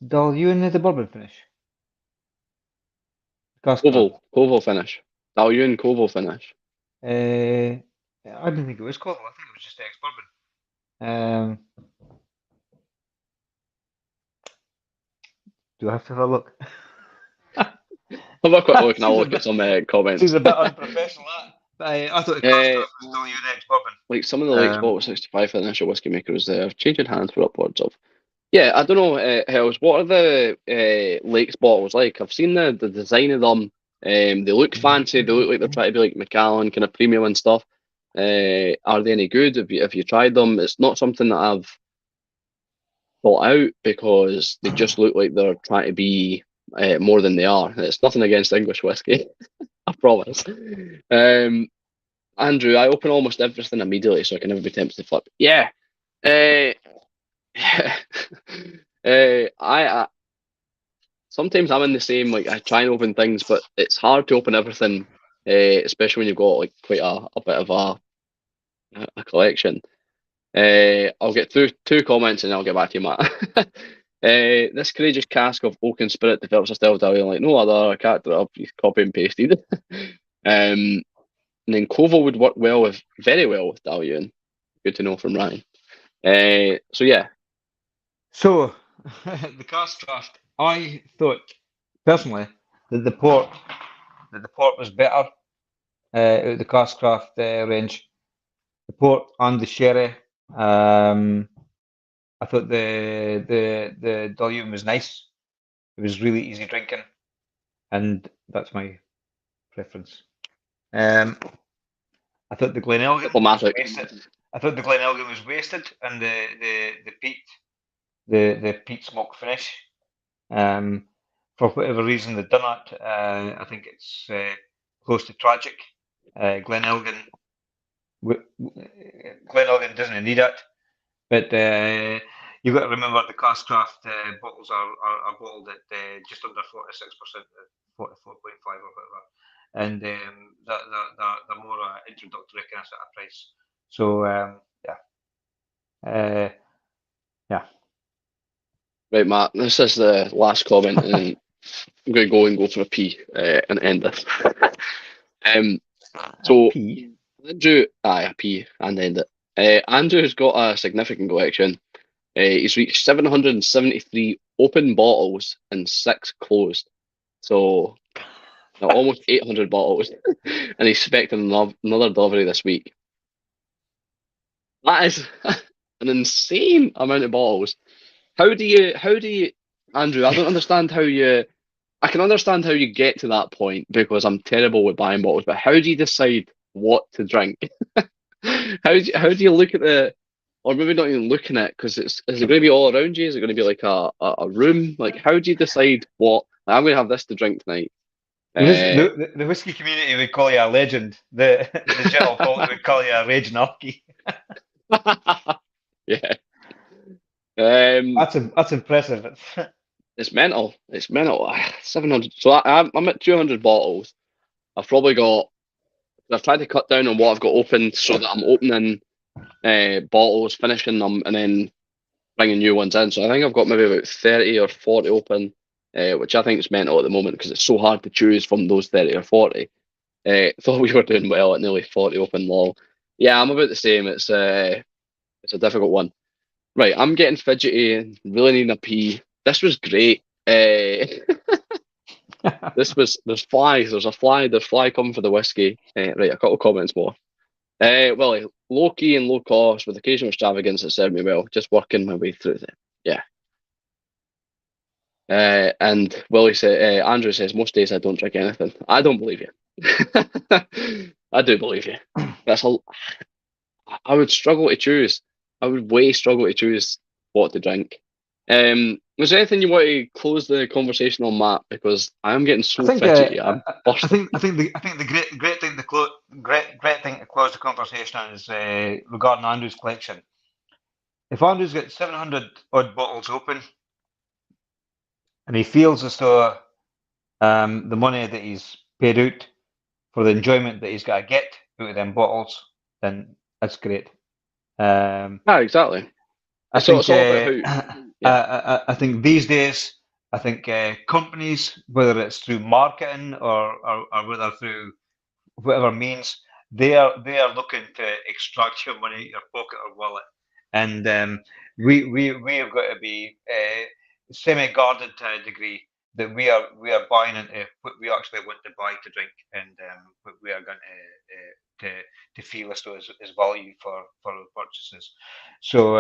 Dalian, the bourbon finish. Coval Finish. Dalian Coval Finish. I didn't think it was Coval. I think it was just ex-bourbon. Do I have to have a look? Have a quick look and I'll look at some comments. This is a bit unprofessional, that. But I thought the Caskcraft was Dalian ex-bourbon. Like some of the Lakes Bottle 65 for the initial whiskey makers there have changed hands for upwards of. Yeah, I don't know, Hells. What are the Lakes bottles like? I've seen the design of them. They look fancy. They look like they're trying to be like Macallan, kind of premium and stuff. Are they any good? Have you tried them? It's not something that I've thought out because they just look like they're trying to be more than they are. It's nothing against English whiskey, I promise. Andrew, I open almost everything immediately, so I can never be tempted to flip. Yeah. Uh, I sometimes I'm in the same. Like I try and open things, but it's hard to open everything, especially when you've got like quite a bit of a collection. I'll get through two comments and I'll get back to you, Matt. This courageous cask of oaken spirit develops a style Dalian like no other. I can't do it up. He's copy and pasted. And then Koval would work very well with Dalian. Good to know from Ryan. So yeah, So, the cast draft, I thought personally that the port was better out of the cast craft range. The port and the sherry. I thought the Dalian was nice. It was really easy drinking, and that's my preference. I thought the Glenelgan was diplomatic. wasted. I thought the Glenelgan was wasted, and the peat peat smoke finish. For whatever reason they've done that, I think it's close to tragic. Glenelgan Glenelgan doesn't need it, but you've got to remember the Caskcraft bottles are bottled at just under 46%, 44.5 or whatever, and they're more introductory kind of price. So yeah. Right, Matt. This is the last comment, and I'm going to go for a pee and end this. So P. Andrew, a pee and end it. Andrew's got a significant collection. He's reached 773 open bottles and 6 closed. So almost 800 bottles, and he's expecting another delivery this week. That is an insane amount of bottles. How do you, Andrew? I don't understand how you. I can understand how you get to that point because I'm terrible with buying bottles. But how do you decide what to drink? How do you look at or maybe not even looking at because is it going to be all around you? Is it going to be like a room? Like how do you decide what like, I'm going to have this to drink tonight? The whiskey community would call you a legend. The general public would call you a raging alky. Yeah. That's impressive. It's mental. It's mental. 700. So I'm at 200 bottles. I've probably got. I've tried to cut down on what I've got open so that I'm opening bottles, finishing them, and then bringing new ones in. So I think I've got maybe about 30 or 40 open, which I think is mental at the moment because it's so hard to choose from those 30 or 40. Thought we were doing well at nearly 40 open lol. Yeah, I'm about the same. It's a difficult one. Right, I'm getting fidgety and really needing a pee. This was great. There's flies. There's a fly. There's fly coming for the whiskey. Right, a couple of comments more. Willie, low key and low cost with occasional extravagance that served me well. Just working my way through them. Yeah. And Willie said, Andrew says, most days I don't drink anything. I don't believe you. I do believe you. I would struggle to choose. I would way struggle to choose what to drink. Was there anything you want to close the conversation on, Matt? Because I am getting so fidgety. I'm bursting. I think the great thing to close the conversation on is regarding Andrew's collection. If Andrew's got 700 odd bottles open, and he feels as though the money that he's paid out for the enjoyment that he's got to get out of them bottles, then that's great. Exactly. I think these days, I think companies, whether it's through marketing or whether through whatever means, they are looking to extract your money, your pocket or wallet, and we have got to be semi-guarded to a degree that we are buying into what we actually want to buy to drink, and what we are going to feel as though is value for our purchases. So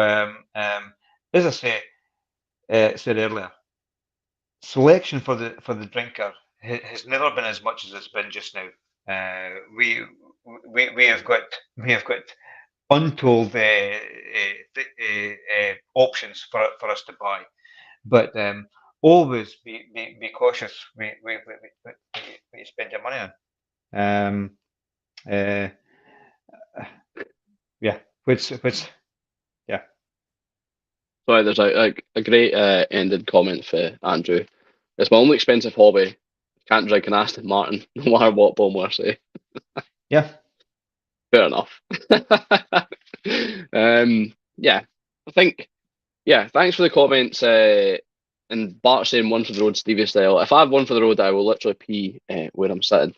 as I said earlier, selection for the drinker has never been as much as it's been just now. We have got untold options for us to buy, but always be cautious when you spend your money on. Yeah, which yeah. Sorry, there's a great ended comment for Andrew. It's my only expensive hobby. Can't drink an Aston Martin, no matter what Bowmore say. Yeah. Fair enough. Yeah, I think, yeah, thanks for the comments. And Bart saying one for the road, Stevie style. If I have one for the road, I will literally pee where I'm sitting.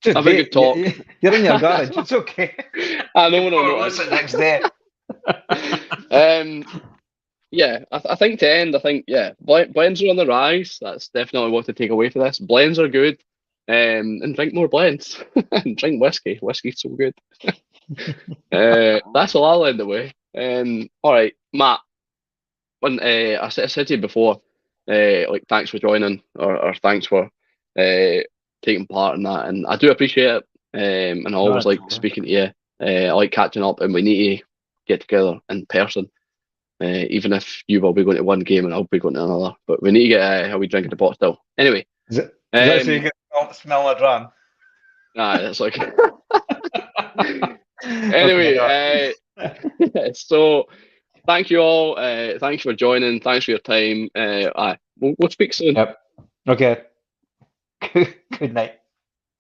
Just Have a good talk. You're in your garage. It's okay. I know, no, Listen next day. Yeah, I think to end, I think, yeah, blends are on the rise. That's definitely what to take away for this. Blends are good, and drink more blends. And drink whiskey. Whiskey's so good. That's all I'll end the way. All right, Matt. When I said to you before, like thanks for joining, or thanks for taking part in that, and I do appreciate it. And I always like speaking to you. I like catching up, and we need to get together in person. Even if you will be going to one game and I'll be going to another, but we need to get a wee drink at the pot still. Anyway, is that so you can smell a drum? Nah, that's like. Anyway, so thank you all. Thanks for joining. Thanks for your time. We'll speak soon. Yep. Okay. Good night.